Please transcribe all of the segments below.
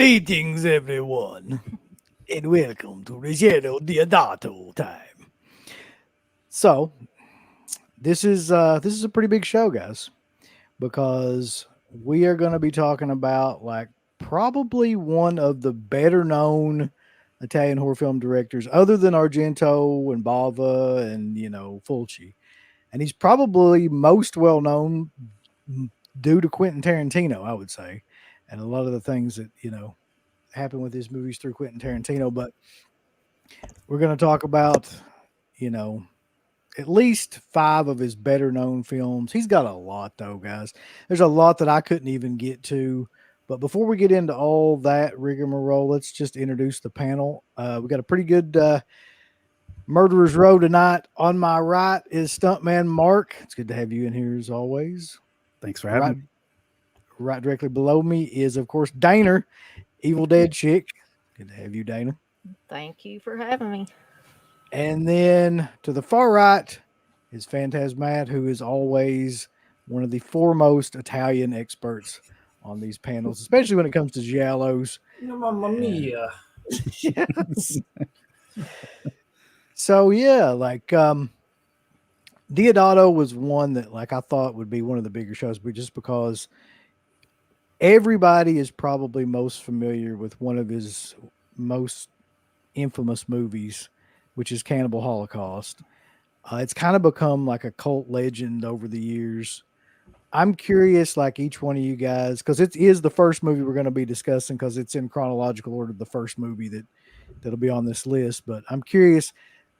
Greetings, everyone, and welcome to Ruggero Deodato time. So, this is a pretty big show, guys, because we are going to be talking about like probably one of the better known Italian horror film directors, other than Argento and Bava and Fulci, and he's probably most well known due to Quentin Tarantino, I would say, and a lot of the things that happen with his movies through Quentin Tarantino. But we're going to talk about, you know, at least five of his better known films. He's got a lot, though, guys. There's a lot that I couldn't even get to. But before we get into all that rigmarole, let's just introduce the panel. We got a pretty good Murderer's Row tonight. On my right is Stuntman Mark. It's good to have you in here as always. Thanks for having me. Right directly below me is, of course, Dana, Evil Dead Chick. Good to have you, Dana. Thank you for having me. And then to the far right is Phantasmat, who is always one of the foremost Italian experts on these panels, especially when it comes to giallos. Mamma mia. Yes. So yeah, like Deodato was one that like I thought would be one of the bigger shows, but just because everybody is probably most familiar with one of his most infamous movies, which is Cannibal Holocaust. It's kind of become like a cult legend over the years. I'm curious, like each one of you guys, because it is the first movie we're going to be discussing because it's in chronological order, the first movie that'll be on this list. But I'm curious,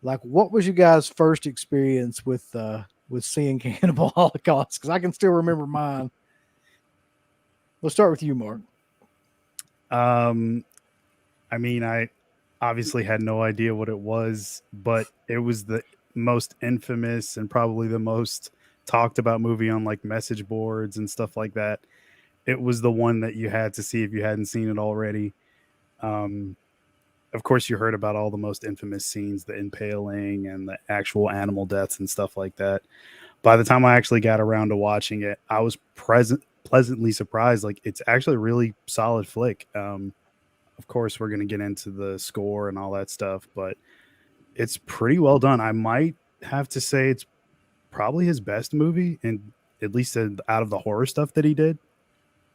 like, what was you guys' first experience with seeing Cannibal Holocaust? Because I can still remember mine. Let's start with you, Mark. I mean, I obviously had no idea what it was, but it was the most infamous and probably the most talked about movie on like message boards and stuff like that. It was the one that you had to see if you hadn't seen it already. Of course, you heard about all the most infamous scenes, the impaling and the actual animal deaths and stuff like that. By the time I actually got around to watching it, I was pleasantly surprised. Like, it's actually a really solid flick. Of course, we're going to get into the score and all that stuff, but it's pretty well done. I might have to say it's probably his best movie, and at least out of the horror stuff that he did.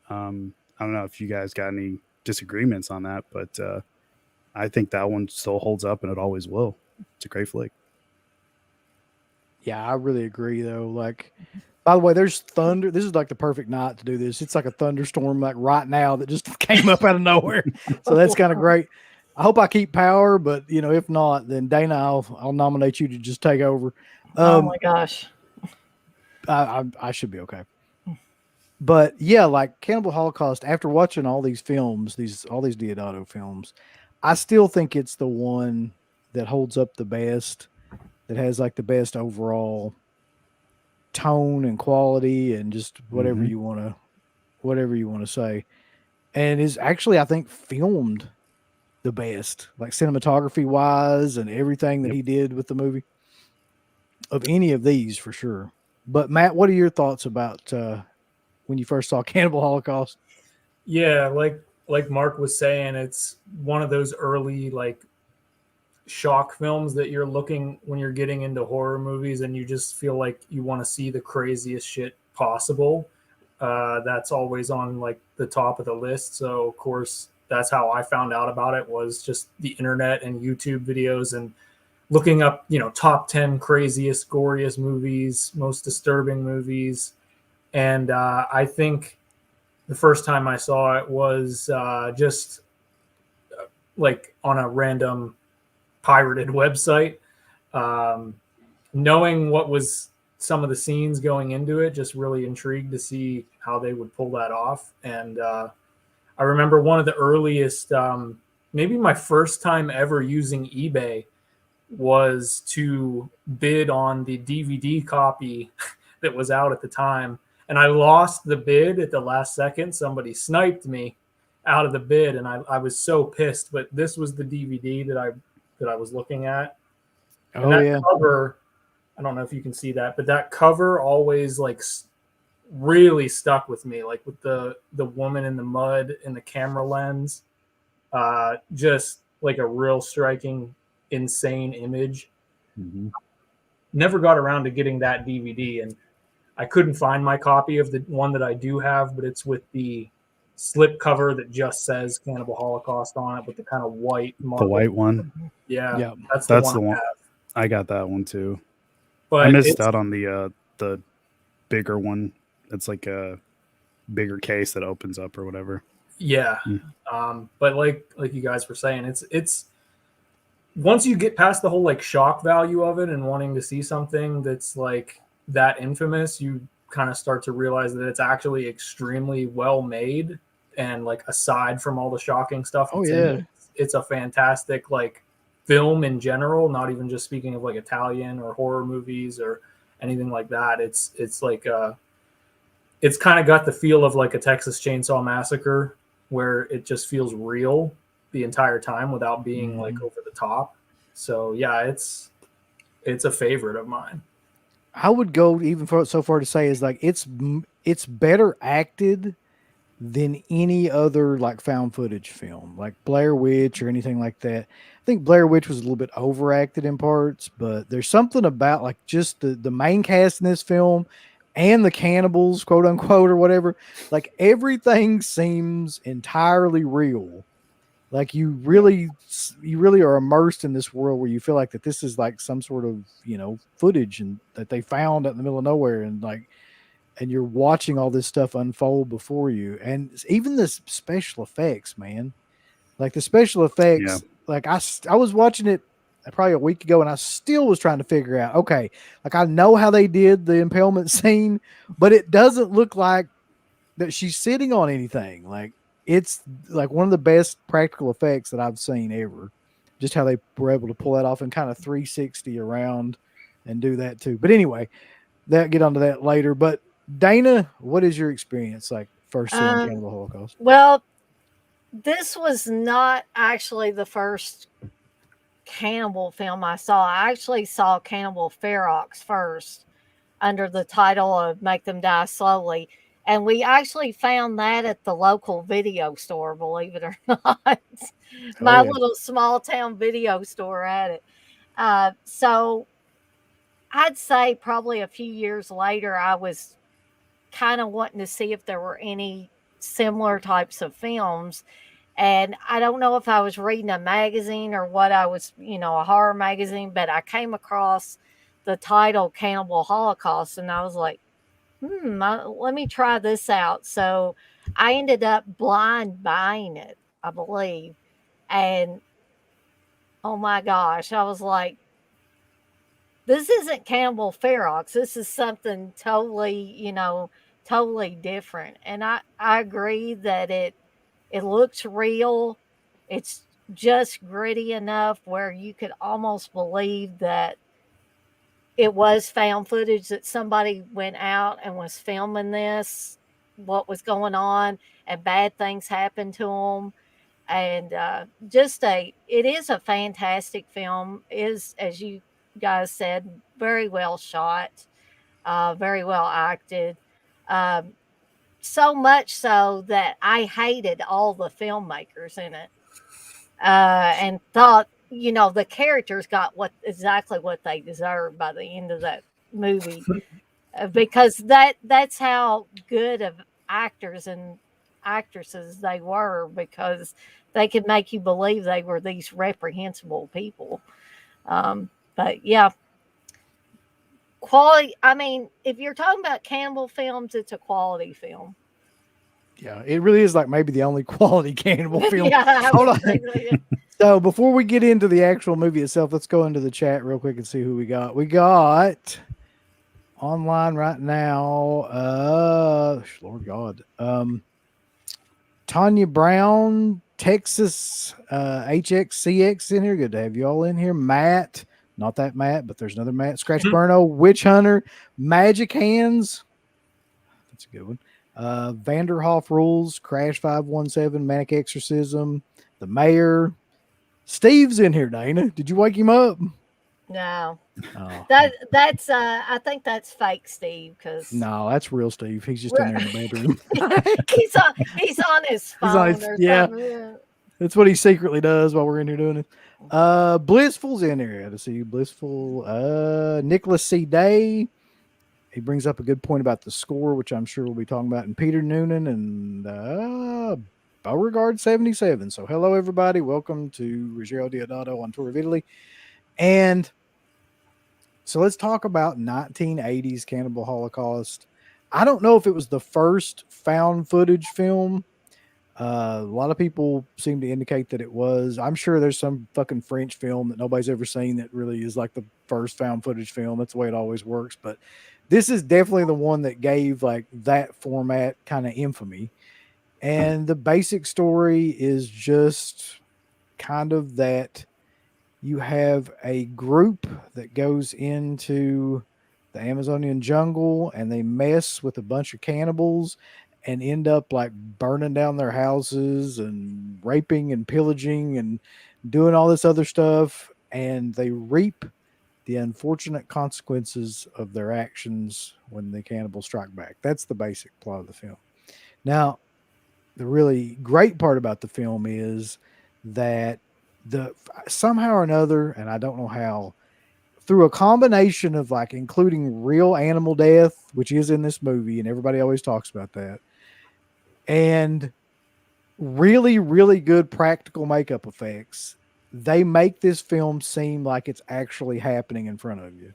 I don't know if you guys got any disagreements on that, but I think that one still holds up, and it always will. It's a great flick. Yeah, I really agree, though. Like, by the way, there's thunder. This is like the perfect night to do this. It's like a thunderstorm, like right now, that just came up out of nowhere. So that's kind of great. I hope I keep power, but if not, then Dana, I'll nominate you to just take over. Oh my gosh, I should be okay. But yeah, like Cannibal Holocaust. After watching all these films, all these Deodato films, I still think it's the one that holds up the best. That has like the best overall tone and quality and just whatever you want to say, and is actually, I think, filmed the best, like cinematography wise and everything that he did with the movie of any of these for sure. But Matt, what are your thoughts about when you first saw Cannibal Holocaust? Yeah, like Mark was saying, it's one of those early like shock films that you're looking when you're getting into horror movies and you just feel like you want to see the craziest shit possible. That's always on like the top of the list. So of course that's how I found out about it, was just the internet and YouTube videos and looking up, top 10 craziest, goriest movies, most disturbing movies. And I think the first time I saw it was just like on a random pirated website. Knowing what was some of the scenes going into it, just really intrigued to see how they would pull that off. And I remember one of the earliest, maybe my first time ever using eBay was to bid on the DVD copy that was out at the time. And I lost the bid at the last second. Somebody sniped me out of the bid, and I was so pissed. But this was the DVD that I was looking at. And that cover, I don't know if you can see that, but that cover always like really stuck with me, like with the woman in the mud in the camera lens. Just like a real striking, insane image. Mhm. Never got around to getting that DVD, and I couldn't find my copy of the one that I do have, but it's with the slip cover that just says Cannibal Holocaust on it with the kind of white The marble. white one. Yeah, Yeah. that's That's the the one. one. I have. I got that one too. But I missed it's, out on the bigger one. It's like a bigger case that opens up or whatever. yeah, but like you guys were saying, it's once you get past the whole like shock value of it and wanting to see something that's like that infamous, you kind of start to realize that it's actually extremely well made. And like aside from all the shocking stuff, Oh, that's in it, it's a fantastic like film in general. Not even just speaking of like Italian or horror movies or anything like that. It's like it's kind of got the feel of like a Texas Chainsaw Massacre, where it just feels real the entire time without being like over the top. So yeah, it's a favorite of mine. I would go even so far to say is like it's better acted than any other like found footage film, like Blair Witch or anything like that. I think Blair Witch was a little bit overacted in parts, but there's something about like just the main cast in this film and the cannibals, quote unquote, or whatever. Like everything seems entirely real. Like you really are immersed in this world where you feel like that this is like some sort of, footage and that they found out in the middle of nowhere, and like, and you're watching all this stuff unfold before you. And even the special effects, man, like the special effects, like I was watching it probably a week ago and I still was trying to figure out, okay, like I know how they did the impalement scene, but it doesn't look like that she's sitting on anything. Like it's like one of the best practical effects that I've seen ever. Just how they were able to pull that off and kind of 360 around and do that too. But anyway, that get onto that later. But Dana, what is your experience like first seeing Cannibal Holocaust? Well, this was not actually the first cannibal film I saw. I actually saw Cannibal Ferox first under the title of Make Them Die Slowly. And we actually found that at the local video store, believe it or not. My little small town video store had it. So I'd say probably a few years later, I was kind of wanting to see if there were any similar types of films. And I don't know if I was reading a magazine or what I was, a horror magazine, but I came across the title Cannibal Holocaust and I was like, let me try this out. So I ended up blind buying it, I believe. And oh my gosh, I was like, this isn't Cannibal Ferox. This is something totally, totally different. And I agree that it looks real. It's just gritty enough where you could almost believe that it was found footage, that somebody went out and was filming this, what was going on, and bad things happened to them. And it is a fantastic film. Is, as you guys said, very well shot, very well acted. So much so that I hated all the filmmakers in it, and thought, the characters got exactly what they deserved by the end of that movie, because that's how good of actors and actresses they were, because they could make you believe they were these reprehensible people. But yeah, quality. I mean, if you're talking about cannibal films, it's a quality film. Yeah, it really is like maybe the only quality cannibal film. Yeah, hold on. So before we get into the actual movie itself, let's go into the chat real quick and see who we got. We got online right now. Lord God. Tanya Brown, Texas, HXCX in here. Good to have you all in here. Matt, not that Matt, but there's another Matt. Scratch Burno, Witch Hunter, Magic Hands. That's a good one. Vanderhoff Rules, Crash 517, Manic Exorcism, the Mayor. Steve's in here, Dana. Did you wake him up? No. Oh. That's I think that's fake Steve, because no, that's real Steve. He's just in there in the bedroom. he's on his phone or something. That's what he secretly does while we're in here doing it. Blissful's in there to see Blissful. Nicholas C. Day. He brings up a good point about the score, which I'm sure we'll be talking about. And Peter Noonan and Beauregard 77. So hello everybody. Welcome to Ruggero Deodato on Tour of Italy. And so let's talk about 1980s Cannibal Holocaust. I don't know if it was the first found footage film. A lot of people seem to indicate that it was. I'm sure there's some fucking French film that nobody's ever seen that really is like the first found footage film. That's the way it always works. But this is definitely the one that gave like that format kind of infamy. And the basic story is just kind of that you have a group that goes into the Amazonian jungle and they mess with a bunch of cannibals and end up like burning down their houses and raping and pillaging and doing all this other stuff. And they reap the unfortunate consequences of their actions when the cannibals strike back. That's the basic plot of the film. Now, the really great part about the film is that somehow or another, and I don't know how, through a combination of like including real animal death, which is in this movie, and everybody always talks about that, and really, really good practical makeup effects, they make this film seem like it's actually happening in front of you.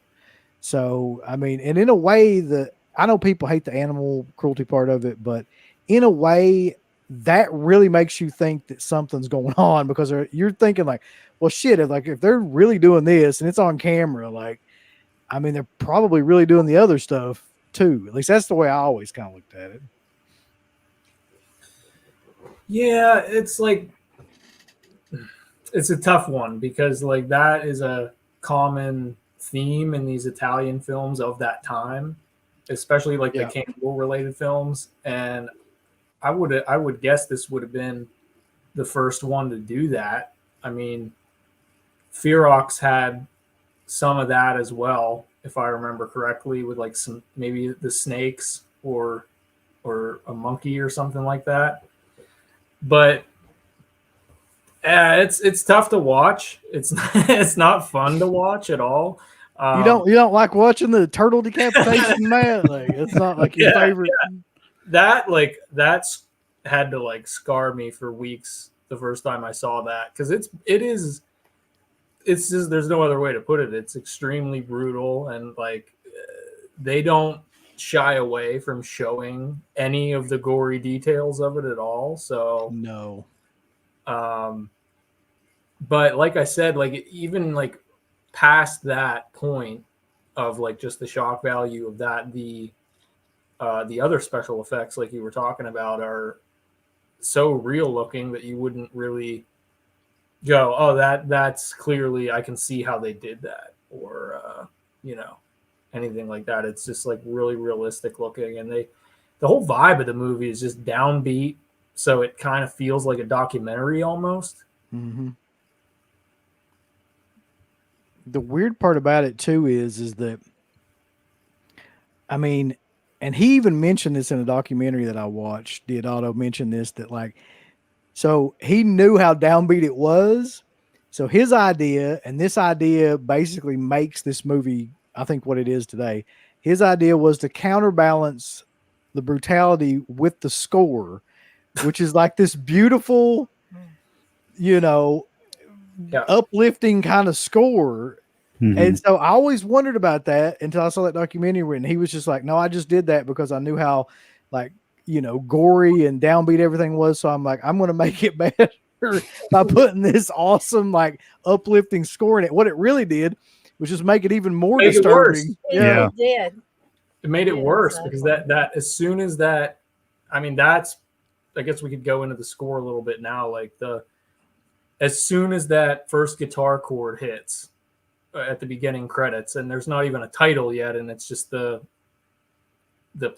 So, I mean, and in a way that I know people hate the animal cruelty part of it, but in a way that really makes you think that something's going on because you're thinking like, well, shit, if they're really doing this and it's on camera, like, I mean, they're probably really doing the other stuff too. At least that's the way I always kind of looked at it. Yeah, it's like it's a tough one because like that is a common theme in these Italian films of that time, especially like the cannibal related films. And I would guess this would have been the first one to do that. I mean, Ferox had some of that as well, if I remember correctly, with like some maybe the snakes or a monkey or something like that. But it's tough to watch. It's it's not fun to watch at all. You don't like watching the turtle decapitation, man? Like it's not like your favorite. Yeah. That's had to like scar me for weeks the first time I saw that because it's just there's no other way to put it. It's extremely brutal and like they don't shy away from showing any of the gory details of it at all. So no. But like I said, like even like past that point of like just the shock value of that, the other special effects like you were talking about are so real looking that you wouldn't really go, oh, that's clearly I can see how they did that, or anything like that. It's just like really realistic looking, and the whole vibe of the movie is just downbeat, so it kind of feels like a documentary almost. Mm-hmm. The weird part about it too is that, I mean, and he even mentioned this in a documentary that I watched. Deodato mentioned this, that like, so he knew how downbeat it was. So his idea, and this idea basically makes this movie, I think, what it is today. His idea was to counterbalance the brutality with the score, which is like this beautiful, uplifting kind of score. Mm-hmm. And so I always wondered about that until I saw that documentary, and he was just like, no, I just did that because I knew how like, gory and downbeat everything was. So I'm like, I'm going to make it better by putting this awesome, like uplifting score in it. What it really did was just make it even more disturbing. Yeah, it did. It made it worse because that as soon as that, I mean, that's, I guess we could go into the score a little bit now. Like as soon as that first guitar chord hits at the beginning credits, and there's not even a title yet, and it's just the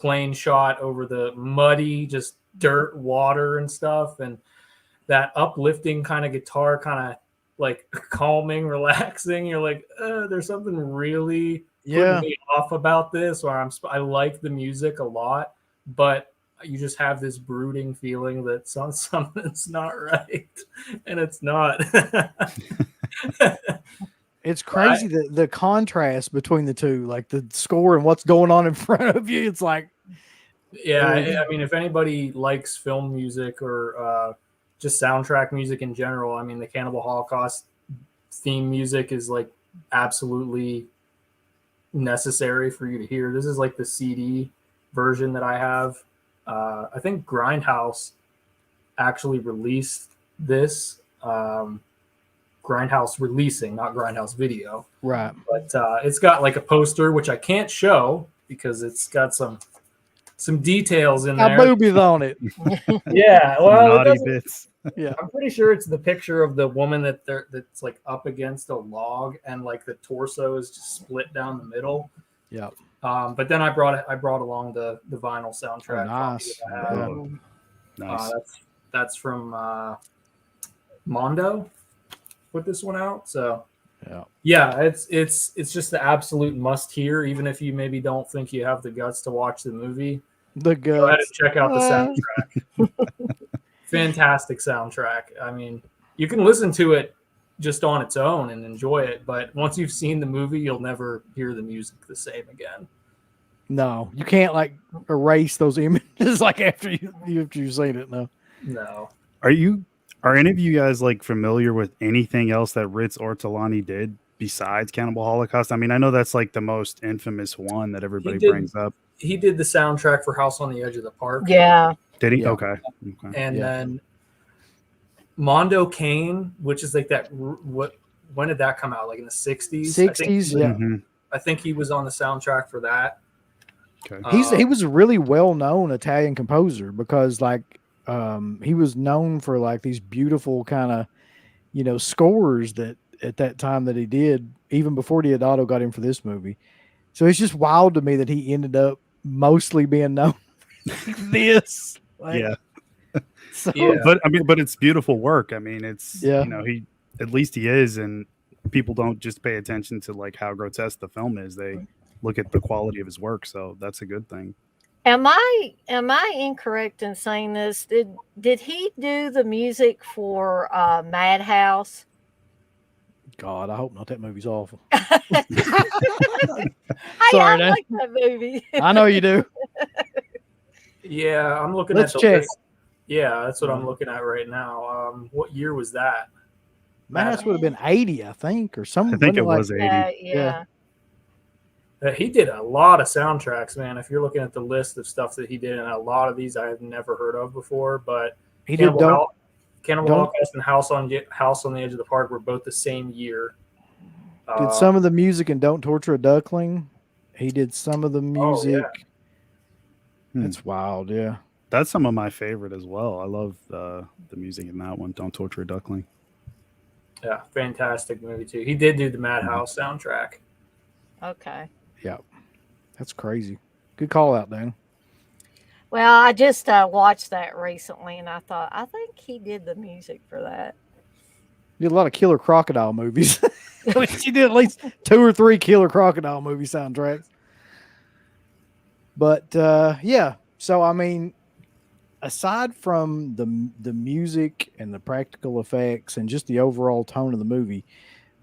plane shot over the muddy, just dirt, water and stuff, and that uplifting kind of guitar, kind of like calming, relaxing. You're like, there's something really putting me off about this, or I like the music a lot, but you just have this brooding feeling that something's not right, and it's not. It's crazy the contrast between the two, like the score and what's going on in front of you. It's like, Yeah, I mean, if anybody likes film music or just soundtrack music in general, I mean, the Cannibal Holocaust theme music is like absolutely necessary for you to hear. This is like the CD version that I have. I think Grindhouse actually released this. Grindhouse releasing, not Grindhouse Video. right. But it's got like a poster, which I can't show because it's got some details in Got there. boobies on it. Yeah, Some well, it naughty doesn't- bits. Yeah. I'm pretty sure it's the picture of the woman that's like up against a log, and like the torso is just split down the middle. Yeah. But then I brought along the vinyl soundtrack. Nice. copy that I have. Oh, nice. That's from Mondo. Put this one out. So yeah, it's just the absolute must hear. Even if you maybe don't think you have the guts to watch the movie, The go ahead guts. and check out the soundtrack. Fantastic soundtrack. I mean, you can listen to it just on its own and enjoy it, but once you've seen the movie, you'll never hear the music the same again. No, you can't like erase those images like after you've seen it. No. No. Are any of you guys like familiar with anything else that Riz Ortolani did besides Cannibal Holocaust? I mean, I know that's like the most infamous one that everybody brings up. He did the soundtrack for House on the Edge of the Park. Yeah. Did he? Yeah. Okay. And Yeah. then Mondo Cane, which is like that. When did that come out? Like in the 60s? 60s, yeah. Mhm. I think he was on the soundtrack for that. Okay. He was a really well known Italian composer because like he was known for like these beautiful kind of scores that at that time that he did even before Deodato got him for this movie. So it's just wild to me that he ended up mostly being known for this. Like, Yeah. So, Yeah. But it's beautiful work. I mean, it's Yeah. he at least he is, and people don't just pay attention to like how grotesque the film is. They look at the quality of his work, so that's a good thing. Am I incorrect in saying this? Did he do the music for Madhouse? God, I hope not. That movie's awful. Hey, Sorry, I Dan. like that movie. I know you do. Yeah, I'm looking Let's at the check. list. Yeah, that's what I'm looking at right now. What year was that? Madhouse would have been 80, I think, or something. I think it like, was 80. Yeah. He did a lot of soundtracks, man. If you're looking at the list of stuff that he did, and a lot of these I have never heard of before, but He did Cannibal Don't- Holocaust and House on the Edge of the Park were both the same year. did some of the music in Don't Torture a Duckling. He did some of the music. That's wild, yeah. That's some of my favorite as well. I love the music in that one. Don't Torture a Duckling. Yeah, fantastic movie too. He did do the Madhouse soundtrack. Okay. Yeah. That's crazy. Good call out, Dan. Well, I just watched that recently, and I thought I think he did the music for that. He did a lot of Killer Crocodile movies. He did at least 2 or 3 Killer Crocodile movie soundtracks. But yeah, so I mean, aside from the music and the practical effects and just the overall tone of the movie,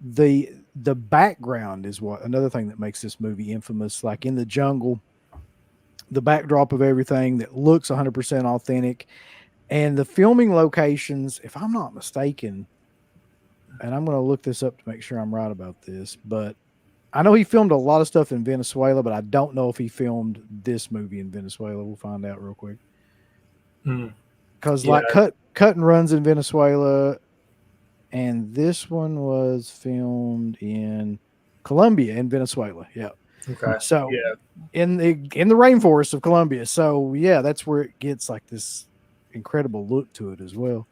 the background is what another thing that makes this movie infamous. Like in the jungle, the backdrop of everything that looks 100% authentic, and the filming locations, if I'm not mistaken, and I'm going to look this up to make sure I'm right about this, but I know he filmed a lot of stuff in Venezuela, but I don't know if he filmed this movie in Venezuela. We'll find out real quick. Because like cut and runs in Venezuela, and this one was filmed in Colombia and Venezuela. Yeah. Okay. So yeah, in the rainforest of Colombia. So yeah, that's where it gets like this incredible look to it as well.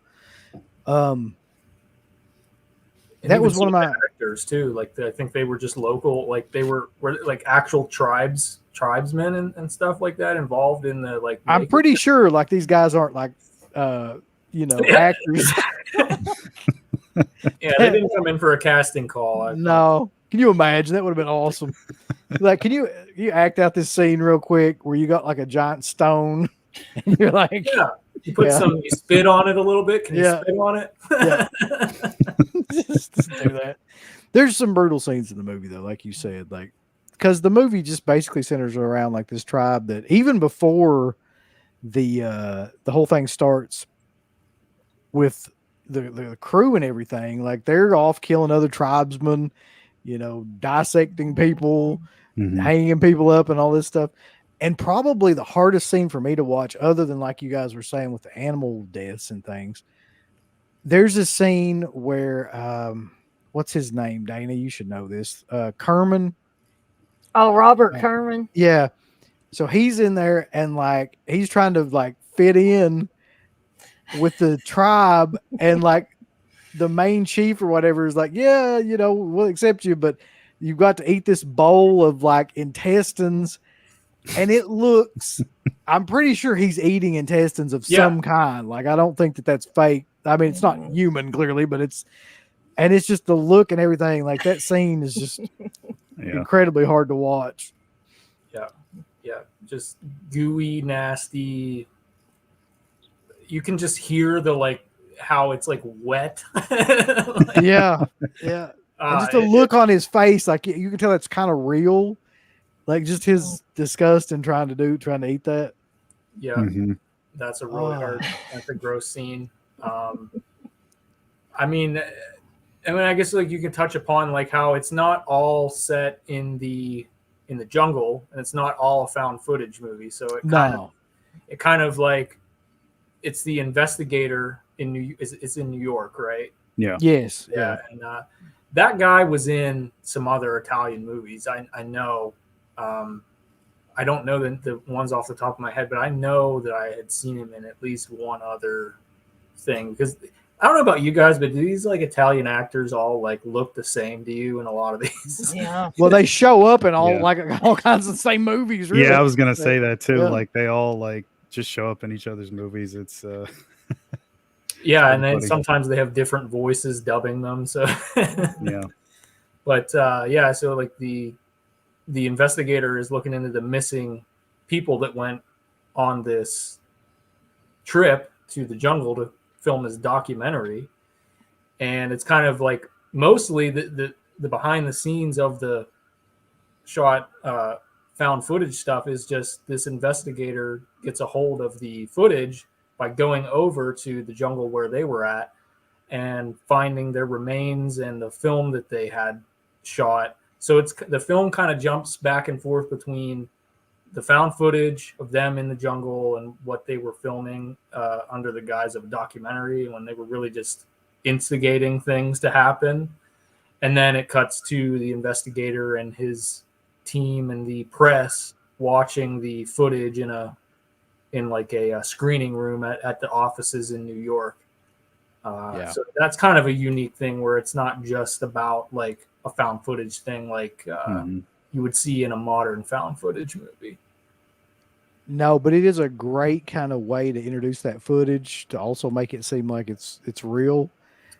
And that even was one of some my actors too. Like I think they were just local, like they were like actual tribesmen and stuff like that involved in the like. I'm making- pretty sure like these guys aren't like actors. Yeah, they didn't come in for a casting call. No. Can you imagine? That would have been awesome. Like, can you act out this scene real quick where you got like a giant stone And you're like, Yeah. You put some, you spit on it a little bit. Can you Yeah. spit on it? Yeah. just do that. There's some brutal scenes in the movie though, like you said, like because the movie just basically centers around like this tribe that even before the whole thing starts with the crew and everything, like they're off killing other tribesmen, dissecting people, Mhm. hanging people up, and all this stuff. And probably the hardest scene for me to watch, other than like you guys were saying with the animal deaths and things, there's a scene where what's his name, Dana? You should know this. Kerman. Oh, Robert Kerman. Yeah. So he's in there and like he's trying to like fit in with the tribe, and like the main chief or whatever is like, yeah, we'll accept you, but you've got to eat this bowl of like intestines. And it looks, I'm pretty sure he's eating intestines of some kind. Like, I don't think that that's fake. I mean, it's not human clearly, but it's just the look and everything. Like that scene is just incredibly hard to watch. Yeah. Yeah. Just gooey, nasty. You can just hear the like how it's like wet. Yeah. And just the look on his face, like you can tell it's kind of real. Like just his disgust and trying to eat that. Yeah. Mm-hmm. That's a really hard, that's a gross scene. I mean, I guess like you can touch upon like how it's not all set in the jungle, and it's not all a found footage movie. So it kind of like it's the investigator it's in New York, right? Yeah. Yes. Yeah. And that guy was in some other Italian movies. I know. I don't know the ones off the top of my head, but I know that I had seen him in at least one other thing. Because I don't know about you guys, but do these like Italian actors all like look the same to you in a lot of these? Yeah. Well, they show up in all kinds of the same movies. Really. Yeah, I was gonna say that too. Yeah. Like they all like just show up in each other's movies. It's yeah, and then sometimes they have different voices dubbing them. So yeah. But so like the investigator is looking into the missing people that went on this trip to the jungle to film this documentary. And it's kind of like mostly the behind the scenes of the shot found footage stuff is just this investigator gets a hold of the footage by going over to the jungle where they were at and finding their remains and the film that they had shot. So it's the film kind of jumps back and forth between the found footage of them in the jungle and what they were filming under the guise of a documentary when they were really just instigating things to happen. And then it cuts to the investigator and his team and the press watching the footage in like a screening room at the offices in New York. So that's kind of a unique thing where it's not just about like a found footage thing like you would see in a modern found footage movie. No, but it is a great kind of way to introduce that footage to also make it seem like it's real.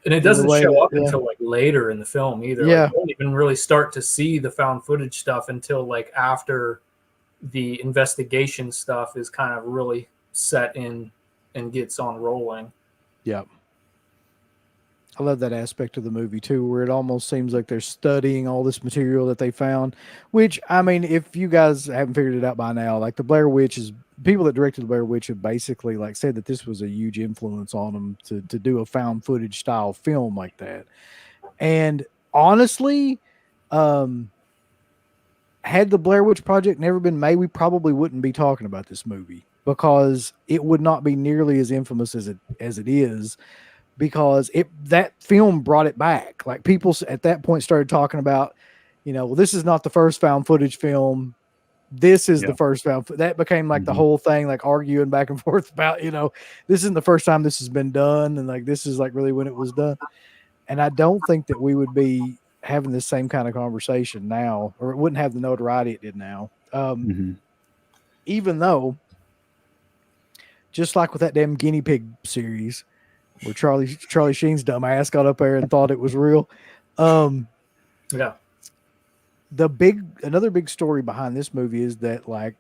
And it doesn't show up until like later in the film either. Yeah. Like, you don't even really start to see the found footage stuff until like after the investigation stuff is kind of really set in and gets on rolling. Yeah. I love that aspect of the movie too, where it almost seems like they're studying all this material that they found, which, I mean, if you guys haven't figured it out by now, like the Blair Witch people that directed the Blair Witch have basically like said that this was a huge influence on them to do a found footage style film like that. And honestly, had the Blair Witch Project never been made, we probably wouldn't be talking about this movie because it would not be nearly as infamous as it is. Because that film brought it back. Like people at that point started talking about, well, this is not the first found footage film. This is the first found. That became like the whole thing, like arguing back and forth about, this isn't the first time this has been done, and like this is like really when it was done. And I don't think that we would be having the same kind of conversation now, or it wouldn't have the notoriety it did now. Even though, just like with that damn guinea pig series, where Charlie Sheen's dumb ass got up there and thought it was real. Yeah. Another big story behind this movie is that like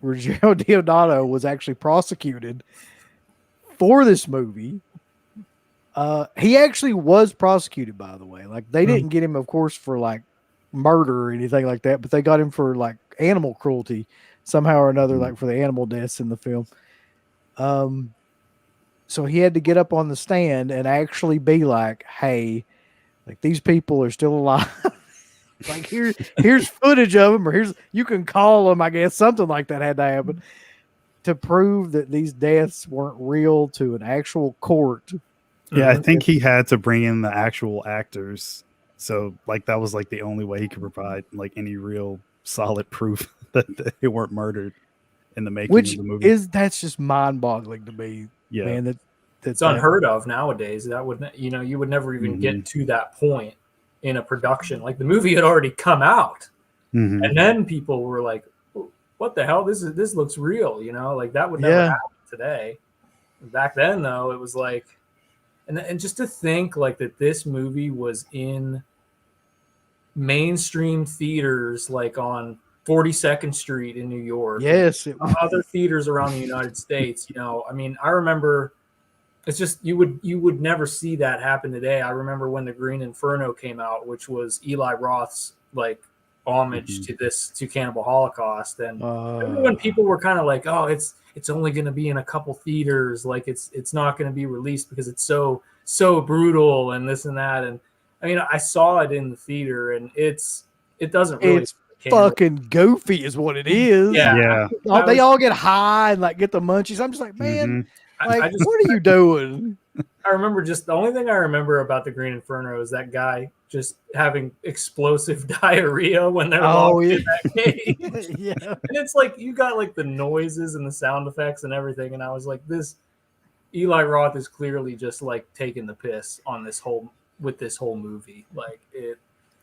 Ruggero Deodato was actually prosecuted for this movie. He actually was prosecuted, by the way. Like they didn't get him, of course, for like murder or anything like that, but they got him for like animal cruelty somehow or another, like for the animal deaths in the film. So he had to get up on the stand and actually be like, "Hey, like these people are still alive. Like here's footage of them, or here's you can call them. I guess something like that had to happen to prove that these deaths weren't real to an actual court." Yeah, I think he had to bring in the actual actors. So like that was like the only way he could provide like any real solid proof that they weren't murdered in the making Which of the movie. that's just mind-boggling to me, Yeah. man. That It's unheard of nowadays. That would, you would never even get to that point in a production. Like the movie had already come out, and then people were like, "What the hell? This looks real." Like that would never happen today. Back then, though, it was like, and just to think like that this movie was in mainstream theaters, like on 42nd Street in New York. Yes, other theaters around the United States. I mean, I remember. It's just you would never see that happen today. I remember when the Green Inferno came out, which was Eli Roth's like homage to Cannibal Holocaust, and when people were kind of like, "Oh, it's only going to be in a couple theaters, like it's not going to be released because it's so brutal and this and that." And I mean, I saw it in the theater, and it doesn't really. It's fucking goofy, is what it is. Yeah. They all get high and like get the munchies. I'm just like, man. Like, what are you doing? I remember the only thing I remember about the Green Inferno is that guy just having explosive diarrhea when they're locked in that cage. Yeah. And it's like you got like the noises and the sound effects and everything, and I was like, this Eli Roth is clearly just like taking the piss on this whole movie. Like it.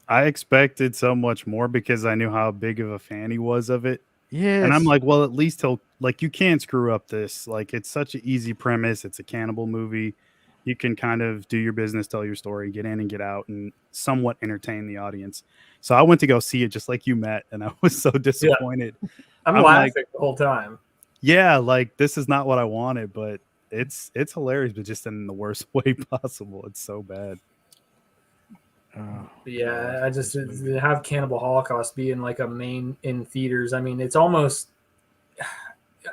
I expected so much more because I knew how big of a fan he was of it. Yes. And I'm like, well, at least he'll like you can't screw up this. Like it's such an easy premise. It's a cannibal movie. You can kind of do your business, tell your story, get in and get out, and somewhat entertain the audience. So I went to go see it just like you, Matt, and I was so disappointed. Yeah. I'm laughing the whole time. Yeah, like this is not what I wanted, but it's hilarious, but just in the worst way possible. It's so bad. Yeah, I just to have Cannibal Holocaust be in like a main in theaters. I mean, it's almost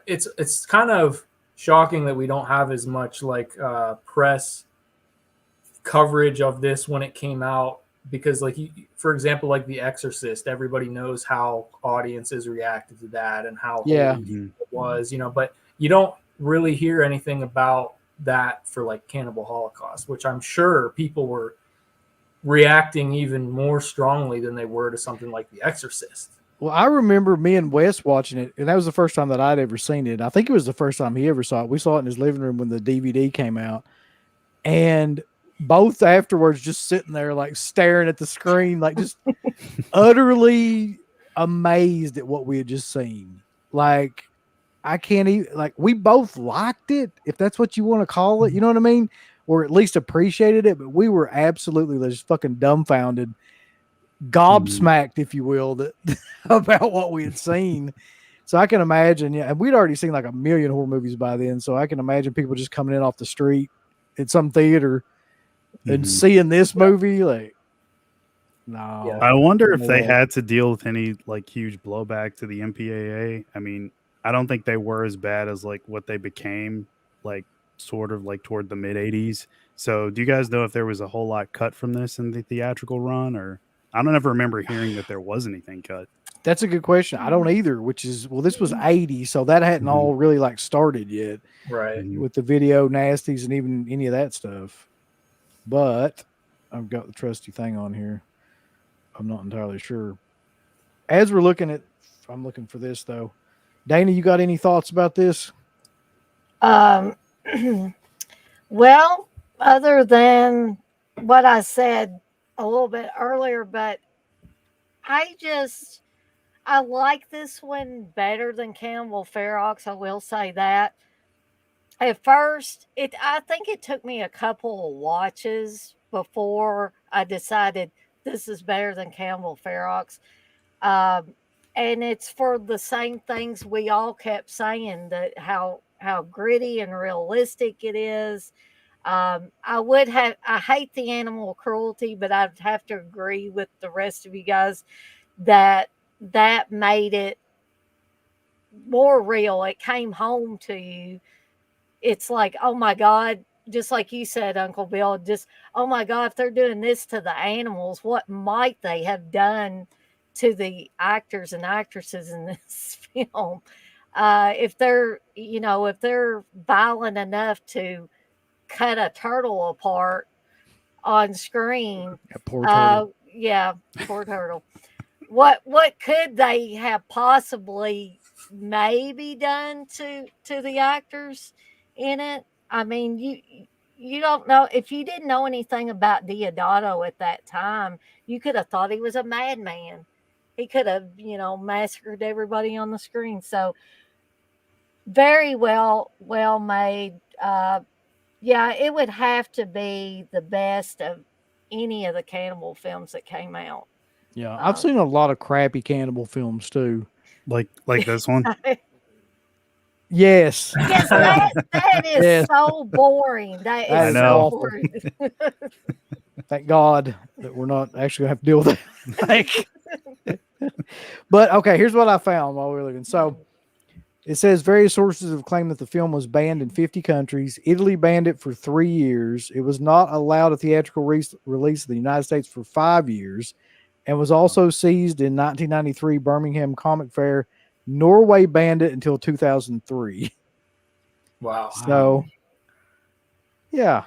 it's kind of shocking that we don't have as much like press coverage of this when it came out, because like for example, like The Exorcist, everybody knows how audiences reacted to that and how it was, but you don't really hear anything about that for like Cannibal Holocaust, which I'm sure people were reacting even more strongly than they were to something like The Exorcist. Well, I remember me and Wes watching it, and that was the first time that I'd ever seen it. I think it was the first time he ever saw it. We saw it in his living room when the DVD came out, and both afterwards just sitting there like staring at the screen, like just utterly amazed at what we had just seen. Like I can't even, like, we both liked it, if that's what you want to call it, you know what I mean? Or at least appreciated it, but we were absolutely just fucking dumbfounded, gobsmacked, if you will, that about what we had seen. So I can imagine, and we'd already seen like a million horror movies by then, so I can imagine people just coming in off the street at some theater and seeing this movie, like, no. Yeah. I wonder if they had to deal with any like huge blowback to the MPAA. I mean, I don't think they were as bad as like what they became, like sort of like toward the mid 80s. So do you guys know if there was a whole lot cut from this in the theatrical run, or I don't ever remember hearing that there was anything cut. That's a good question. I don't either, which is, well, this was 80, so that hadn't all really like started yet. Right. With the video nasties and even any of that stuff. But I've got the trusty thing on here. I'm not entirely sure. As we're looking at, I'm looking for this though. Dana, you got any thoughts about this? Well, other than what I said a little bit earlier, but I like this one better than Cannibal Ferox. I will say that. At first, I think it took me a couple of watches before I decided this is better than Cannibal Ferox. and it's for the same things we all kept saying, that how gritty and realistic it is. I hate the animal cruelty, but I'd have to agree with the rest of you guys that that made it more real. It came home to you. It's like, oh my God, just like you said, Uncle Bill, just, oh my God, if they're doing this to the animals, what might they have done to the actors and actresses in this film? If they're, if they're violent enough to cut a turtle apart on screen, Poor turtle. yeah, poor turtle. What could they have possibly maybe done to the actors in it? I mean, you don't know. If you didn't know anything about Deodato at that time, you could have thought he was a madman. He could have, massacred everybody on the screen. So very well made. Yeah, it would have to be the best of any of the cannibal films that came out. Yeah, I've seen a lot of crappy cannibal films too. Like this one. Yes. Yes, that is Yes. so boring. That That is is so awful. boring. Thank God that we're not actually going to have to deal with that. But okay, here's what I found while we were looking. So it says various sources have claimed that the film was banned in 50 countries. Italy banned it for 3 years. It was not allowed a theatrical release in the United States for 5 years, and was also seized in 1993 Birmingham Comic Fair. Norway banned it until 2003. Wow. So, yeah.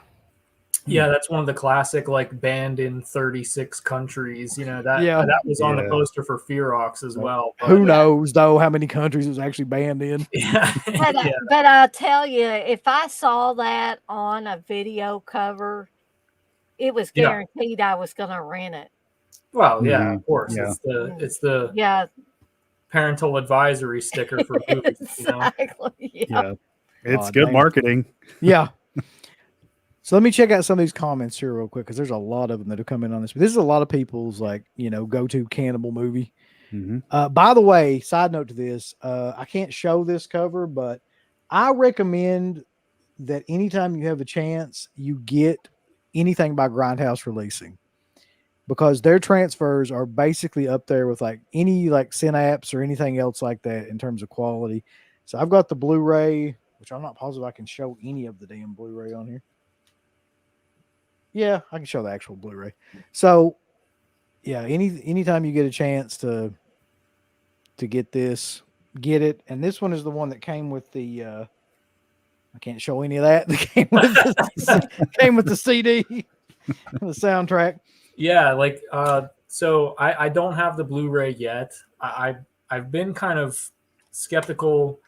Yeah, that's one of the classic, like, banned in 36 countries. That Yeah. that was on the Yeah. poster for Fearox as well. But, Who knows, though, how many countries it was actually banned in? yeah. Yeah. But I'll tell you, if I saw that on a video cover, it was Yeah. guaranteed I was going to rent it. Well, yeah, of course. Yeah. It's the Yeah, parental advisory sticker for movies. exactly. Yeah. It's Oh, good dang. marketing. Yeah. So let me check out some of these comments here real quick, because there's a lot of them that have come in on this. But this is a lot of people's go-to cannibal movie. Mm-hmm. By the way, side note to this, I can't show this cover, but I recommend that anytime you have a chance, you get anything by Grindhouse releasing, because their transfers are basically up there with like any like Synapse or anything else like that in terms of quality. So I've got the Blu-ray, which I'm not positive I can show any of the damn Blu-ray on here. Yeah, I can show the actual Blu-ray. So yeah, anytime you get a chance to get this, get it. And this one is the one that came with the I can't show any of that. That came with the CD, the soundtrack. Yeah, like so I don't have the Blu-ray yet. I've been kind of skeptical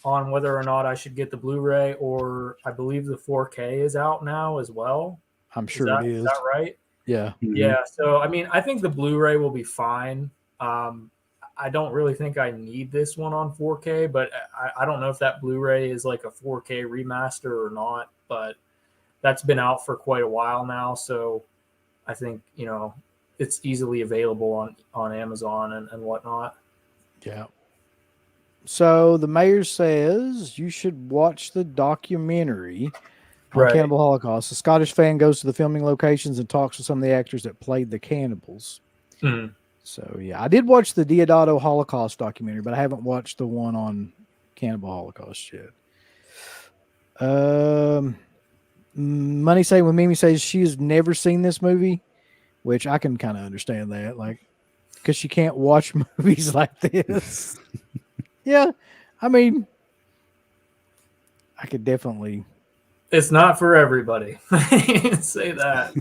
on whether or not I should get the Blu-ray, or I believe the 4K is out now as well. I'm sure it is. Is that right? Yeah. Mm-hmm. Yeah. So I mean, I think the Blu-ray will be fine. I don't really think I need this one on 4K, but I don't know if that Blu-ray is like a 4K remaster or not. But that's been out for quite a while now, so I think it's easily available on Amazon and whatnot. Yeah. So the mayor says you should watch the documentary on Right. Cannibal Holocaust. A Scottish fan goes to the filming locations and talks with some of the actors that played the cannibals. Mhm. So yeah, I did watch the Deodato Holocaust documentary, but I haven't watched the one on Cannibal Holocaust yet. Money say when Mimi says she has never seen this movie, which I can kind of understand that, like, because she can't watch movies like this. Yeah, I mean, I could definitely. It's not for everybody. Say that.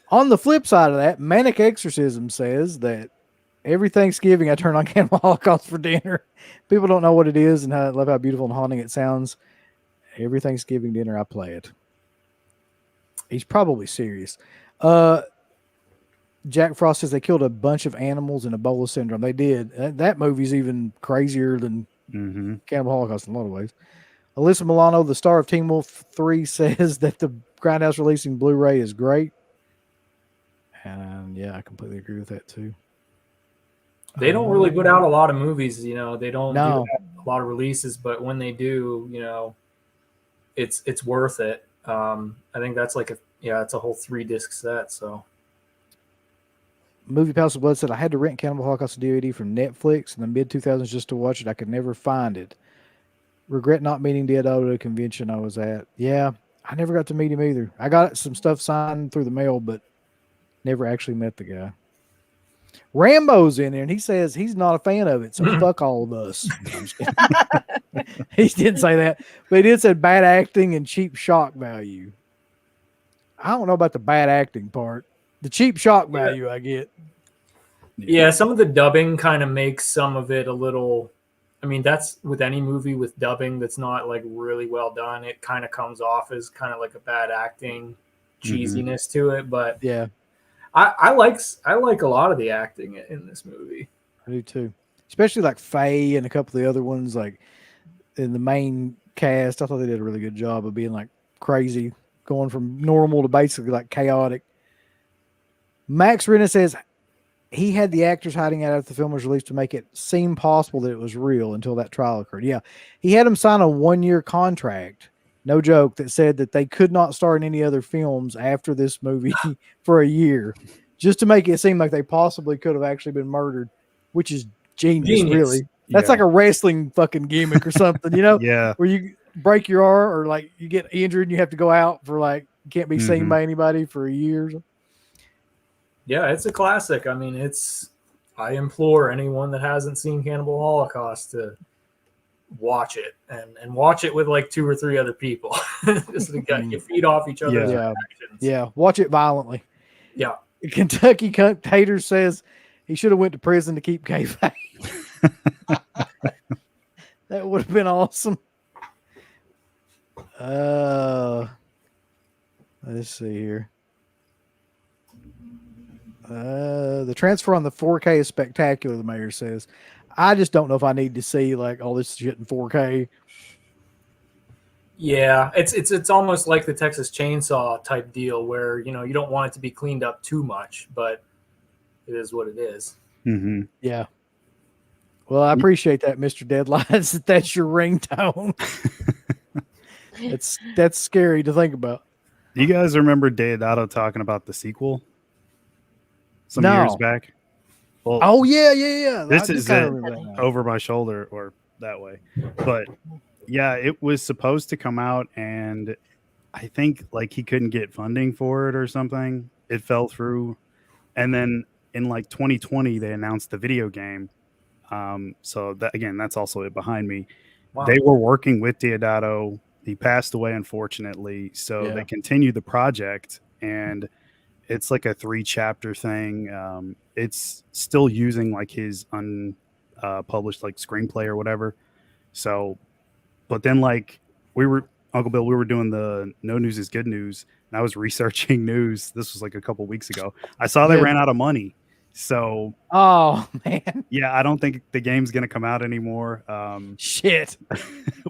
On the flip side of that, Manic Exorcism says that every Thanksgiving I turn on Cannibal Holocaust for dinner. People don't know what it is and I love how beautiful and haunting it sounds. Every Thanksgiving dinner I play it. He's probably serious. Jack Frost says they killed a bunch of animals in Ebola syndrome. They did. That movie's even crazier than Cannibal Holocaust in a lot of ways. Alyssa Milano, the star of Teen Wolf 3, says that the Grindhouse releasing Blu-ray is great. And yeah, I completely agree with that too. They don't really put out a lot of movies, you know. They don't No. do a lot of releases, but when they do, you know, it's worth it. I think that's like it's a whole 3-disc set. So Movie Palace of Blood said I had to rent Cannibal Holocaust DVD from Netflix in the mid 2000s just to watch it. I could never find it. Regret not meeting Deodato at a convention I was at. Yeah, I never got to meet him either. I got some stuff signed through the mail, but never actually met the guy. Rambo's in there, and he says he's not a fan of it, so fuck all of us. He didn't say that, but he did say bad acting and cheap shock value. I don't know about the bad acting part. The cheap shock value I get. Yeah, some of the dubbing kind of makes some of it a little. I mean, that's with any movie with dubbing that's not like really well done. It kind of comes off as kind of like a bad acting cheesiness to it. But Yeah, I like a lot of the acting in this movie. I do too. Especially like Faye and a couple of the other ones, like in the main cast. I thought they did a really good job of being like crazy, going from normal to basically like chaotic. Max Renna says he had the actors hiding out after the film was released to make it seem possible that it was real until that trial occurred. Yeah, he had them sign a 1-year contract, no joke, that said that they could not star in any other films after this movie for a year, just to make it seem like they possibly could have actually been murdered, which is genius. Really. That's like a wrestling fucking gimmick or something, you know? Yeah. Where you break your arm or like you get injured and you have to go out for like, can't be seen by anybody for a year. Yeah, it's a classic. I mean, I implore anyone that hasn't seen Cannibal Holocaust to watch it and watch it with like 2 or 3 other people. Just to get you feed off each other's reactions. Yeah, watch it violently. Yeah. Kentucky Tater says he should have went to prison to keep kayfabe. That would have been awesome. Let's see here. The transfer on the 4K is spectacular, the mayor says. I just don't know if I need to see like all this shit in 4K. Yeah, it's almost like the Texas Chainsaw type deal where, you know, you don't want it to be cleaned up too much, but it is what it is. Mm-hmm. Yeah. Well, I appreciate that, Mr. Deadlines. That's your ringtone. That's scary to think about. You guys remember Deodato talking about the sequel some years back? Well, oh yeah. This is it over my shoulder or that way, but yeah, it was supposed to come out, and I think like he couldn't get funding for it or something. It fell through, and then in like 2020 they announced the video game. So that again, that's also it behind me. Wow. They were working with Deodato. He passed away, unfortunately. So they continued the project, and it's like a 3-chapter thing. It's still using like his unpublished like screenplay or whatever. So, but then like Uncle Bill, we were doing the No News is Good News, and I was researching news. This was like a couple weeks ago. I saw they ran out of money. So, oh man, yeah, I don't think the game's gonna come out anymore. Shit,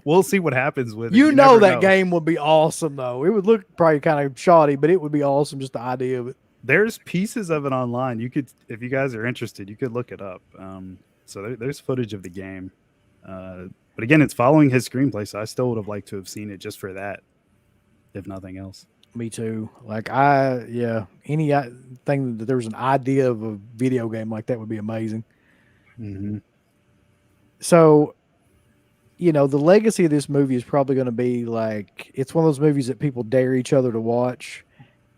we'll see what happens with it. You know that game would be awesome though. It would look probably kind of shoddy, but it would be awesome. Just the idea of it. There's pieces of it online. You could, if you guys are interested, you could look it up. So there's footage of the game. But again, it's following his screenplay, so I still would have liked to have seen it just for that, if nothing else. Me too. Like anything that there was an idea of a video game like that would be amazing. Mm-hmm. So, you know, the legacy of this movie is probably going to be like, it's one of those movies that people dare each other to watch.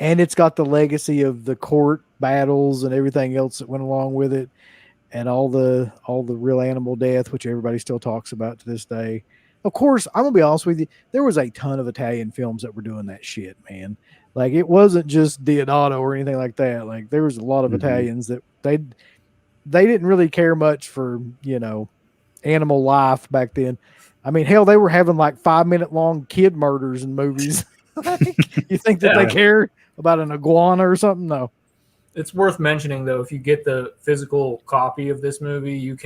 And it's got the legacy of the court battles and everything else that went along with it. And all the real animal death, which everybody still talks about to this day. Of course, I'm going to be honest with you. There was a ton of Italian films that were doing that shit, man. Like, it wasn't just Deodato or anything like that. Like, there was a lot of Italians that they didn't really care much for, you know, animal life back then. I mean, hell, they were having like 5-minute long kid murders in movies. You think that they care about an iguana or something? No. It's worth mentioning, though, if you get the physical copy of this movie,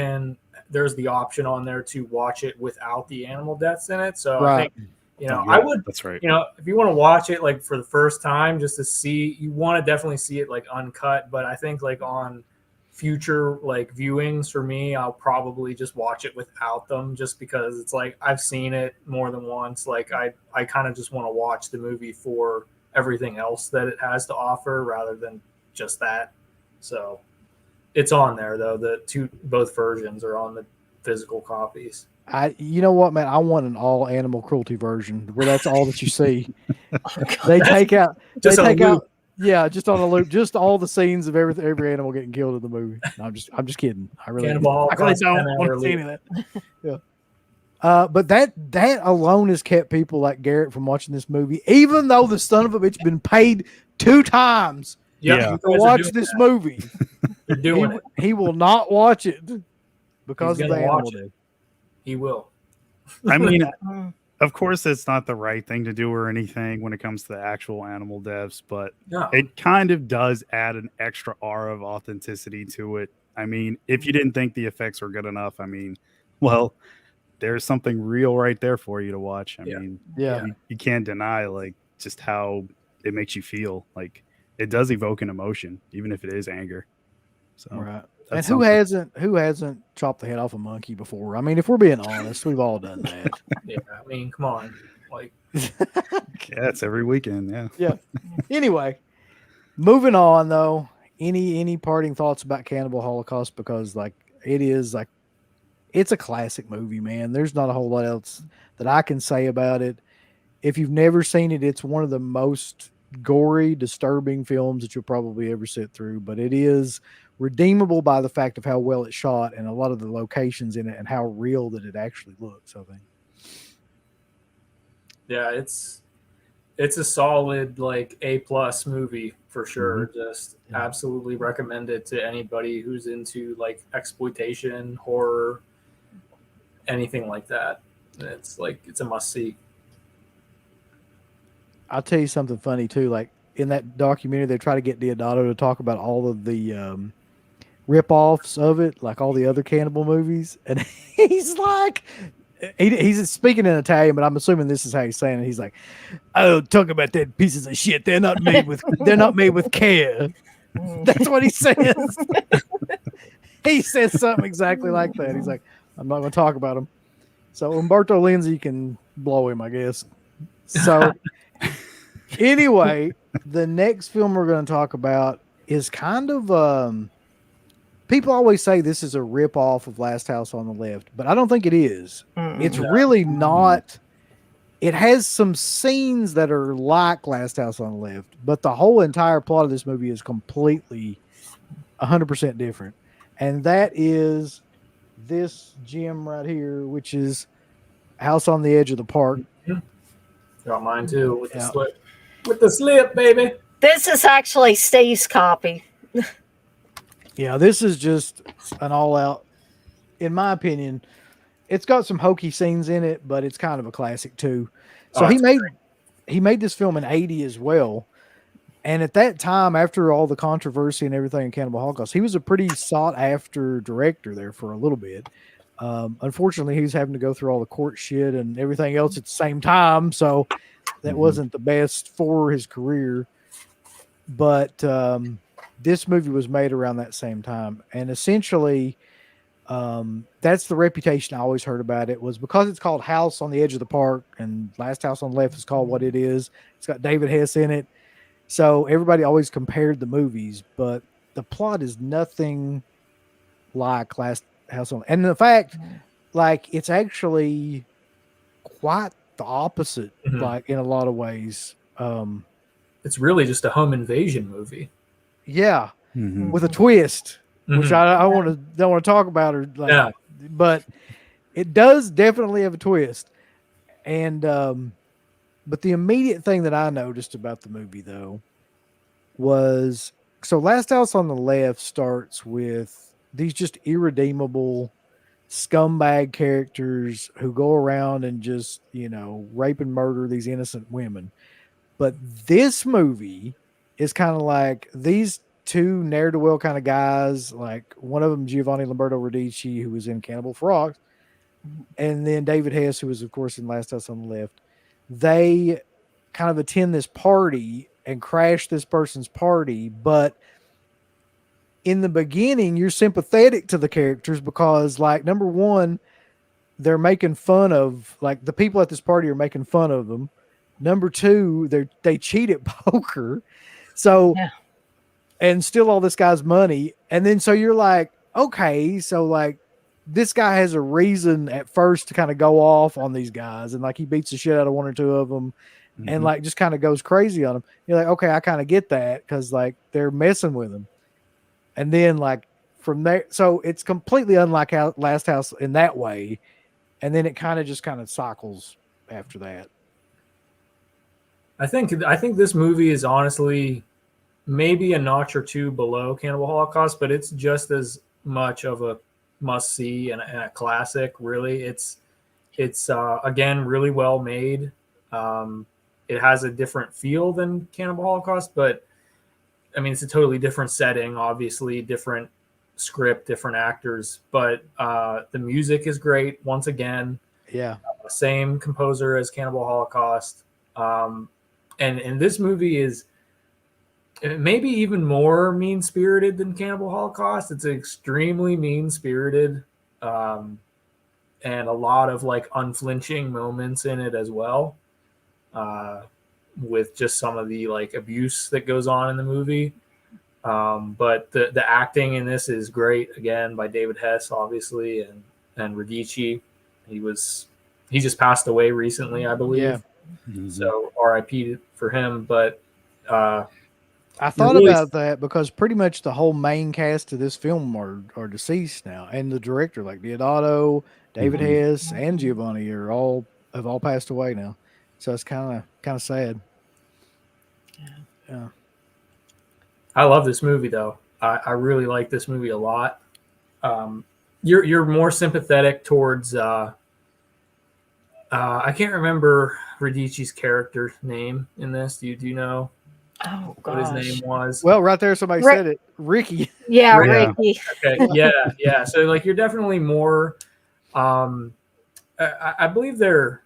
there's the option on there to watch it without the animal deaths in it. So I think, you know, I would, that's right. You know, if you want to watch it like for the first time, just to see, you want to definitely see it like uncut. But I think like on future like viewings for me, I'll probably just watch it without them, just because it's like I've seen it more than once. Like I kind of just want to watch the movie for everything else that it has to offer rather than just that. So it's on there though. Both versions are on the physical copies. You know what, man? I want an all animal cruelty version where that's all that you see. Oh, God. They take out, Just on a loop. yeah, just on a loop, just all the scenes of every animal getting killed in the movie. No, I'm just kidding. I really Cannibal don't Holocaust, want to see any of that. Yeah. But that alone has kept people like Garrett from watching this movie, even though the son of a bitch been paid 2 times Yep, Yeah. you to guys are watch doing this that. movie. They're doing it. He will not watch it because He's of the gonna animal watch it. death. He will. I mean, Mm. of course, it's not the right thing to do or anything when it comes to the actual animal deaths, but No. it kind of does add an extra aura of authenticity to it. I mean, if you didn't think the effects were good enough, I mean, well, there's something real right there for you to watch. I Yeah. mean, Yeah. you can't deny like just how it makes you feel. Like it does evoke an emotion, even if it is anger. So Right. that's And something. who hasn't chopped the head off a monkey before? I mean, if we're being honest, we've all done that. Yeah, I mean, come on. Like, Yeah, it's every weekend. Yeah. Yeah. Anyway, moving on though. Any parting thoughts about Cannibal Holocaust? Because like it is like it's a classic movie, man. There's not a whole lot else that I can say about it. If you've never seen it, it's one of the most gory, disturbing films that you'll probably ever sit through. But it is redeemable by the fact of how well it's shot and a lot of the locations in it and how real that it actually looks, I think. yeah, it's a solid like A+ movie for sure. Just Yeah. absolutely recommend it to anybody who's into like exploitation, horror, anything like that. It's a must see. I'll tell you something funny too. Like in that documentary, they try to get Deodato to talk about all of the rip-offs of it, like all the other cannibal movies, and he's like, he's speaking in Italian, but I'm assuming this is how he's saying it. He's like, "Oh, talk about that pieces of shit. They're not made with care." That's what he says. He says something exactly like that. He's like, "I'm not going to talk about him." So Umberto Lenzi can blow him, I guess. So anyway, the next film we're going to talk about is kind of people always say this is a rip-off of Last House on the Left, but I don't think it is. It's really not. It has some scenes that are like Last House on the Left, but the whole entire plot of this movie is completely 100% different. And that is this gem right here, which is House on the Edge of the Park. Got mine too with the Yeah. slip. With the slip, baby. This is actually Steve's copy. Yeah, this is just an all-out, in my opinion. It's got some hokey scenes in it, but it's kind of a classic too. So Oh, he made this film in '80 as well. And at that time, after all the controversy and everything in Cannibal Holocaust, he was a pretty sought-after director there for a little bit. Unfortunately, he was having to go through all the court shit and everything else at the same time, so that wasn't the best for his career. But this movie was made around that same time, and essentially, that's the reputation I always heard about it, was because it's called House on the Edge of the Park, and Last House on the Left is called what it is. It's got David Hess in it. So everybody always compared the movies, but the plot is nothing like Last House on. And the fact, like, it's actually quite the opposite, like in a lot of ways. It's really just a home invasion movie. Yeah, Mhm. with a twist, which I don't want to talk about, or like, Yeah. but it does definitely have a twist. And but the immediate thing that I noticed about the movie though was, so Last House on the Left starts with these just irredeemable scumbag characters who go around and just, rape and murder these innocent women. But this movie is kind of like these two ne'er-do-well kind of guys, like one of them, Giovanni Lamberto Radici, who was in Cannibal Frogs, and then David Hess, who was, of course, in Last House on the Left. They kind of attend this party and crash this person's party, but in the beginning, you're sympathetic to the characters because, like, number one, they're making fun of, like, the people at this party are making fun of them. Number two, they cheat at poker. So, Yeah. and steal all this guy's money. And then so you're like, okay, so like this guy has a reason at first to kind of go off on these guys, and like he beats the shit out of one or two of them, and like just kind of goes crazy on them. You're like, okay, I kind of get that because like they're messing with him. And then like from there, so it's completely unlike Last House in that way. And then it kind of cycles after that. I think this movie is honestly maybe a notch or two below Cannibal Holocaust, but it's just as much of a must see and a classic. Really, it's again really well made. It has a different feel than Cannibal Holocaust, but I mean it's a totally different setting, obviously different script, different actors, but the music is great. Once again, yeah, same composer as Cannibal Holocaust, and this movie is maybe even more mean-spirited than Cannibal Holocaust. It's extremely mean-spirited, and a lot of like unflinching moments in it as well, with just some of the like abuse that goes on in the movie. But the acting in this is great, again, by David Hess, obviously, and Radici. He just passed away recently, I believe. Yeah. So R.I.P. for him. But I thought about that because pretty much the whole main cast of this film are deceased now, and the director, like Deodato, David Hess, and Giovanni, have all passed away now. So it's kind of sad. Yeah. I love this movie, though. I really like this movie a lot. You're more sympathetic towards I can't remember Radici's character name in this. Do you know what his name was? Well, right there, somebody said it. Ricky. Yeah, Ricky. Okay, yeah. So like, you're definitely more. I believe are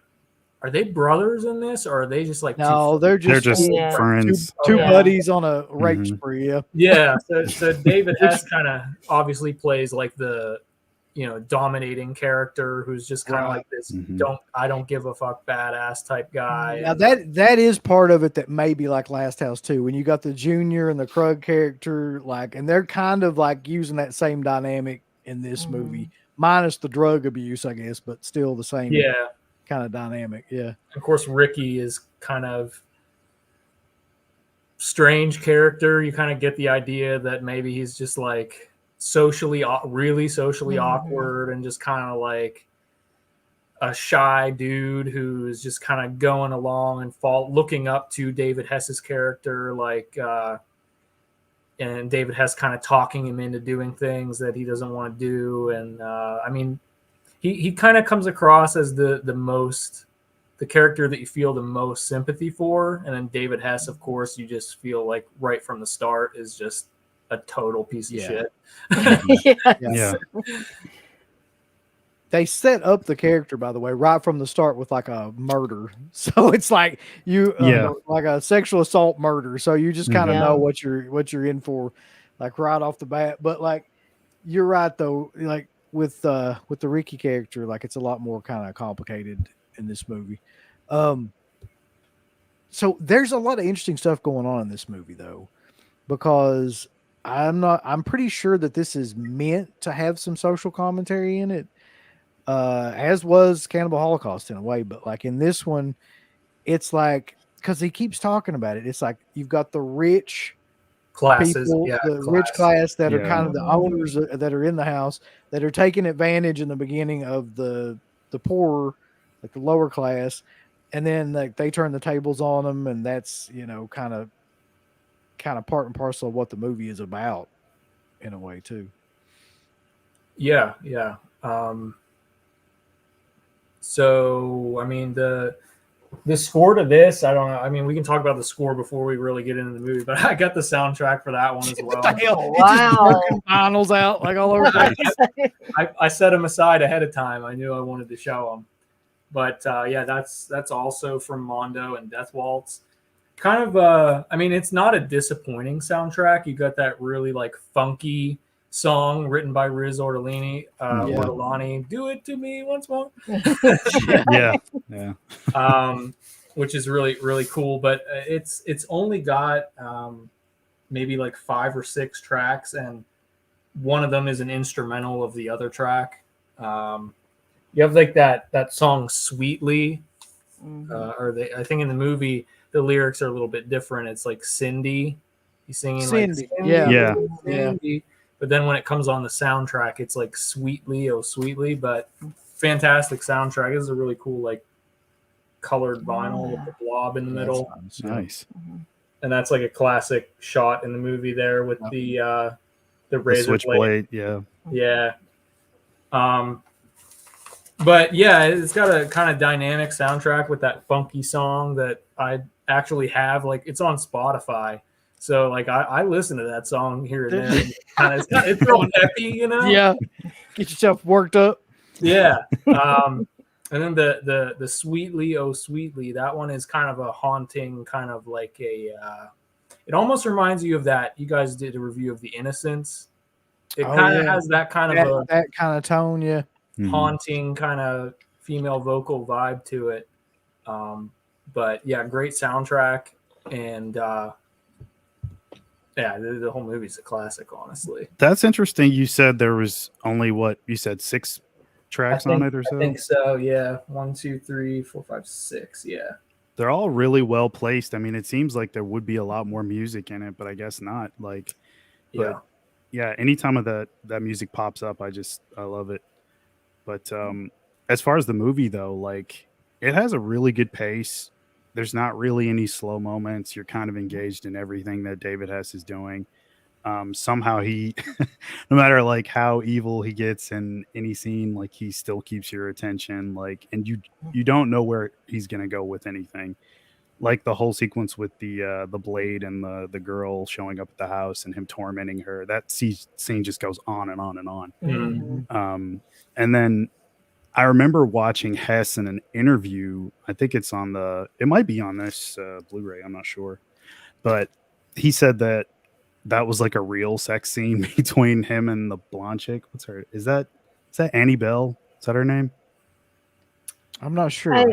they brothers in this, or are they just like no? They're just friends, two buddies on a rape spree. Yeah. So David Hess kind of obviously plays like the dominating character who's just kind of like this I don't give a fuck badass type guy. Now that is part of it that may be like Last House too, when you got the Junior and the Krug character, like, and they're kind of like using that same dynamic in this movie, minus the drug abuse, I guess, but still the same kind of dynamic. Yeah. Of course, Ricky is kind of strange character. You kind of get the idea that maybe he's just like really socially awkward and just kind of like a shy dude who's just kind of going along and looking up to David Hess's character, like, and David Hess kind of talking him into doing things that he doesn't want to do. And I mean, he kind of comes across as the character that you feel the most sympathy for. And then David Hess, of course, you just feel like right from the start is just a total piece of shit. Yeah. They set up the character, by the way, right from the start with like a murder. So it's like like a sexual assault murder. So you just kind of know what you're in for, like right off the bat. But like, you're right though. Like with the Ricky character, like it's a lot more kind of complicated in this movie. So there's a lot of interesting stuff going on in this movie though, because I'm pretty sure that this is meant to have some social commentary in it, as was Cannibal Holocaust in a way. But like in this one, it's like, because he keeps talking about it, it's like you've got the rich classes, people, rich class that are kind of the owners that are in the house that are taking advantage in the beginning of the poor, like the lower class, and then like they turn the tables on them, and that's kind of part and parcel of what the movie is about in a way too. Yeah. So, I mean, the score to this, I don't know. I mean, we can talk about the score before we really get into the movie, but I got the soundtrack for that one as well. Wow. Finals out like all over. I set them aside ahead of time. I knew I wanted to show them. But that's also from Mondo and Death Waltz. kind of I mean, it's not a disappointing soundtrack. You got that really like funky song written by Riz Ortolani. Yeah. Ortolani, do it to me once more. Yeah. Yeah. Which is really really cool. But it's only got maybe like 5 or 6 tracks, and one of them is an instrumental of the other track. You have like that song "Sweetly," I think in the movie the lyrics are a little bit different. It's like Cindy, he's singing Cindy, like Cindy, yeah. Cindy. But then when it comes on the soundtrack, it's like "Sweetly, oh sweetly." But fantastic soundtrack. This is a really cool like colored vinyl with the blob in the middle. Nice. And that's like a classic shot in the movie there with the The razor switchblade. Yeah. Yeah. But yeah, it's got a kind of dynamic soundtrack with that funky song that I actually have. Like, it's on Spotify. So like I listen to that song here and there. And it's real happy, you know? Yeah. Get yourself worked up. Yeah. And then the Sweetly, oh Sweetly, that one is kind of a haunting, kind of like a it almost reminds you of that. You guys did a review of The Innocents. It kind of has that kind of that kind of tone, yeah. haunting kind of female vocal vibe to it. But yeah, great soundtrack, and yeah, the whole movie's a classic, honestly. That's interesting. You said there was only what you said 6 tracks on it or so? I think so, yeah. 1, 2, 3, 4, 5, 6, yeah. They're all really well placed. I mean, it seems like there would be a lot more music in it, but I guess not. Like, but yeah, anytime of that music pops up, I love it. But as far as the movie though, like it has a really good pace. There's not really any slow moments. You're kind of engaged in everything that David Hess is doing. Somehow he, no matter like how evil he gets in any scene, like he still keeps your attention. Like, and you don't know where he's gonna go with anything. Like the whole sequence with the blade and the girl showing up at the house and him tormenting her. That scene just goes on and on and on. Mm-hmm. And then I remember watching Hess in an interview. I think it might be on this Blu-ray. I'm not sure, but he said that was like a real sex scene between him and the blonde chick. What's her? Is that Annie Bell? Is that her name? I'm not sure.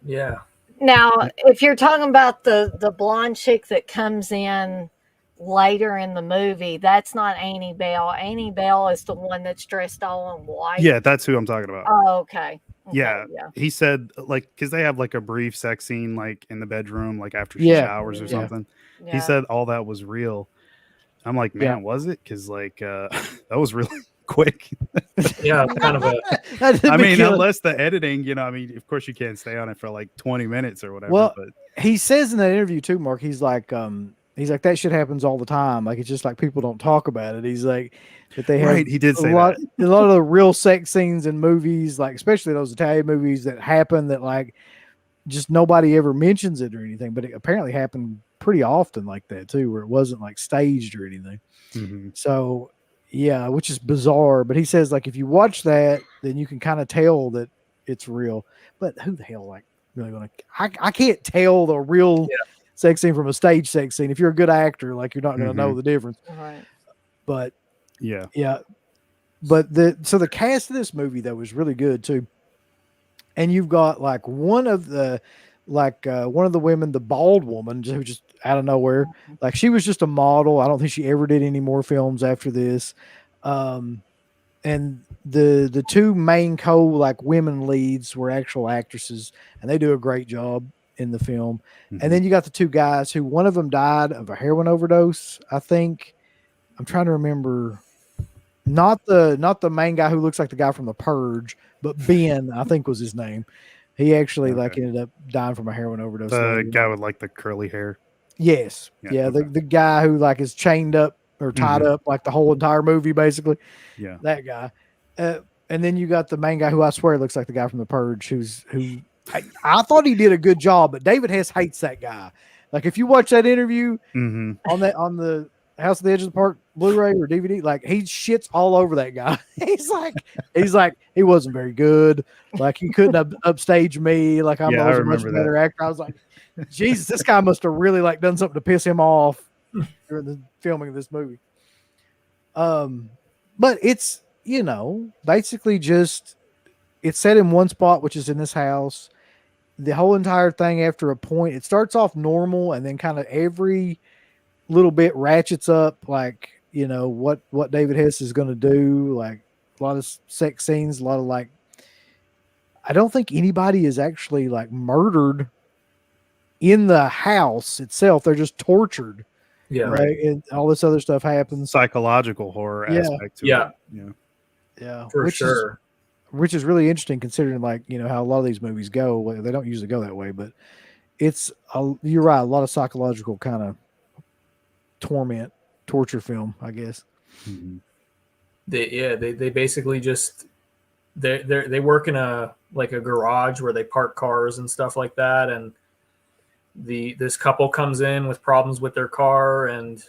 Yeah. Now, if you're talking about the blonde chick that comes in later in the movie, that's not Annie Bell. Annie Bell is the one that's dressed all in white. Yeah, that's who I'm talking about. Oh, okay. Yeah. He said like because they have like a brief sex scene like in the bedroom like after she showers or something. Yeah. He said all that was real. I'm like, man, was it? Because like that was really quick. Yeah, kind of a. I mean, unless the editing, you know, I mean, of course you can't stay on it for like 20 minutes or whatever. Well, but he says in that interview too, Mark. He's like that shit happens all the time. Like it's just like people don't talk about it. He's like that they have. Right, he did say a lot of the real sex scenes in movies, like especially those Italian movies that happen that like just nobody ever mentions it or anything. But it apparently happened pretty often like that too, where it wasn't like staged or anything. Mm-hmm. So yeah, which is bizarre. But he says like if you watch that, then you can kind of tell that it's real. But who the hell like really gonna? I can't tell the real sex scene from a stage sex scene. If you're a good actor, like you're not gonna know the difference. Right. But yeah. But the cast of this movie though was really good too. And you've got like one of the women, the bald woman, who just out of nowhere, like she was just a model. I don't think she ever did any more films after this. And the two main like women leads were actual actresses, and they do a great job in the film. Mm-hmm. And then you got the two guys who one of them died of a heroin overdose. I think I'm trying to remember. Not the main guy who looks like the guy from The Purge, but Ben, I think was his name. He actually like ended up dying from a heroin overdose. The guy with like the curly hair. Yes. Yeah. The guy who like is chained up or tied up like the whole entire movie, basically. Yeah. That guy. And then you got the main guy who I swear looks like the guy from The Purge, who I thought he did a good job, but David Hess hates that guy. Like if you watch that interview on the House of the Edge of the Park Blu-ray or DVD, like he shits all over that guy. he's like he wasn't very good. Like he couldn't upstage me. Like I Yeah, I was a much remember better that. actor. I was like, Jesus, this guy must have really like done something to piss him off during the filming of this movie. But it's basically just it's set in one spot, which is in this house. The whole entire thing after a point, it starts off normal, and then kind of every little bit ratchets up, like what David Hess is going to do, like a lot of sex scenes, a lot of like I don't think anybody is actually like murdered in the house itself. They're just tortured, Yeah. right? And all this other stuff happens. Psychological horror Yeah. aspect to Yeah. it. Yeah. Yeah, For sure. which is really interesting considering like how a lot of these movies go. Well, they don't usually go that way, but you're right, a lot of psychological kind of torture film, I guess. Mhm. They basically just they work in a garage where they park cars and stuff like that, and this couple comes in with problems with their car, and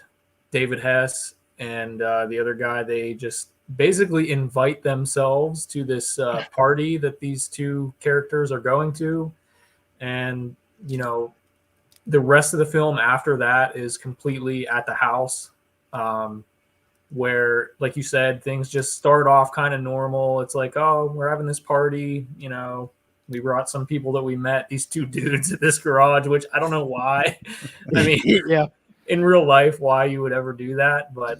David Hess and the other guy, they just basically invite themselves to this party that these two characters are going to, and the rest of the film after that is completely at the house, where, like you said, things just start off kind of normal. It's like, oh, we're having this party, we brought some people that we met, these two dudes at this garage, which I don't know why. I mean, Yeah, in real life, why you would ever do that, but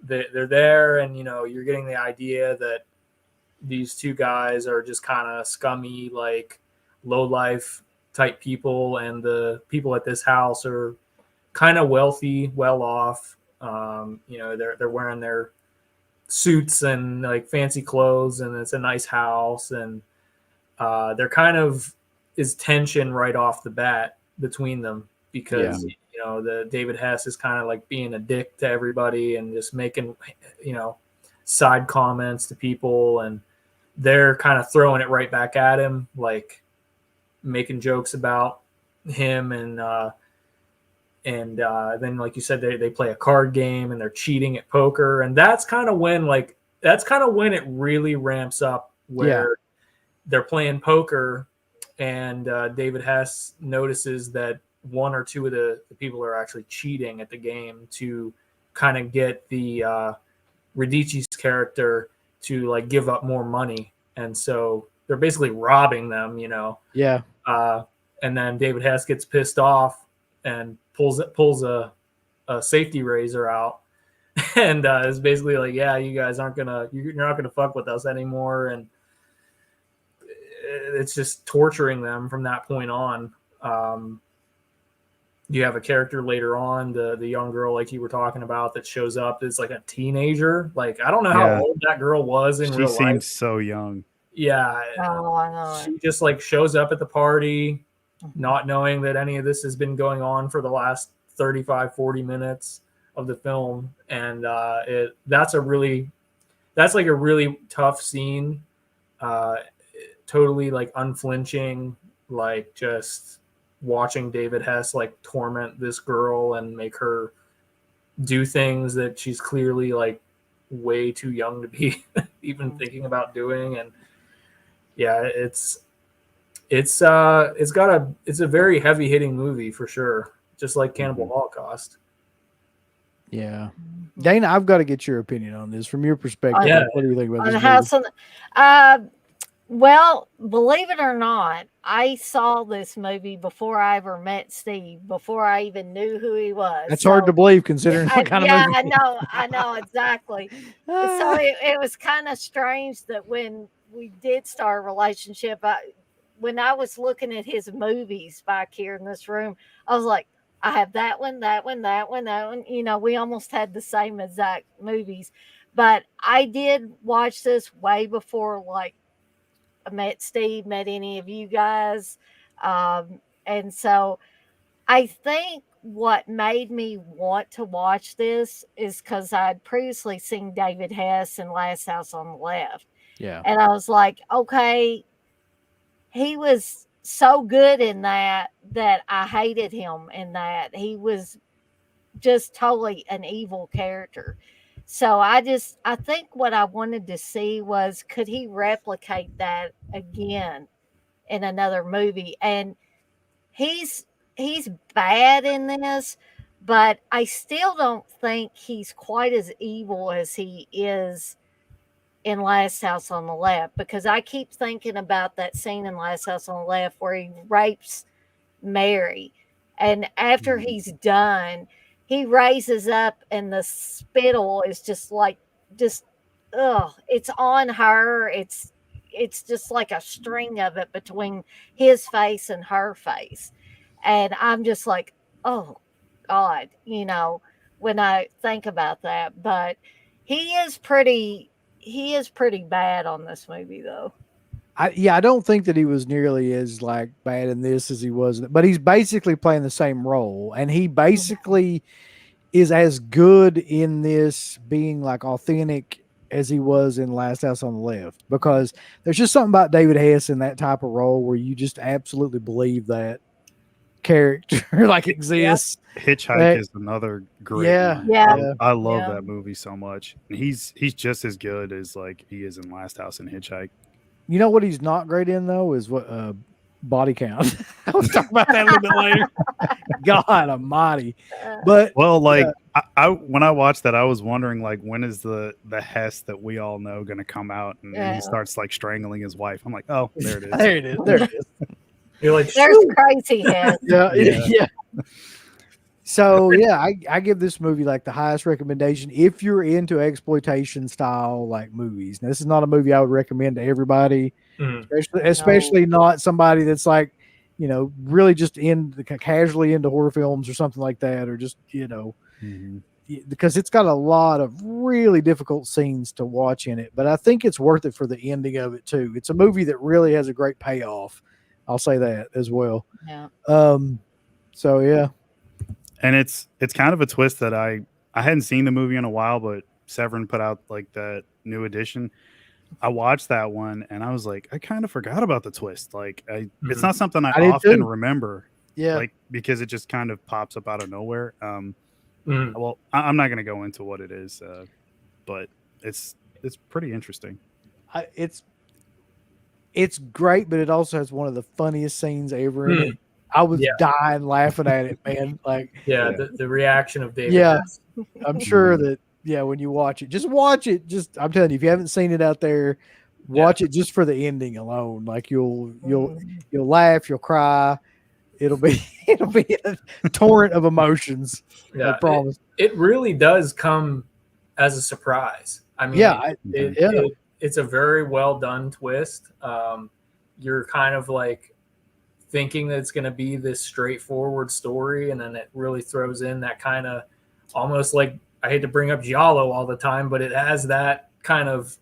they're there, and you're getting the idea that these two guys are just kind of scummy, like low life type people, and the people at this house are kind of wealthy, well off. They're wearing their suits and like fancy clothes, and it's a nice house, and there kind of is tension right off the bat between them because the David Hess is kind of like being a dick to everybody and just making side comments to people, and they're kind of throwing it right back at him, like making jokes about him, and then, like you said, they play a card game and they're cheating at poker, and that's kind of when it really ramps up, where they're playing poker, and David Hess notices that one or two of the people are actually cheating at the game to kind of get the Radici's character to like give up more money, and so they're basically robbing them, Yeah. And then David Hess gets pissed off and pulls a safety razor out, and is basically like, yeah, you guys you're not gonna fuck with us anymore, and it's just torturing them from that point on. You have a character later on, the young girl, like you were talking about, that shows up as like a teenager. Like, I don't know how old that girl was in real life. She seems so young. Yeah. Oh, I know. She just like shows up at the party, not knowing that any of this has been going on for the last 35, 40 minutes of the film. And that's a really tough scene. Totally like unflinching, like just watching David Hess like torment this girl and make her do things that she's clearly like way too young to be even thinking about doing. And yeah, it's a very heavy hitting movie for sure, just like Cannibal Holocaust. Yeah. Dana, I've got to get your opinion on this from your perspective. Yeah. What do you think about On this House movie? of well, believe it or not, I saw this movie before I ever met Steve, before I even knew who he was. That's hard to believe considering what kind of movie. I know exactly. So it was kind of strange that when we did start a relationship, when I was looking at his movies back here in this room, I was like, I have that one, that one, that one, that one. We almost had the same exact movies. But I did watch this way before, like, I met Steve, met any of you guys. And so I think what made me want to watch this is because I'd previously seen David Hess in Last House on the Left. Yeah. And I was like, okay, he was so good in that I hated him in that. He was just totally an evil character. So I think what I wanted to see was, could he replicate that again in another movie? And he's he's bad in this, but I still don't think he's quite as evil as he is in Last House on the Left, because I keep thinking about that scene in Last House on the Left where he rapes Mary. And after he's done, he raises up and the spittle is just like, just, ugh, it's on her. It's just like a string of it between his face and her face. And I'm just like, oh God, when I think about that. But he is pretty bad on this movie though. I don't think that he was nearly as like bad in this as he was, but he's basically playing the same role, and he basically is as good in this being like authentic as he was in Last House on the Left, because there's just something about David Hess in that type of role where you just absolutely believe that character like exists. Hitchhike is another great one. Yeah. I love that movie so much. He's just as good as like he is in Last House and Hitchhike. You know what he's not great in though is what Body Count. I was talking about that a little bit later. God Almighty! But well, like I when I watched that, I was wondering like, when is the Hess that we all know going to come out, and he starts like strangling his wife. I'm like, oh, there it is. There it is. There it is. You're like, there's crazy Hess. Yeah. So yeah, I give this movie like the highest recommendation if you're into exploitation style like movies. Now, this is not a movie I would recommend to everybody, especially not somebody that's like, really just casually into horror films or something like that, or just because it's got a lot of really difficult scenes to watch in it. But I think it's worth it for the ending of it too. It's a movie that really has a great payoff. I'll say that as well. Yeah. So yeah. And it's kind of a twist that I hadn't seen the movie in a while, but Severin put out like that new edition. I watched that one and I was like, I kind of forgot about the twist. Like it's not something I often remember. Yeah. Like, because it just kind of pops up out of nowhere. Well, I'm not going to go into what it is, but it's pretty interesting. It's great, but it also has one of the funniest scenes ever in it. I was dying laughing at it, man. Like, the reaction of David. Yeah, I'm sure that when you watch it, just watch it. I'm telling you, if you haven't seen it out there, watch it just for the ending alone. Like you'll laugh, you'll cry. It'll be a torrent of emotions. Yeah, I promise. It really does come as a surprise. I mean, it's a very well done twist. You're kind of like thinking that it's going to be this straightforward story, and then it really throws in that kind of almost like, I hate to bring up Giallo all the time, but it has that kind of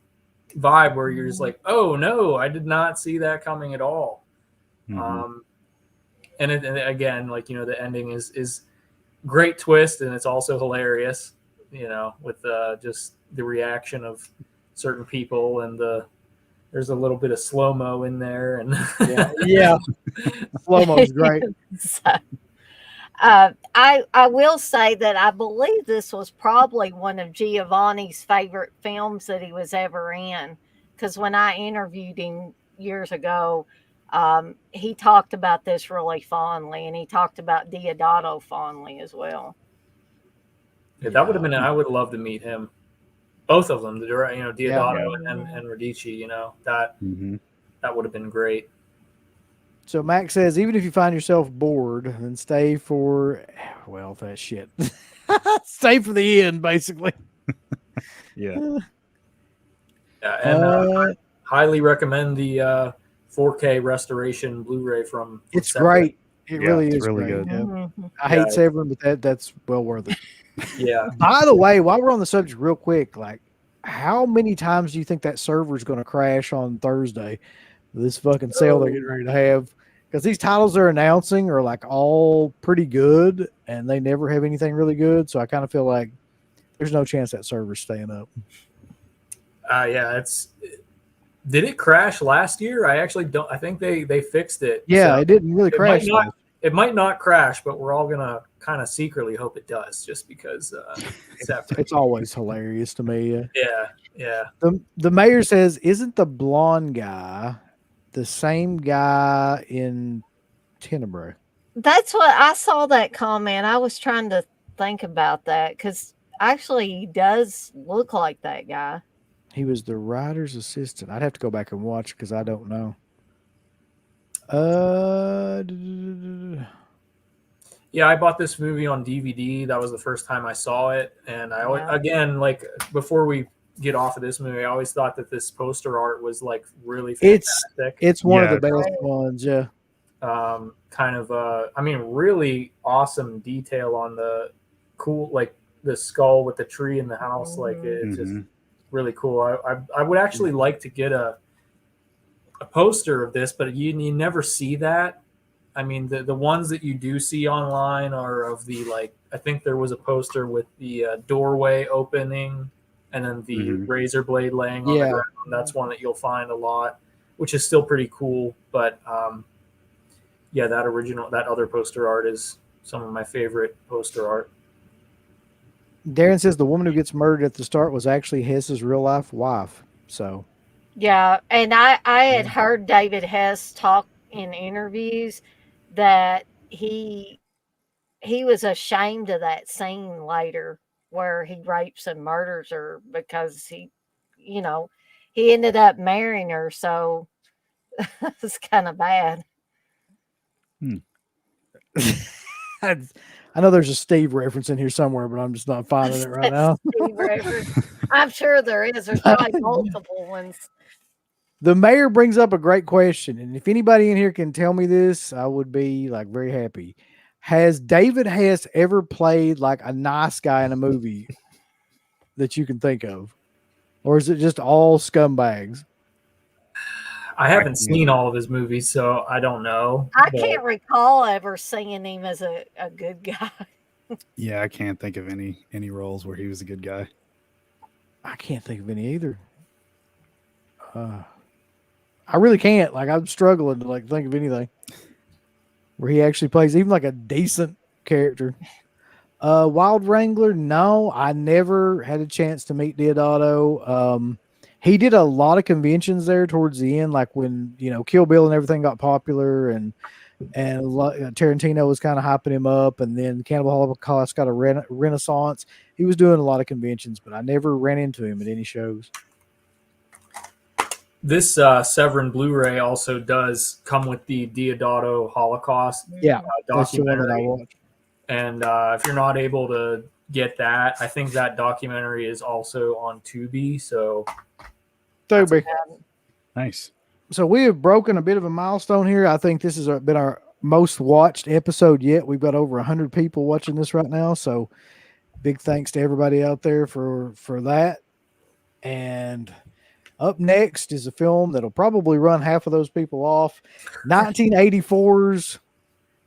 vibe where you're just like, oh no, I did not see that coming at all. And again, like, the ending is great twist, and it's also hilarious, with just the reaction of certain people, and there's a little bit of slow-mo in there, and slow-mo is great. So, I will say that I believe this was probably one of Giovanni's favorite films that he was ever in, because when I interviewed him years ago, he talked about this really fondly, and he talked about Deodato fondly as well. Yeah, that would have been. I would love to meet him. Both of them, Deodato and Radici, that would have been great. So Max says, even if you find yourself bored, then stay for, that shit. Stay for the end, basically. Yeah, and I highly recommend the 4K restoration Blu-ray from it's Severin. Great. It really is really great. good. Yeah. I hate Severin, but that's well worth it. Yeah. By the way, while we're on the subject real quick, like, how many times do you think that server is going to crash on Thursday? This fucking sale they're getting ready to have, because these titles they're announcing are like all pretty good, and they never have anything really good. So I kind of feel like there's no chance that server's staying up. Did it crash last year? I actually don't. I think they fixed it. Yeah, so it didn't really crash. it might not crash, but we're all gonna kind of secretly hope it does, just because It's always hilarious to me. yeah. The mayor says, "Isn't the blonde guy the same guy in Tenebrae?" That's what I saw that comment. I was trying to think about that because actually he does look like that guy. He was the writer's assistant. I'd have to go back and watch because I don't know. Yeah, I bought this movie on DVD. That was the first time I saw it, and I always, again, like before we get off of this movie, I always thought that this poster art was like really fantastic. It's one of the best ones, yeah. Kind of I mean, really awesome detail on the cool, like the skull with the tree in the house. Like it's just really cool. I would actually like to get a poster of this, but you never see that. I mean, the ones that you do see online are of the, like, I think there was a poster with the doorway opening and then the razor blade laying on the ground. That's one that you'll find a lot, which is still pretty cool. But yeah, that other poster art is some of my favorite poster art. Darren says the woman who gets murdered at the start was actually Hess's real life wife. So yeah, and I had heard David Hess talk in interviews that he was ashamed of that scene later where he rapes and murders her because he ended up marrying her, so it's kind of bad. I know there's a Steve reference in here somewhere, but I'm just not finding it right now. I'm sure there is. There's probably multiple ones. The mayor brings up a great question, and if anybody in here can tell me this, I would be like very happy. Has David Hess ever played like a nice guy in a movie that you can think of, or is it just all scumbags? I haven't seen all of his movies, so I don't know. I can't recall ever seeing him as a good guy. Yeah, I can't think of any roles where he was a good guy. I can't think of any either. I really can't. Like, I'm struggling to like think of anything where he actually plays even like a decent character. Wild Wrangler, no, I never had a chance to meet Deodato. He did a lot of conventions there towards the end, like when Kill Bill and everything got popular, and Tarantino was kind of hyping him up, and then Cannibal Holocaust got a renaissance. He was doing a lot of conventions, but I never ran into him at any shows. This Severin Blu-ray also does come with the Deodato Holocaust documentary. That I watched. And if you're not able to get that, I think that documentary is also on Tubi. So Tubi. Nice. So we have broken a bit of a milestone here. I think this has been our most watched episode yet. We've got over 100 people watching this right now. So big thanks to everybody out there for that. And up next is a film that'll probably run half of those people off. 1984's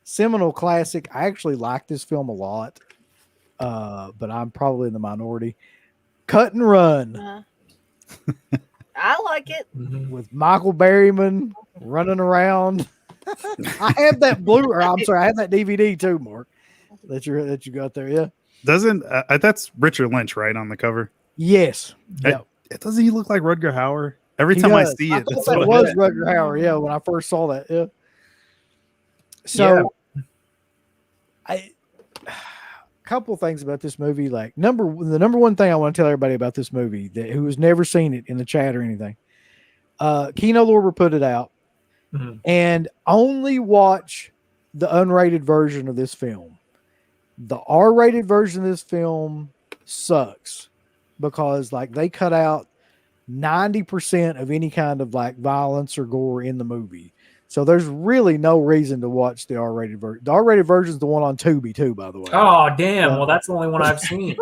seminal classic. I actually like this film a lot, but I'm probably in the minority. Cut and Run. I like it. With Michael Berryman running around. I have that I have that DVD too, Mark. That you got there, yeah. Doesn't that's Richard Lynch, right, on the cover? Yes. Yeah. Doesn't he look like Rutger Hauer? Every time I see it, that's what it was. Rutger Hauer, yeah. When I first saw that, yeah. So, a couple of things about this movie. Like the number one thing I want to tell everybody about this movie who has never seen it in the chat or anything. Kino Lorber put it out, and only watch the unrated version of this film. The R-rated version of this film sucks because like they cut out 90% of any kind of like violence or gore in the movie. So there's really no reason to watch the R-rated version. The R-rated version is the one on Tubi too, by the way. Oh, damn. Well, that's the only one I've seen.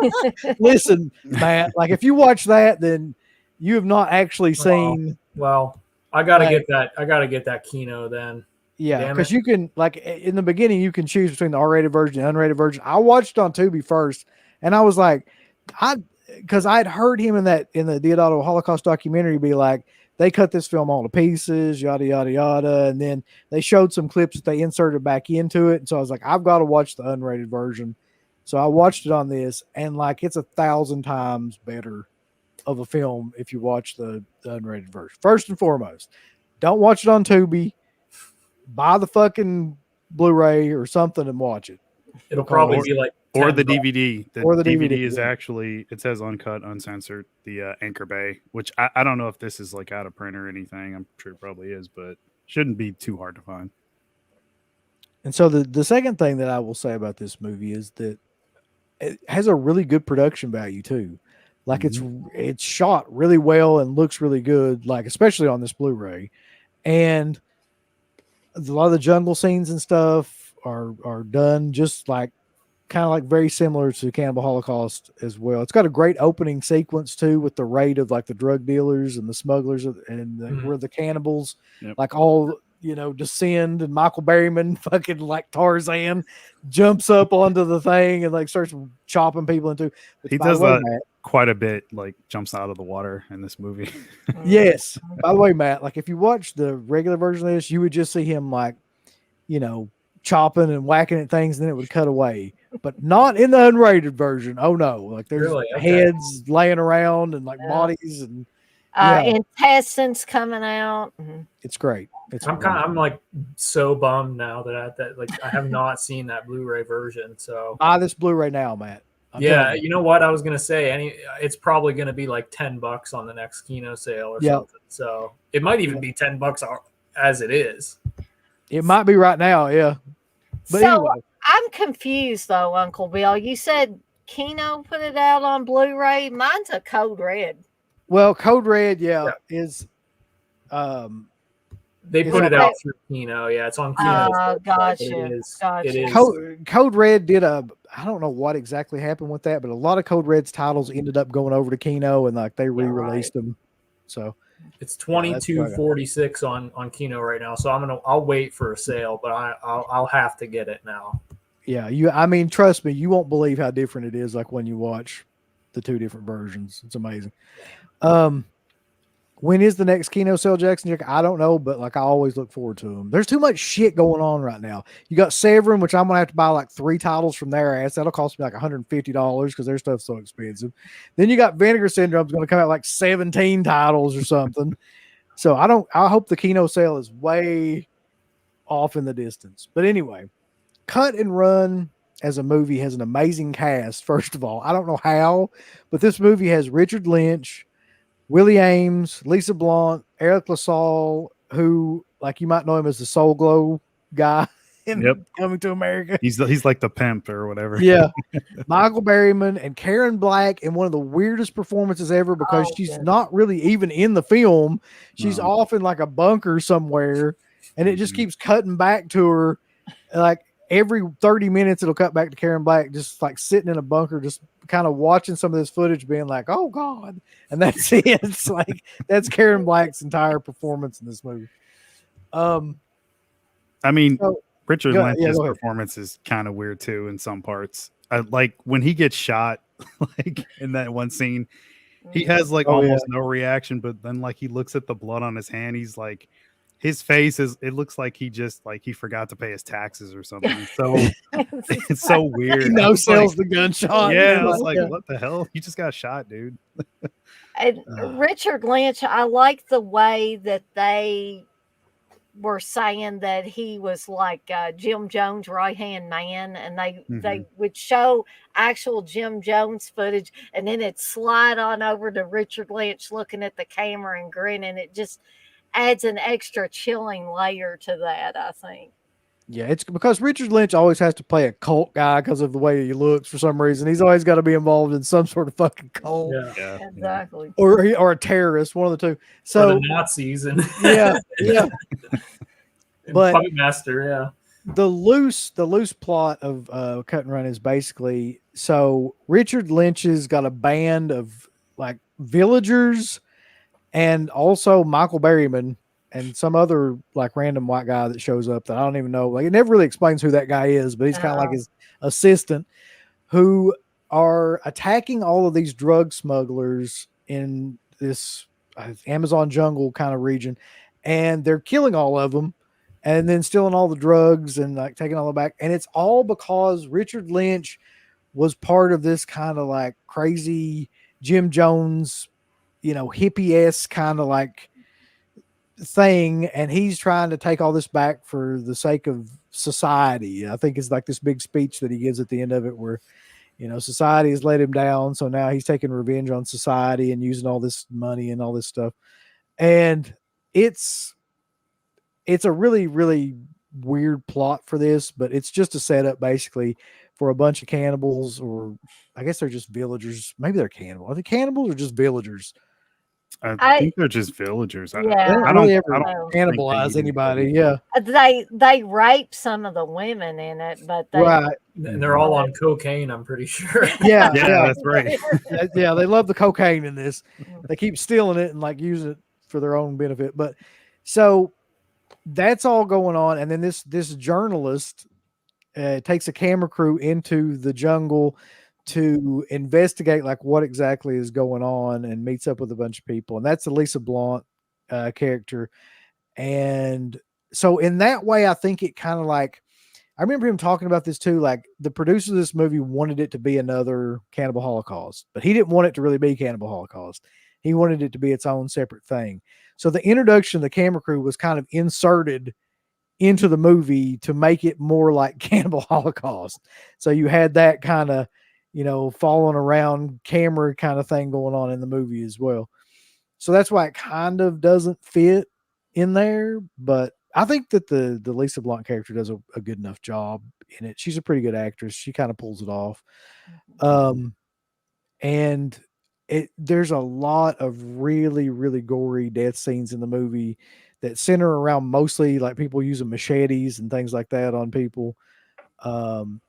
Listen, Matt, like if you watch that, then you have not actually seen. Well, I got to get that. I got to get that Kino then. Yeah, because you can, like, in the beginning, you can choose between the R-rated version and unrated version. I watched it on Tubi first, and I was like, because I'd heard him in the Deodato Holocaust documentary be like, they cut this film all to pieces, yada yada yada, and then they showed some clips that they inserted back into it. And so I was like, I've got to watch the unrated version. So I watched it on this, and like it's 1,000 times better of a film if you watch the unrated version. First and foremost, don't watch it on Tubi. Buy the fucking Blu-ray or something and watch it. It'll probably be like or the $10. DVD. Or the DVD DVD, is yeah. actually, it says uncut, uncensored, the Anchor Bay, which I don't know if this is like out of print or anything. I'm sure it probably is, but shouldn't be too hard to find. And so the second thing that I will say about this movie is that it has a really good production value too. Like it's shot really well and looks really good, like especially on this Blu-ray. And a lot of the jungle scenes and stuff are done just like kind of like very similar to Cannibal Holocaust as well. It's got a great opening sequence too with the raid of like the drug dealers and the smugglers and where the cannibals like all descend, and Michael Berryman fucking like Tarzan jumps up onto the thing and like starts chopping people into. He does that quite a bit, like jumps out of the water in this movie. Yes. By the way, Matt, like if you watch the regular version of this, you would just see him like, chopping and whacking at things, and then it would cut away. But not in the unrated version. Oh no. Like there's heads laying around and like bodies and intestines coming out. It's great. I'm like so bummed now that I have not seen that Blu-ray version. So buy this Blu-ray now, Matt. You know what I was gonna say? It's probably gonna be like $10 on the next Kino sale or something. So it might even be $10 as it is. It might be right now, yeah. But so anyway. I'm confused though, Uncle Bill. You said Kino put it out on Blu-ray. Mine's a Code Red. Well, Code Red, is they put it out through Kino. Yeah, it's on Kino. Gotcha. It is. Code Red did I don't know what exactly happened with that, but a lot of Code Red's titles ended up going over to Kino and like they re-released them. So it's $22.46 on Kino right now. So I'll wait for a sale, but I'll have to get it now. Yeah, trust me, you won't believe how different it is like when you watch the two different versions. It's amazing. When is the next Kino sale, Jackson? I don't know, but like I always look forward to them. There's too much shit going on right now. You got Severin, which I'm gonna have to buy like 3 titles from their ass. That'll cost me like $150 because their stuff's so expensive. Then you got Vinegar Syndrome's gonna come out like 17 titles or something. So I hope the Kino sale is way off in the distance. But anyway, Cut and Run as a movie has an amazing cast. First of all, I don't know how, but this movie has Richard Lynch, Willie Ames, Lisa Blount, Eric LaSalle, who like you might know him as the Soul Glow guy in Coming to America. He's like the pimp or whatever. Yeah. Michael Berryman and Karen Black in one of the weirdest performances ever because she's not really even in the film. She's off in like a bunker somewhere, and it just keeps cutting back to her. Like every 30 minutes, it'll cut back to Karen Black just like sitting in a bunker, just kind of watching some of this footage being like, oh God. And that's it. It's like, that's Karen Black's entire performance in this movie. Richard Lynch's performance is kind of weird too in some parts. Like when he gets shot, like in that one scene, he has like almost no reaction, but then like he looks at the blood on his hand. He's like, his face it looks like he just like he forgot to pay his taxes or something. So it's so weird. He sells the gunshot. Yeah, I was like, what the hell? You just got shot, dude. And Richard Lynch, I like the way that they were saying that he was like Jim Jones' right-hand man, and they would show actual Jim Jones footage, and then it'd slide on over to Richard Lynch looking at the camera and grinning. It just adds an extra chilling layer to that, I think. Yeah, it's because Richard Lynch always has to play a cult guy because of the way he looks for some reason. He's always got to be involved in some sort of fucking cult. Yeah. Exactly. Or a terrorist, one of the two. So the Nazis and yeah. But Puppet Master, the loose plot of Cut and Run is basically, so Richard Lynch's got a band of like villagers and also Michael Berryman and some other like random white guy that shows up that I don't even know. Like it never really explains who that guy is, but he's kind of like his assistant, who are attacking all of these drug smugglers in this Amazon jungle kind of region, and they're killing all of them, and then stealing all the drugs and like taking all the back, and it's all because Richard Lynch was part of this kind of like crazy Jim Jones, hippie-esque kind of like thing, and he's trying to take all this back for the sake of society. I think it's like this big speech that he gives at the end of it where society has let him down, so now he's taking revenge on society and using all this money and all this stuff. And it's a really, really weird plot for this, but it's just a setup basically for a bunch of cannibals, or I guess they're just villagers. Maybe they're cannibals. Are they cannibals or just villagers? I think they're just villagers. Yeah, They don't I really don't- ever I don't cannibalize think they anybody. eat Yeah, they rape some of the women in it, but they right. And they're all on cocaine, I'm pretty sure. Yeah, Yeah, that's right. yeah. They love the cocaine in this. They keep stealing it and like using it for their own benefit. But so that's all going on, and then this journalist takes a camera crew into the jungle to investigate like what exactly is going on, and meets up with a bunch of people, and that's the Lisa Blount character. And so in that way, I think it kind of like, I remember him talking about this too. Like the producers of this movie wanted it to be another Cannibal Holocaust, but he didn't want it to really be Cannibal Holocaust. He wanted it to be its own separate thing. So the introduction of the camera crew was kind of inserted into the movie to make it more like Cannibal Holocaust. So you had that kind of, following around camera kind of thing going on in the movie as well. So that's why it kind of doesn't fit in there. But I think that the Lisa Blount character does a good enough job in it. She's a pretty good actress. She kind of pulls it off. And there's a lot of really, really gory death scenes in the movie that center around mostly like people using machetes and things like that on people.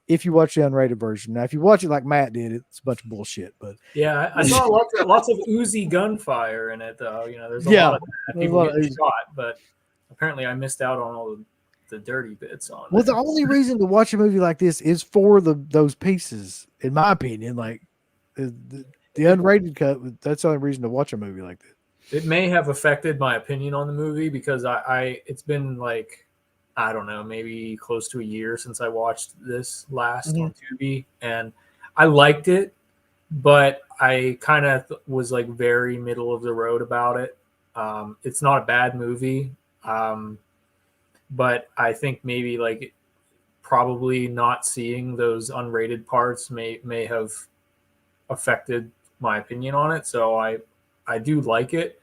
If you watch the unrated version, now if you watch it like Matt did, it's a bunch of bullshit. But Yeah, I saw lots of Uzi gunfire in it, though. There's a lot of that. there's a People lot of getting Uzi. shot, but apparently I missed out on all the dirty bits on Well, it. the only reason to watch a movie like this is for those pieces, in my opinion. Like the unrated cut, that's the only reason to watch a movie like this. It may have affected my opinion on the movie because it's been like, I don't know, maybe close to a year since I watched this last on Tubi, and I liked it, but I kind of was like very middle of the road about it. It's not a bad movie, but I think maybe like probably not seeing those unrated parts may have affected my opinion on it. So I do like it,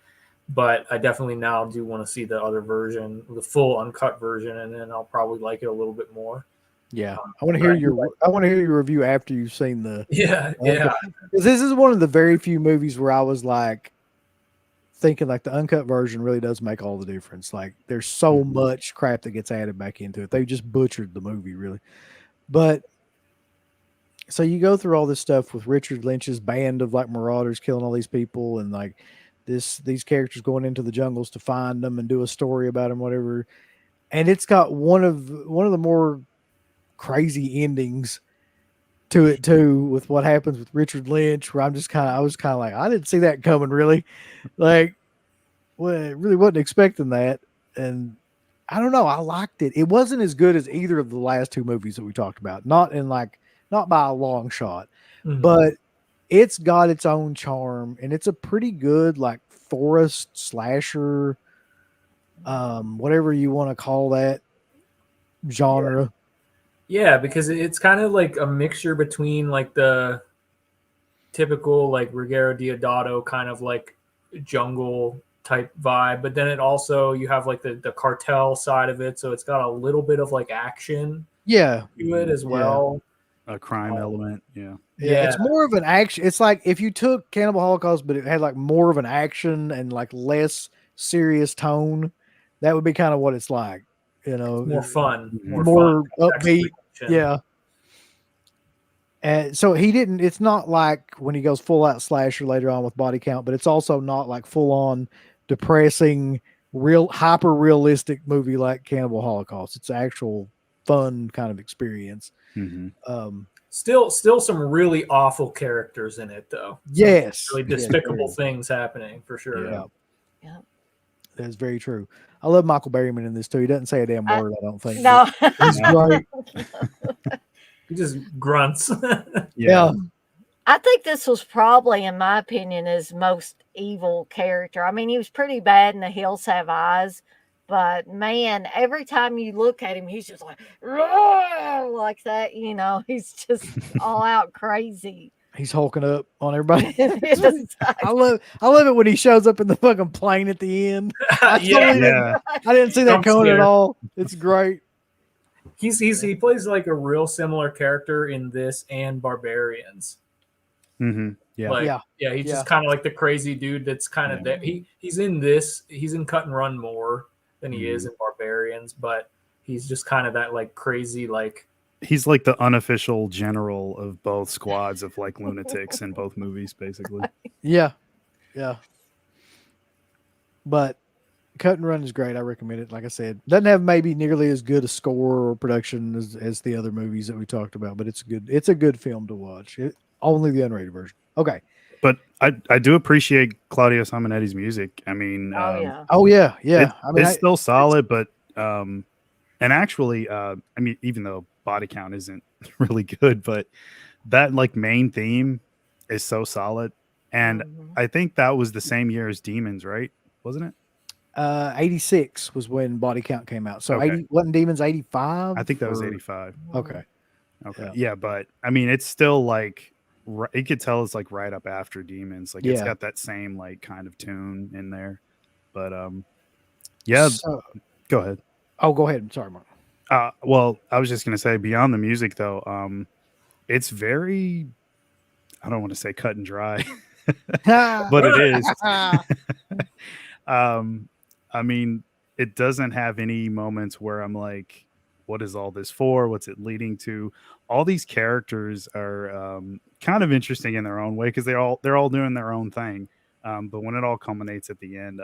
but I definitely now do want to see the other version, the full uncut version, and then I'll probably like it a little bit more. Yeah, I want to hear your review after you've seen the. Yeah. Because this is one of the very few movies where I was like thinking like the uncut version really does make all the difference. Like there's so much crap that gets added back into it. They just butchered the movie really. But so you go through all this stuff with Richard Lynch's band of like marauders killing all these people, and like these characters going into the jungles to find them and do a story about them, whatever. And it's got one of the more crazy endings to it too, with what happens with Richard Lynch, where I was kind of like, I didn't see that coming really. Like, well, I really wasn't expecting that. And I don't know, I liked it. It wasn't as good as either of the last two movies that we talked about. Not by a long shot, but it's got its own charm, and it's a pretty good like forest slasher, whatever you want to call that genre. Yeah, because it's kind of like a mixture between like the typical like Ruggero Deodato kind of like jungle type vibe, but then it also, you have like the cartel side of it, so it's got a little bit of like action to it as well. A crime element. Yeah, it's more of an action. It's like if you took Cannibal Holocaust, but it had like more of an action and like less serious tone, that would be kind of what it's like. More fun, more fun. upbeat. Yeah. And so it's not like when he goes full out slasher later on with body count, but it's also not like full on depressing, real hyper realistic movie like Cannibal Holocaust. It's actual fun kind of experience. Still some really awful characters in it though. Yes. Really despicable things happening for sure. Yeah. That's very true. I love Michael Berryman in this too. He doesn't say a damn word, I don't think. No. but He's great. He just grunts. Yeah. I think this was probably, in my opinion, his most evil character. I mean, he was pretty bad in The Hills Have Eyes, but man, every time you look at him, he's just like, "Roar!" like that. You know, he's just all out crazy. He's hulking up on everybody. Yes. I love it when he shows up in the fucking plane at the end. I didn't see that Jump coming at scare. all. It's great. He plays like a real similar character in this and Barbarians. Mm-hmm. Yeah. Like, Yeah. he's Yeah. just kind of like the crazy dude that's kind of there. He's in this. He's in Cut and Run more than he is in Barbarians, but he's just kind of that like crazy like. He's like the unofficial general of both squads of like lunatics in both movies, basically. Yeah. But Cut and Run is great. I recommend it. Like I said, doesn't have maybe nearly as good a score or production as the other movies that we talked about, but it's good. It's a good film to watch. Only the unrated version. Okay. But I do appreciate Claudio Simonetti's music. I mean, Oh yeah. I mean, it's still solid, but and actually, I mean, even though body count isn't really good, but that like main theme is so solid, and I think that was the same year as Demons, right? Wasn't it? 86 was when Body Count came out. So Okay. 80 wasn't Demons 85? I think that was 85. Okay. Yeah, but I mean, it's still like you could tell it's like right up after Demons. Like it's got that same like kind of tune in there. But So, go ahead. Oh, go ahead. I'm sorry, Mark. Well, I was just gonna say beyond the music though, it's very, I don't want to say cut and dry, but it is. I mean, it doesn't have any moments where I'm like, what is all this for? What's it leading to? All these characters are kind of interesting in their own way because they're all doing their own thing. But when it all culminates at the end,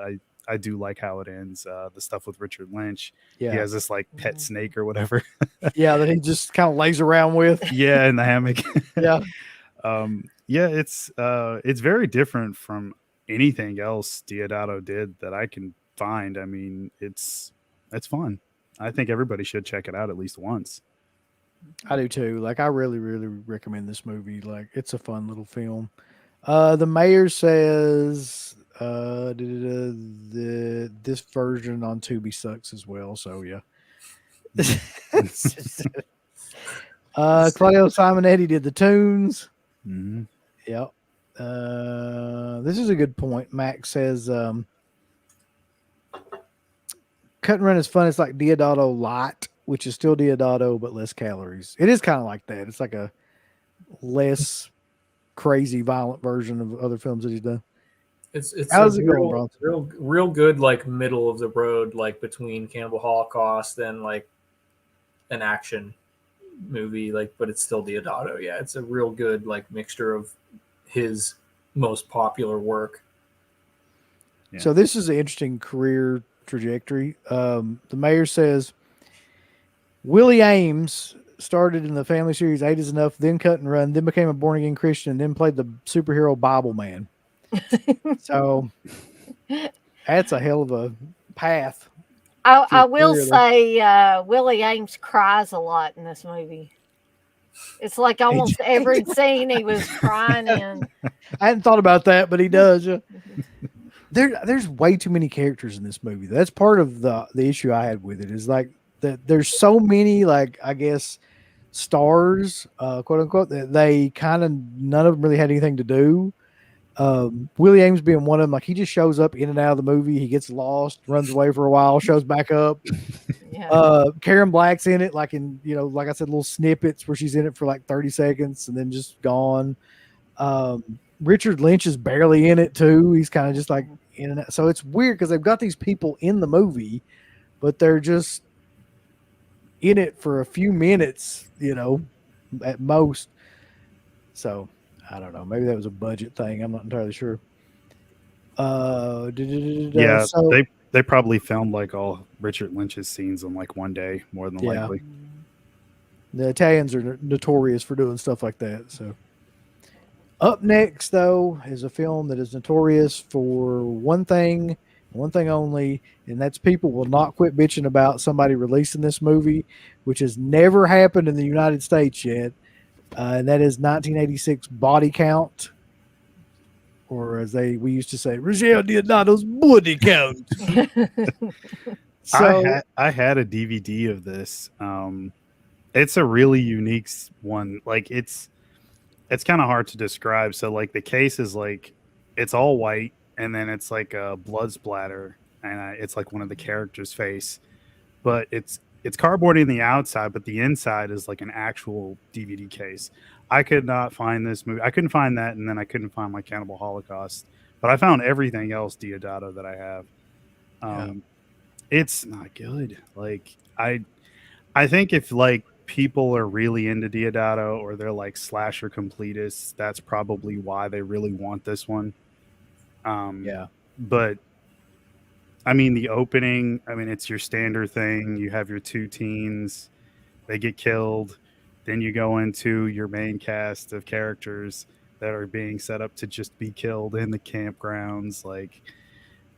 I do like how it ends. The stuff with Richard Lynch. Yeah. He has this like pet snake or whatever. Yeah, that he just kind of lays around with. Yeah, in the hammock. Yeah. It's very different from anything else Deodato did that I can find. I mean, it's fun. I think everybody should check it out at least once. I do too. Like, I really, really recommend this movie. Like, it's a fun little film. The mayor says this version on Tubi sucks as well. So yeah. Claudio Simonetti did the tunes. Mm-hmm. Yep. This is a good point. Max says, Cut and Run is fun. It's like Deodato light, which is still Deodato, but less calories. It is kind of like that. It's like a less crazy, violent version of other films that he's done. It's How's it going, Bronson? real good, like middle of the road, like between Cannibal Holocaust and like an action movie, like, but it's still Deodato. Yeah, it's a real good like mixture of his most popular work. Yeah. So this is an interesting career trajectory. The mayor says Willie Ames started in the family series Eight is Enough, then Cut and Run, then became a born again Christian, and then played the superhero Bible Man. So that's a hell of a path. I will say Willie Ames cries a lot in this movie. It's like almost every scene he was crying in. I hadn't thought about that, but he does. There's way too many characters in this movie. That's part of the issue I had with it. Is like that there's so many, like, I guess, stars, quote unquote, that they kind of none of them really had anything to do. Willie Ames being one of them, like he just shows up in and out of the movie. He gets lost, runs away for a while, shows back up. Yeah. Karen Black's in it, like in, like I said, little snippets where she's in it for like 30 seconds and then just gone. Richard Lynch is barely in it too. He's kind of just like in and out. So it's weird because they've got these people in the movie, but they're just in it for a few minutes, at most. So I don't know. Maybe that was a budget thing. I'm not entirely sure. Yeah, so, they probably filmed like all Richard Lynch's scenes in like one day, more than likely. The Italians are notorious for doing stuff like that. So up next, though, is a film that is notorious for one thing one thing only, and that's people will not quit bitching about somebody releasing this movie, which has never happened in the United States yet, and that is 1986 Body Count, or as we used to say, Rochelle Deodato's Body Count. So I had a DVD of this. It's a really unique one. Like it's kind of hard to describe. So like the case is like it's all white, and then it's like a blood splatter, and it's like one of the characters' face, but it's cardboardy in the outside, but the inside is like an actual DVD case. I could not find this movie. I couldn't find that, and then I couldn't find my Cannibal Holocaust, but I found everything else Deodato that I have. It's not good. Like I think if like people are really into Deodato or they're like slasher completists, that's probably why they really want this one. But I mean, the opening, I mean, it's your standard thing. You have your two teens, they get killed. Then you go into your main cast of characters that are being set up to just be killed in the campgrounds. Like,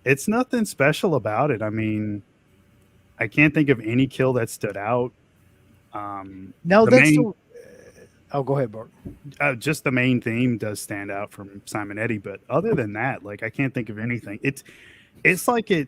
it's nothing special about it. I mean, I can't think of any kill that stood out. No, that's oh, go ahead, Bart. Just the main theme does stand out from Simonetti, but other than that, like I can't think of anything. It's like it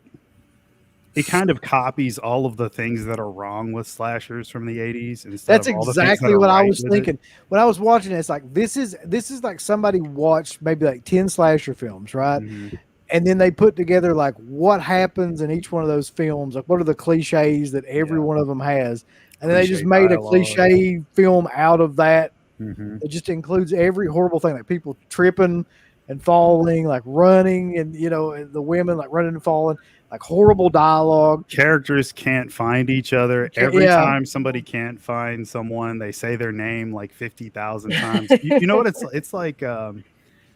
kind of copies all of the things that are wrong with slashers from the 80s. That's exactly what I was thinking when I was watching it. It's like this is like somebody watched maybe like 10 slasher films, right? Mm-hmm. And then they put together like what happens in each one of those films, like what are the cliches that every one of them has, and then they just made a cliche film out of that. Mm-hmm. It just includes every horrible thing, like people tripping and falling, like running, and the women like running and falling, like horrible dialogue. Characters can't find each other. Every time somebody can't find someone, they say their name like 50,000 times. you know what it's like?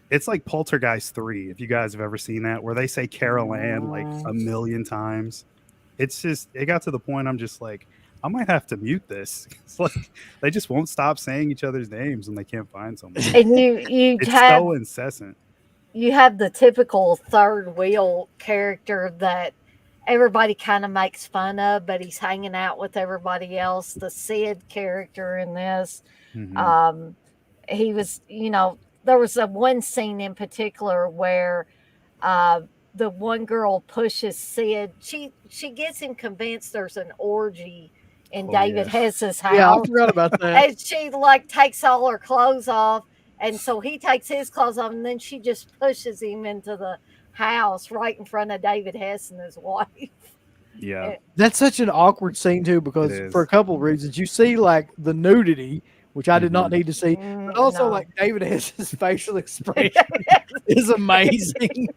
It's like Poltergeist 3, if you guys have ever seen that, where they say Carol Ann like a million times. It's just, it got to the point I'm just like, I might have to mute this. It's like they just won't stop saying each other's names when they can't find someone. And it's so incessant. You have the typical third wheel character that everybody kind of makes fun of, but he's hanging out with everybody else. The Sid character in this, he was, there was one scene in particular where the one girl pushes Sid. She gets him convinced there's an orgy in David Hess's house. Yeah, I forgot about that. And she like takes all her clothes off, and so he takes his clothes off, and then she just pushes him into the house right in front of David Hess and his wife. Yeah, that's such an awkward scene too, because for a couple of reasons. You see like the nudity, which I did not need to see, but also like David Hess's facial expression is amazing.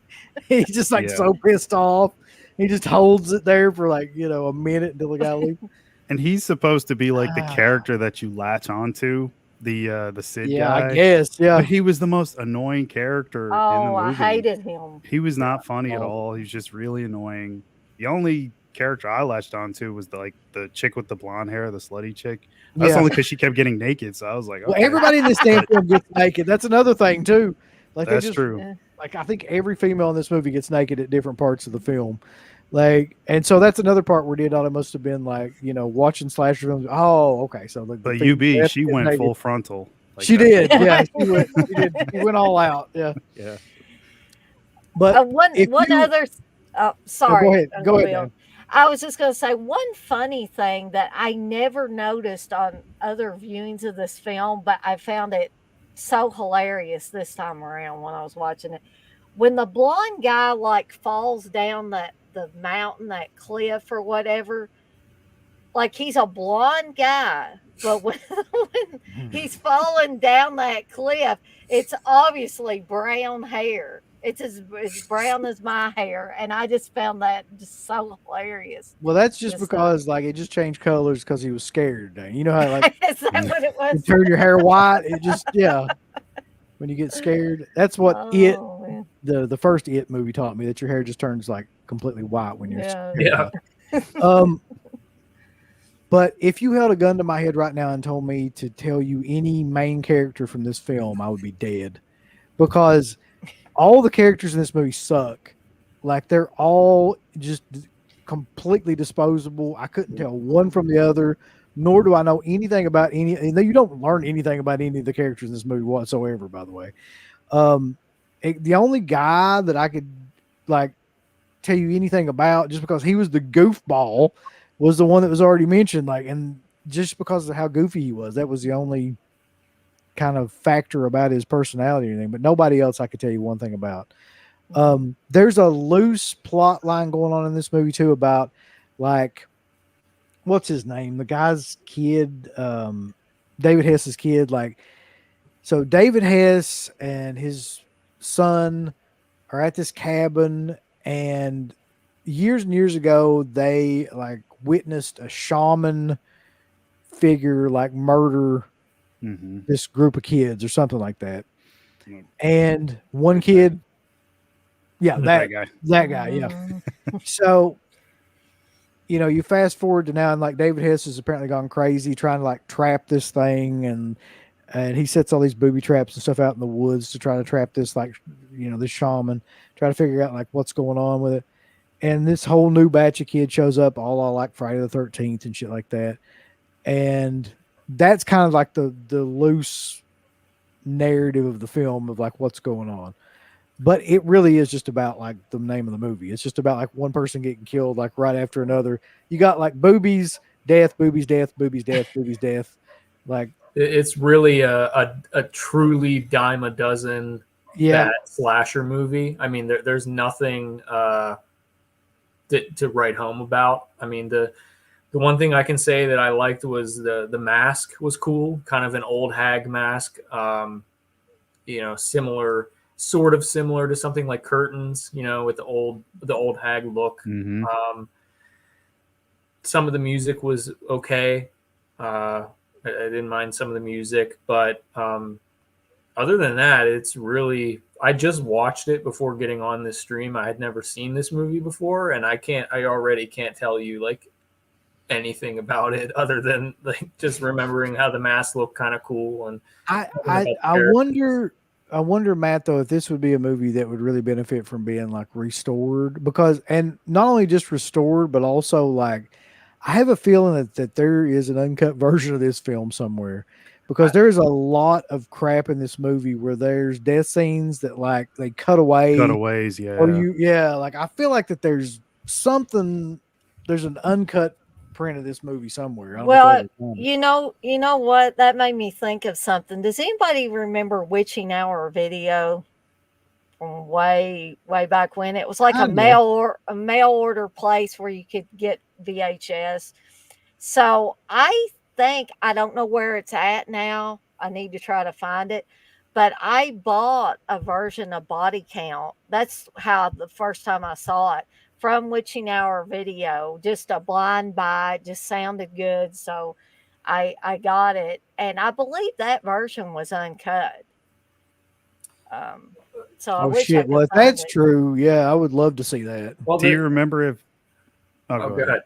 He's just like so pissed off. He just holds it there for like a minute until the guy leaves. And he's supposed to be like the character that you latch onto, the Sid guy. Yeah, I guess. Yeah, but he was the most annoying character in the movie. I hated him. He was not funny at all. He was just really annoying. The only character I latched onto was the chick with the blonde hair, the slutty chick. That's only because she kept getting naked. So I was like, okay. Well, everybody in this damn film gets naked. That's another thing too. Like that's true. Like I think every female in this movie gets naked at different parts of the film. Like, and so that's another part where Deodato must have been like, watching slasher films. Oh, okay. So but she went naked. Full frontal. Like she did. Yeah, she went all out. Yeah. Yeah. But one other. Sorry. Go ahead. I was just going to say one funny thing that I never noticed on other viewings of this film, but I found it so hilarious this time around when I was watching it. When the blonde guy like falls down the mountain, that cliff or whatever, like he's a blonde guy, but when he's falling down that cliff, it's obviously brown hair. It's as brown as my hair, and I just found that just so hilarious. Well, that's just because like it just changed colors because he was scared. You know how like is that what it was? You turn your hair white. It just when you get scared. That's what the first It movie taught me, that your hair just turns like completely white when you're scared. Yeah. But if you held a gun to my head right now and told me to tell you any main character from this film, I would be dead, because all the characters in this movie suck Like they're all just completely disposable. I couldn't tell one from the other, nor do I know anything about any. And you don't learn anything about any of the characters in this movie whatsoever, by the way. The only guy that I could like tell you anything about, just because he was the goofball, was the one that was already mentioned. Like, and just because of how goofy he was, that was the only kind of factor about his personality or anything. But nobody else I could tell you one thing about. There's a loose plot line going on in this movie too about like, what's his name? The guy's kid, David Hess's kid. Like, so David Hess and his son are at this cabin, and years ago they like witnessed a shaman figure like murder this group of kids or something like that. And one kid, that guy, yeah. So, you know, you fast forward to now, and like David Hess has apparently gone crazy trying to like trap this thing, and he sets all these booby traps and stuff out in the woods to try to trap this, like, you know, this shaman, try to figure out like what's going on with it. And this whole new batch of kids shows up, all like Friday the 13th and shit like that. And that's kind of like the loose narrative of the film of like what's going on. But it really is just about like the name of the movie. It's just about like one person getting killed like right after another. You got like boobies, death, boobies, death, boobies, death, boobies, death. Like, it's really a truly dime a dozen that slasher movie. I mean, there's nothing to write home about. I mean, the one thing I can say that I liked was the mask was cool, kind of an old hag mask. You know, sort of similar to something like Curtains, you know, with the old hag look. Some of the music was okay. I didn't mind some of the music, but other than that, it's really, I just watched it before getting on this stream. I had never seen this movie before, and I already can't tell you like anything about it other than like just remembering how the mask looked kind of cool. And I wonder, Matt, though, if this would be a movie that would really benefit from being like restored, because, and not only just restored, but also like, I have a feeling that there is an uncut version of this film somewhere, because there's a lot of crap in this movie where there's death scenes that like they cutaways. Yeah. Or like I feel like that there's an uncut print of this movie somewhere. Well, you know what? That made me think of something. Does anybody remember Witching Hour video from way back when? It was like a mail order place where you could get VHS. So I don't know where it's at now. I need to try to find it. But I bought a version of Body Count. That's how the first time I saw it, from Witching Hour video, just a blind buy, just sounded good. So I got it. And I believe that version was uncut. So I wish shit. Well, if that's true, yeah, I would love to see that. Well, do you remember if... Oh, go ahead.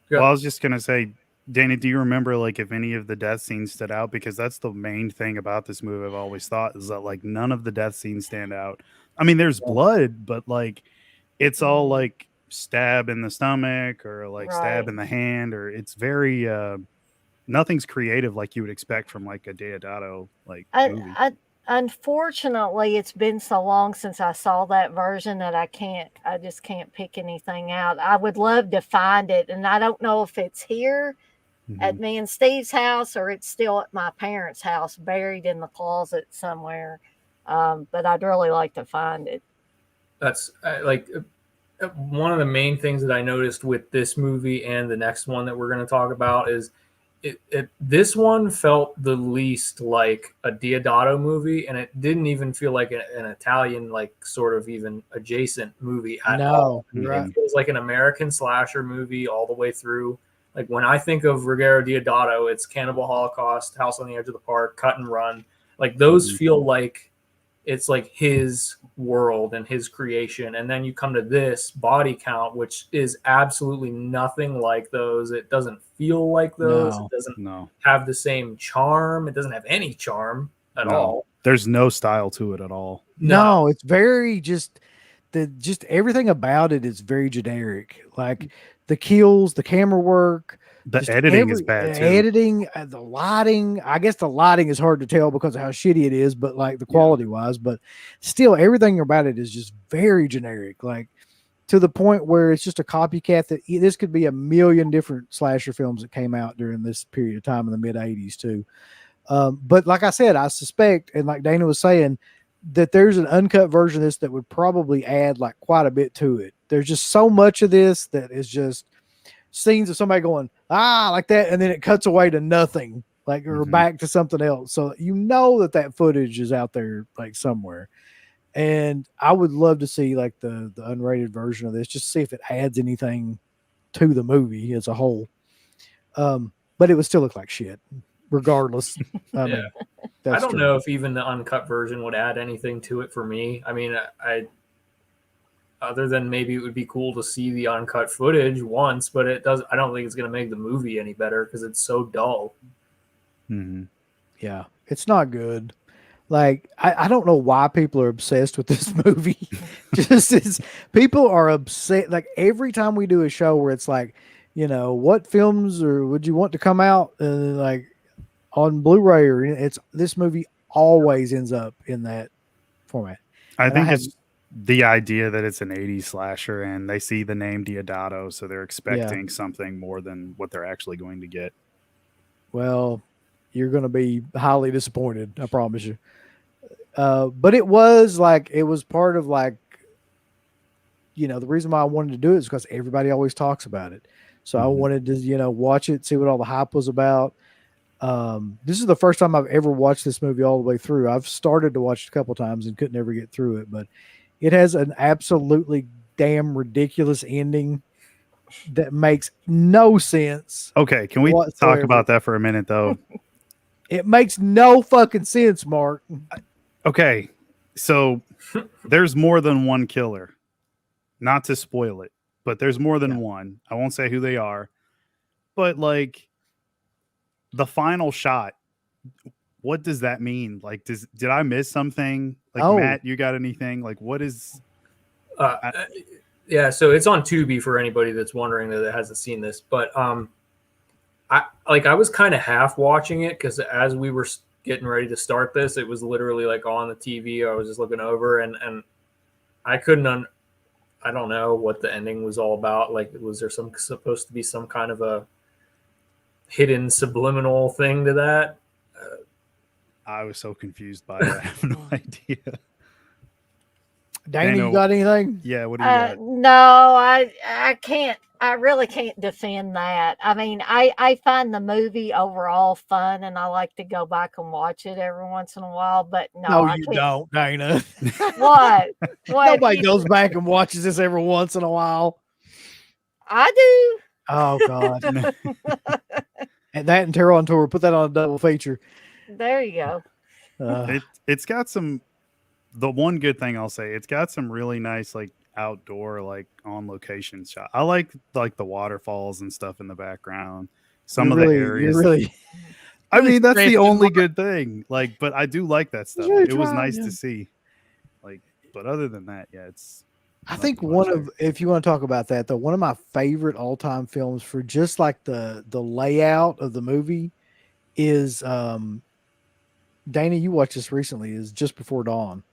Well, I was just going to say, Dana, do you remember like if any of the death scenes stood out? Because that's the main thing about this movie I've always thought, is that like none of the death scenes stand out. I mean, there's blood, but like it's all like stab in the stomach or like stab in the hand, or it's very nothing's creative like you would expect from like a Deodato like movie. Unfortunately, it's been so long since I saw that version that I just can't pick anything out. I would love to find it, and I don't know if it's here at me and Steve's house or it's still at my parents' house, buried in the closet somewhere. But I'd really like to find it. That's like one of the main things that I noticed with this movie and the next one that we're going to talk about is this one felt the least like a Deodato movie, and it didn't even feel like an Italian, like sort of even adjacent movie at all. It feels like an American slasher movie all the way through. Like when I think of Ruggero Deodato, it's Cannibal Holocaust, House on the Edge of the Park, Cut and Run. Like those feel like it's like his world and his creation. And then you come to this Body Count, which is absolutely nothing like those. It doesn't feel like those. It doesn't have the same charm. It doesn't have any charm at all. There's no style to it at all. No, it's very just just everything about it is very generic. Like the kills, the camera work, The just editing is bad too. editing, the lighting. I guess the lighting is hard to tell because of how shitty it is, but like the quality wise, but still everything about it is just very generic. Like to the point where it's just a copycat that this could be a million different slasher films that came out during this period of time in the mid 80s too. But like I said, I suspect, and like Dana was saying, that there's an uncut version of this that would probably add like quite a bit to it. There's just so much of this that is just scenes of somebody going, like that, and then it cuts away to nothing, like, or back to something else. So you know that footage is out there like somewhere. And I would love to see like the unrated version of this, just see if it adds anything to the movie as a whole. But it would still look like shit, regardless. I mean, I don't true. know if even the uncut version would add anything to it for me. I mean, I other than maybe it would be cool to see the uncut footage once, but it does. I don't think it's going to make the movie any better because it's so dull. Yeah, it's not good. Like, I don't know why people are obsessed with this movie. People are upset. Like every time we do a show where it's like, what films or would you want to come out like on Blu-ray, or it's this movie always ends up in that format. I think it's the idea that it's an 80s slasher and they see the name Deodato, so they're expecting something more than what they're actually going to get. Well, you're going to be highly disappointed, I promise you. But it was part of like, the reason why I wanted to do it is because everybody always talks about it. So I wanted to, watch it, see what all the hype was about. This is the first time I've ever watched this movie all the way through. I've started to watch it a couple times and couldn't ever get through it, but it has an absolutely damn ridiculous ending that makes no sense. Okay, can we talk about that for a minute though? It makes no fucking sense, Mark. Okay, so there's more than one killer. Not to spoil it, but there's more than one. I won't say who they are, but like the final shot, what does that mean? Like, did I miss something? Like, Matt, you got anything? Like, what is? Yeah, so it's on Tubi for anybody that's wondering that hasn't seen this. But I was kind of half watching it because as we were getting ready to start this, it was literally like on the TV. I was just looking over and I couldn't. I don't know what the ending was all about. Like, was there supposed to be some kind of a hidden subliminal thing to that? I was so confused by it. I have no idea. Dana, you got anything? Yeah, what do you got? No, I can't. I really can't defend that. I mean, I find the movie overall fun, and I like to go back and watch it every once in a while. But no, you don't, Dana. What? Nobody goes back and watches this every once in a while. I do. Oh God! And that and Terror on Tour, put that on a double feature. There you go. It's got some. The one good thing I'll say, it's got some really nice like outdoor, like on location shot. I like the waterfalls and stuff in the background. Some of the areas. I mean, that's the only good thing. Like, but I do like that stuff. It was nice to see. Like, but other than that, yeah, it's. I think if you want to talk about that though, one of my favorite all-time films for just like the layout of the movie is Dana, you watched this recently, is Just Before Dawn.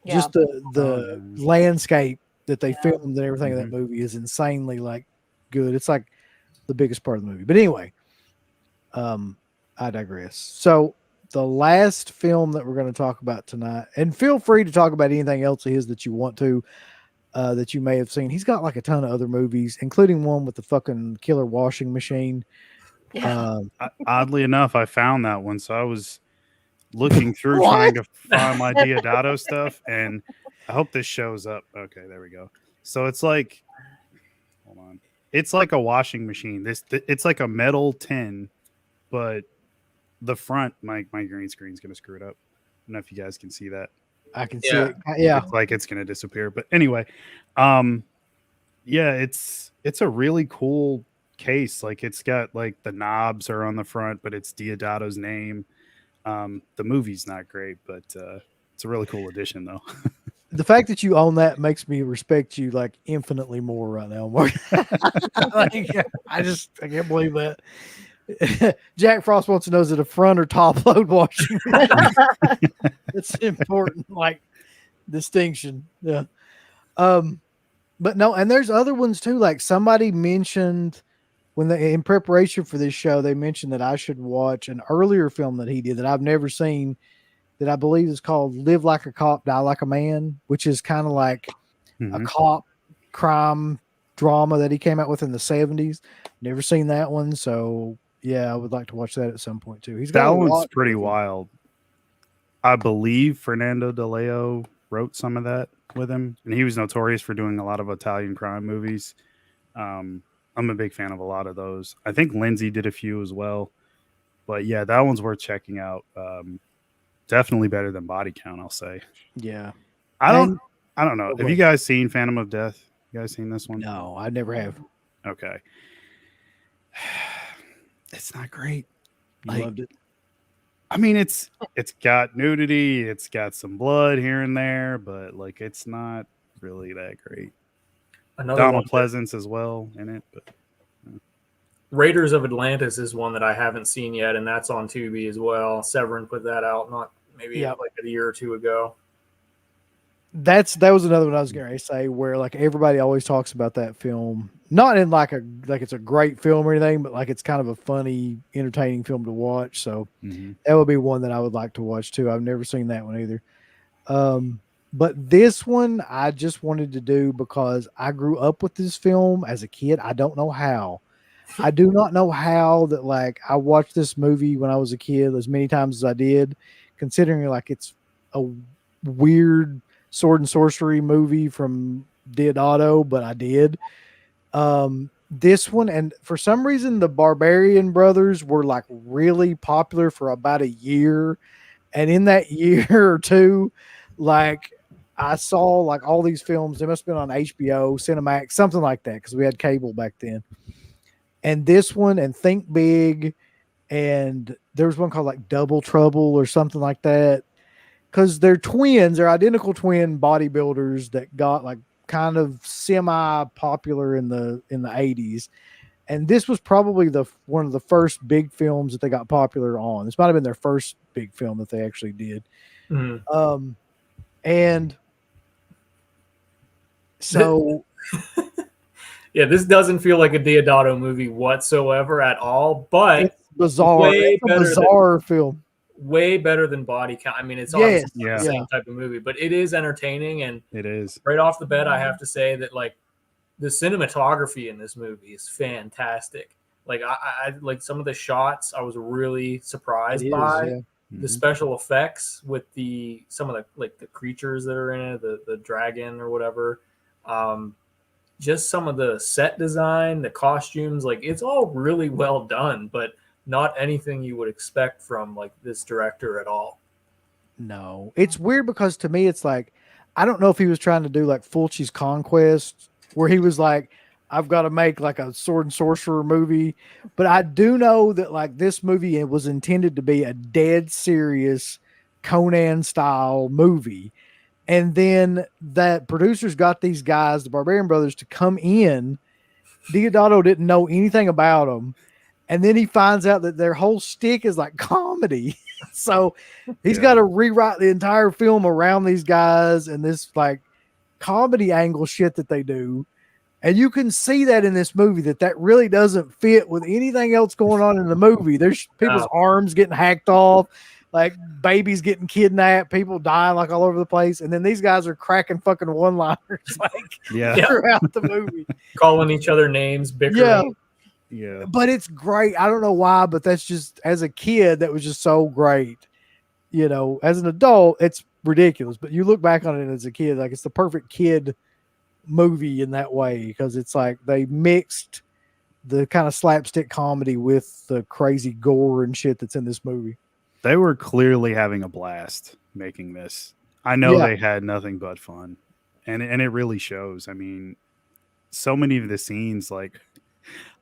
Yeah. Just the landscape that they filmed and everything in that movie is insanely like good. It's like the biggest part of the movie. But anyway, I digress. So the last film that we're going to talk about tonight, and feel free to talk about anything else of his that you want to, that you may have seen. He's got like a ton of other movies, including one with the fucking killer washing machine. Yeah. Oddly enough, I found that one. So I was looking through trying to find my Deodato stuff, and I hope this shows up. Okay, there we go. So it's like, hold on, it's like a washing machine. It's like a metal tin, but the front, my green screen's gonna screw it up. I don't know if you guys can see that. I can see it. Yeah, it's like it's gonna disappear. But anyway, yeah, it's a really cool case. Like it's got like the knobs are on the front, but it's Deodato's name. The movie's not great, but it's a really cool addition though. The fact that you own that makes me respect you like infinitely more right now, Mark. Like, I can't believe that. Jack Frost wants to know, is it a front or top load washing machine? It's important, like distinction. Yeah. But no, and there's other ones too. Like somebody mentioned when they, in preparation for this show, they mentioned that I should watch an earlier film that he did that I've never seen, that I believe is called Live Like a Cop, Die Like a Man, which is kind of like a cop crime drama that he came out with in the 70s. Never seen that one. So yeah, I would like to watch that at some point too. He's got That a one's lot pretty of them. wild. I believe Fernando De Leo wrote some of that with him, and he was notorious for doing a lot of Italian crime movies. I'm a big fan of a lot of those. I think Lindsay did a few as well. But yeah, that one's worth checking out. Definitely better than Body Count, I'll say. Yeah. I don't know. Oh, Have you guys seen Phantom of Death? You guys seen this one? No, I never have. Okay. It's not great. You loved it. I mean, it's got nudity, it's got some blood here and there, but like it's not really that great. Another Donald one, Pleasance as well in it, but Raiders of Atlantis is one that I haven't seen yet, and that's on Tubi as well. Severin put that out like a year or two ago. That was another one I was going to say, where like everybody always talks about that film, not in like it's a great film or anything, but like it's kind of a funny, entertaining film to watch. So that would be one that I would like to watch too. I've never seen that one either. But this one I just wanted to do because I grew up with this film as a kid. I don't know how. I do not know how that like I watched this movie when I was a kid as many times as I did, considering like it's a weird sword and sorcery movie from Deodato, but I did. This one, and for some reason the Barbarian brothers were like really popular for about a year, and in that year or two, like I saw like all these films. They must have been on HBO, Cinemax, something like that, because we had cable back then. And this one, and Think Big, and there was one called like Double Trouble or something like that, because they're twins, they're identical twin bodybuilders that got like kind of semi popular in the 80s. And this was probably one of the first big films that they got popular on. This might have been their first big film that they actually did. And so yeah, this doesn't feel like a Deodato movie whatsoever at all, but it's bizarre. It's a bizarre film. Way better than Body Count. I mean, it's obviously the same type of movie, but it is entertaining. And it is. Right off the bat, I have to say that like the cinematography in this movie is fantastic. Like I like some of the shots I was really surprised by. The special effects with some of the creatures that are in it, the dragon or whatever. Just some of the set design, the costumes, like it's all really well done, but not anything you would expect from like this director at all. No, it's weird because to me, it's like, I don't know if he was trying to do like Fulci's Conquest, where he was like, I've got to make like a sword and sorcerer movie. But I do know that like this movie, it was intended to be a dead serious Conan style movie. And then that producers got these guys, the Barbarian brothers, to come in. Deodato didn't know anything about them. And then he finds out that their whole stick is like comedy. So he's got to rewrite the entire film around these guys and this like comedy angle shit that they do. And you can see that in this movie that really doesn't fit with anything else going on in the movie. There's people's arms getting hacked off, like babies getting kidnapped, people dying like all over the place. And then these guys are cracking fucking one-liners like throughout the movie. Calling each other names, bickering. Yeah. But it's great. I don't know why, but that's just, as a kid, that was just so great. You know, as an adult, it's ridiculous. But you look back on it as a kid, like it's the perfect kid movie in that way, because it's like they mixed the kind of slapstick comedy with the crazy gore and shit that's in this movie. They were clearly having a blast making this. I know they had nothing but fun. And it really shows. I mean, so many of the scenes, like,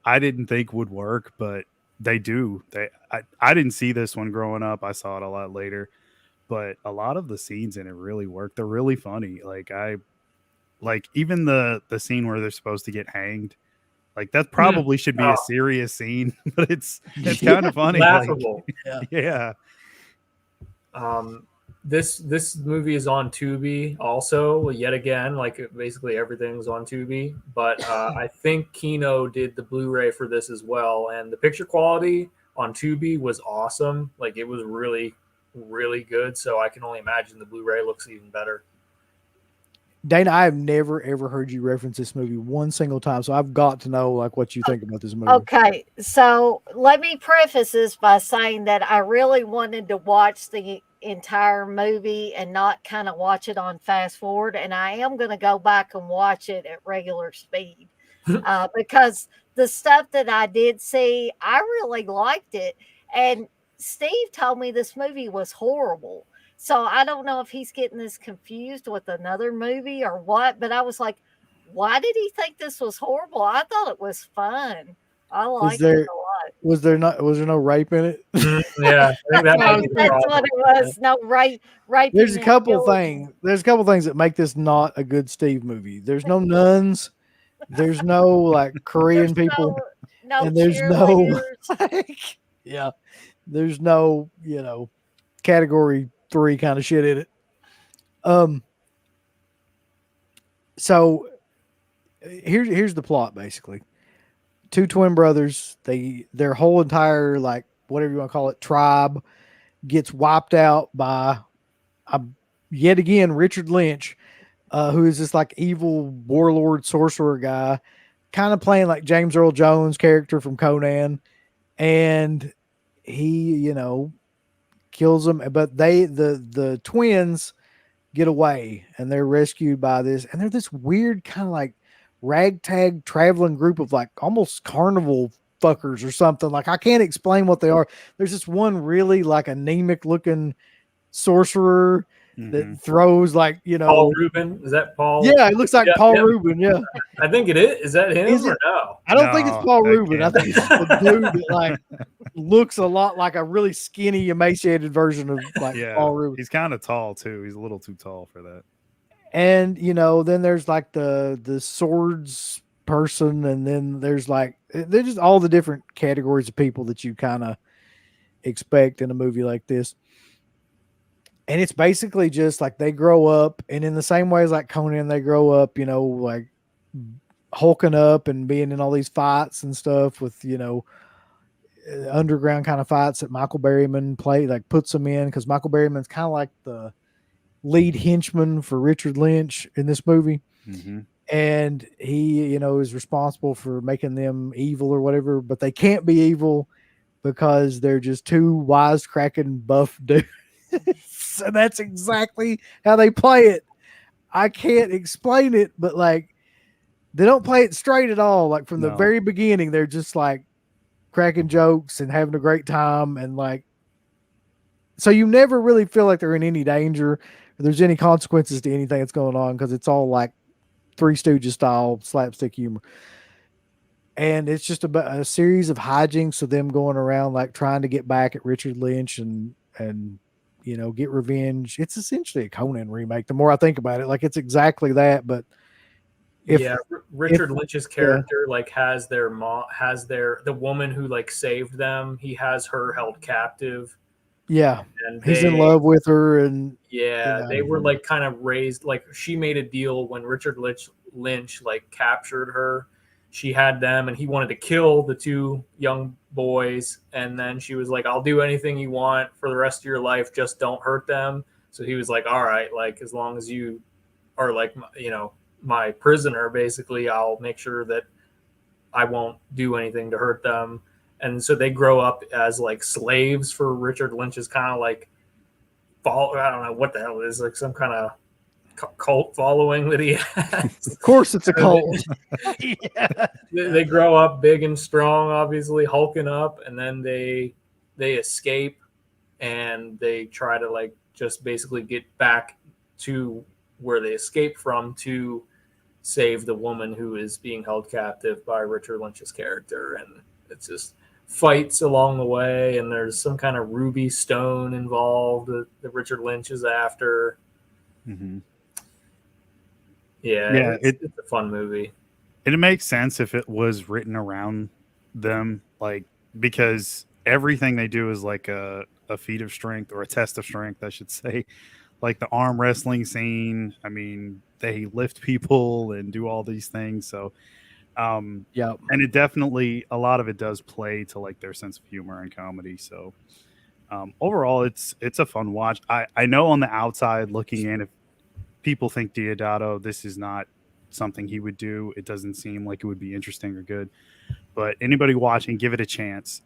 I didn't think would work, but they do. I didn't see this one growing up. I saw it a lot later. but a lot of the scenes in it really work. They're really funny. Like even the scene where they're supposed to get hanged. Like that probably should be a serious scene, but it's kind of funny. Laughable. Like, yeah. This movie is on Tubi also, yet again, like basically everything's on Tubi, but I think Kino did the Blu-ray for this as well, and the picture quality on Tubi was awesome. Like it was really, really good, so I can only imagine the Blu-ray looks even better. Dana, I have never ever heard you reference this movie one single time, so I've got to know like what you think about this movie. Okay, so let me preface this by saying that I really wanted to watch the entire movie and not kind of watch it on fast forward, and I am going to go back and watch it at regular speed because the stuff that I did see, I really liked it. And Steve told me this movie was horrible. So I don't know if he's getting this confused with another movie or what, but I was like, why did he think this was horrible? I thought it was fun. I liked it a lot. Was there no rape in it? Yeah, I think that's what it was. No rape. There's a couple things. There's a couple things that make this not a good Steve movie. There's no nuns. There's no like Korean people. And there's no yeah. There's no, category 3 kind of shit in it. So here's the plot basically. 2 twin brothers, their whole entire like whatever you want to call it tribe gets wiped out by yet again Richard Lynch, who is this like evil warlord sorcerer guy, kind of playing like James Earl Jones character from Conan, and he kills them, but the twins get away and they're rescued by this, and they're this weird kind of like ragtag traveling group of like almost carnival fuckers or something. Like I can't explain what they are. There's this one really like anemic looking sorcerer that throws like Paul Rubin. Is that Paul? Yeah, it looks like Paul Rubin. Yeah, I think it is. Is that him or no? I don't think it's Paul Rubin. I think it's the dude that like looks a lot like a really skinny, emaciated version of like Paul Rubin. He's kind of tall too. He's a little too tall for that. And then there's like the swords person, and then there's just all the different categories of people that you kind of expect in a movie like this. And it's basically just like they grow up, and in the same way as like Conan, they grow up, like hulking up and being in all these fights and stuff with, underground kind of fights that Michael Berryman puts them in, because Michael Berryman's kind of like the lead henchman for Richard Lynch in this movie. Mm-hmm. And he, is responsible for making them evil or whatever, but they can't be evil because they're just 2 wisecracking buff dudes. So that's exactly how they play it. I can't explain it, but like they don't play it straight at all. Like from the very beginning, they're just like cracking jokes and having a great time, and like so you never really feel like they're in any danger or there's any consequences to anything that's going on, because it's all like Three Stooges style slapstick humor. And it's just about a series of hijinks of them going around like trying to get back at Richard Lynch and get revenge. It's essentially a Conan remake. The more I think about it, like it's exactly that. But Richard Lynch's character like has their mom, the woman who like saved them. He has her held captive. Yeah, and he's in love with her, and they were like kind of raised. Like she made a deal when Richard Lynch like captured her. She had them, and he wanted to kill the 2 young boys. And then she was like, "I'll do anything you want for the rest of your life, just don't hurt them." So he was like, "All right, like as long as you are like my prisoner, basically, I'll make sure that I won't do anything to hurt them." And so they grow up as like slaves for Richard Lynch's kind of like I don't know what the hell it is, like some kind of cult following that he has. Of course it's a cult. They grow up big and strong, obviously hulking up, and then they escape, and they try to like just basically get back to where they escaped from to save the woman who is being held captive by Richard Lynch's character. And it's just fights along the way, and there's some kind of ruby stone involved that Richard Lynch is after. Mm-hmm. Yeah, it's a fun movie. It makes sense if it was written around them, like, because everything they do is like a feat of strength, or a test of strength, I should say. Like the arm wrestling scene, I mean, they lift people and do all these things. So, Yeah. and it definitely, a lot of it does play to like their sense of humor and comedy. So, overall, it's a fun watch. I know on the outside looking in, if people think Deodato, this is not something he would do. It doesn't seem like it would be interesting or good. But anybody watching, give it a chance.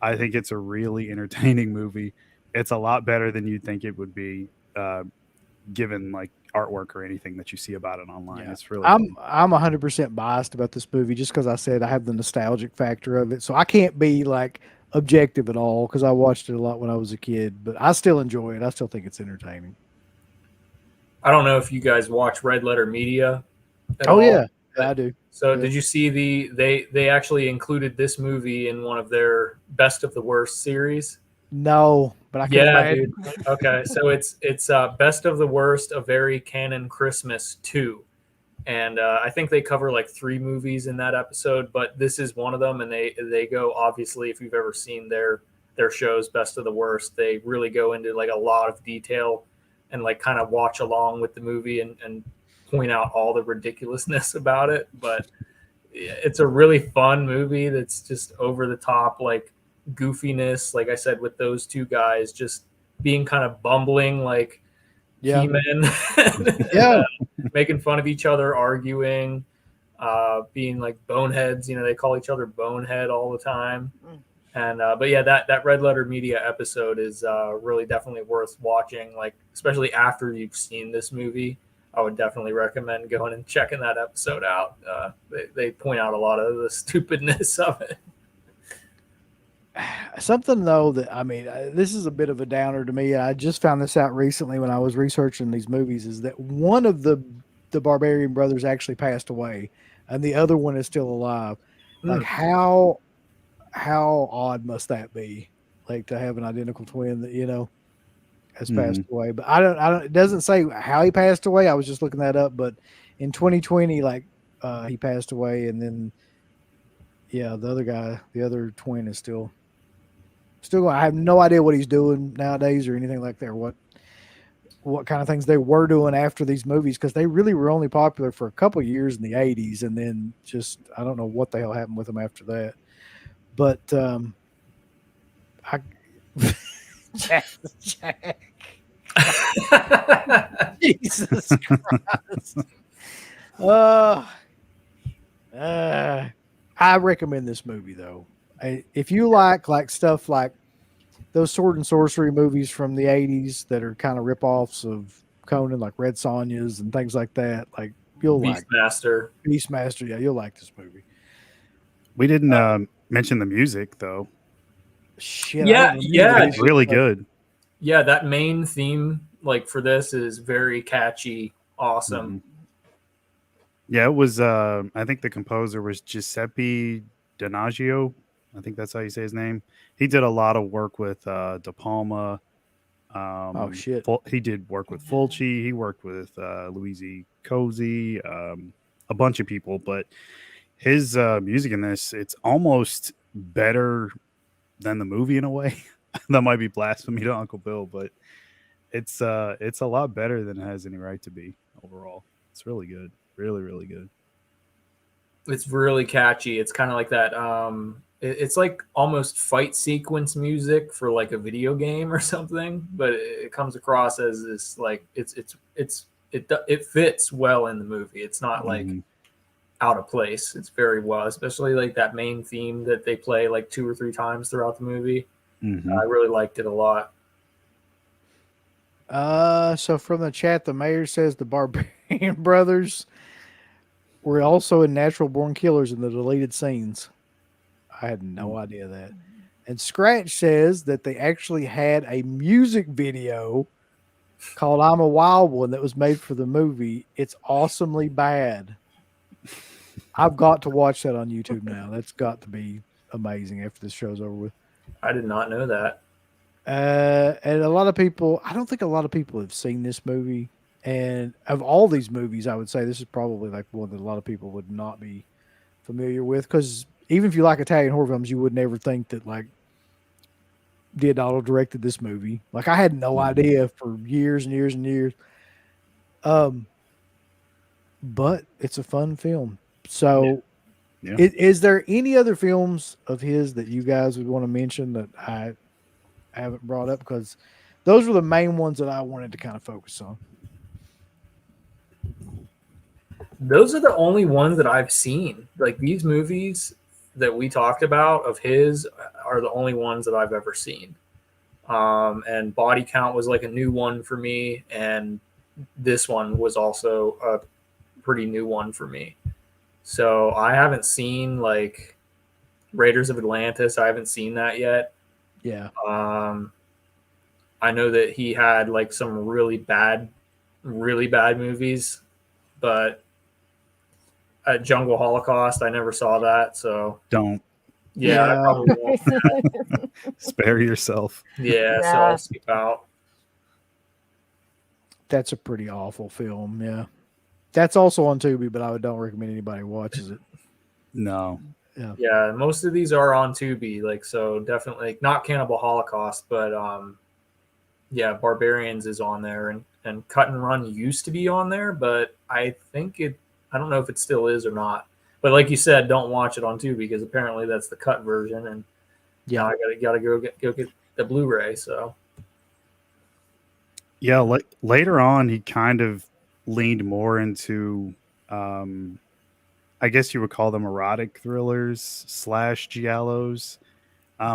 I think it's a really entertaining movie. It's a lot better than you'd think it would be, given like artwork or anything that you see about it online. Yeah. It's really I'm fun. 100% biased about this movie just because I said I have the nostalgic factor of it, so I can't be like objective at all because I watched it a lot when I was a kid. But I still enjoy it. I still think it's entertaining. I don't know if you guys watch Red Letter Media at Oh all. yeah, I do. So Yeah. did you see they actually included this movie in one of their best of the worst series? No, but I can Yeah, imagine. dude. Okay, so it's best of the worst, a very canon Christmas 2. And I think they cover like 3 movies in that episode, but this is one of them. And they go, obviously, if you've ever seen their shows, best of the worst, they really go into like a lot of detail and like kind of watch along with the movie and point out all the ridiculousness about it. But it's a really fun movie that's just over the top, like goofiness, like I said, with those two guys just being kind of bumbling like Yeah. He-Men. Yeah. Making fun of each other, arguing, being like boneheads. You know, they call each other bonehead all the time. And but yeah, that Red Letter Media episode is really definitely worth watching. Like, especially after you've seen this movie, I would definitely recommend going and checking that episode out. They point out a lot of the stupidness of it. Something though that I mean, this is a bit of a downer to me. I just found this out recently when I was researching these movies. Is that one of the Barbarian brothers actually passed away, and the other one is still alive? Like how odd must that be? Like to have an identical twin that has passed away. But I don't. It doesn't say how he passed away. I was just looking that up. But in 2020, like he passed away, and then yeah, the other twin is still going. I have no idea what he's doing nowadays or anything like that. Or what kind of things they were doing after these movies, because they really were only popular for a couple of years in the 80s, and then just I don't know what the hell happened with them after that. But I Jack. Jesus Christ. I recommend this movie though. If you like stuff like those sword and sorcery movies from the 80s that are kind of ripoffs of Conan, like Red Sonja's and things like that, like you'll Beastmaster. Beastmaster. Yeah, you'll like this movie. We didn't mention the music though. Shit. Yeah, it's really good. Yeah, that main theme, like for this, is very catchy, awesome. Mm-hmm. Yeah, it was. I think the composer was Giuseppe Donaggio. I think that's how you say his name. He did a lot of work with De Palma. Oh shit! He did work with Fulci. He worked with Luigi Cosi, a bunch of people. But his music in this, it's almost better than the movie in a way. That might be blasphemy to Uncle Bill, but it's a lot better than it has any right to be overall. It's really good. Really, really good. It's really catchy. It's kind of like that. It's like almost fight sequence music for like a video game or something, but it comes across as this like it fits well in the movie. It's not like out of place. It's very well, especially like that main theme that they play like 2 or 3 times throughout the movie. I really liked it a lot. So from the chat, the mayor says the Barbarian brothers were also in Natural Born Killers in the deleted scenes. I had no idea that. And Scratch says that they actually had a music video called I'm a Wild One that was made for the movie. It's awesomely bad. I've got to watch that on YouTube now. That's got to be amazing after this show's over with. I did not know that. And a lot of people, I don't think a lot of people have seen this movie. And of all these movies, I would say this is probably like one that a lot of people would not be familiar with. Because even if you like Italian horror films, you would never think that like Deodato directed this movie. Like I had no idea for years and years and years. But it's a fun film. So, Yeah. is there any other films of his that you guys would want to mention that I haven't brought up? Because those were the main ones that I wanted to kind of focus on. Those are the only ones that I've seen. Like these movies that we talked about of his are the only ones that I've ever seen. And Body Count was like a new one for me, and this one was also a pretty new one for me. So I haven't seen like Raiders of Atlantis. I haven't seen that yet. Yeah. I know that he had like some really bad movies, but Jungle Holocaust, I never saw that. So Don't yeah, I probably won't. spare yourself. Yeah, so Yeah. I'll skip out. That's a pretty awful film. Yeah. That's also on Tubi, but I don't recommend anybody watches it. No. Yeah, most of these are on Tubi, like so definitely not Cannibal Holocaust, but yeah, Barbarians is on there, and Cut and Run used to be on there, but I don't know if it still is or not. But like you said, don't watch it on Tubi because apparently that's the cut version, and Yeah. now I gotta go get the Blu-ray. So Yeah, like later on, he kind of leaned more into, I guess you would call them erotic thrillers / giallos.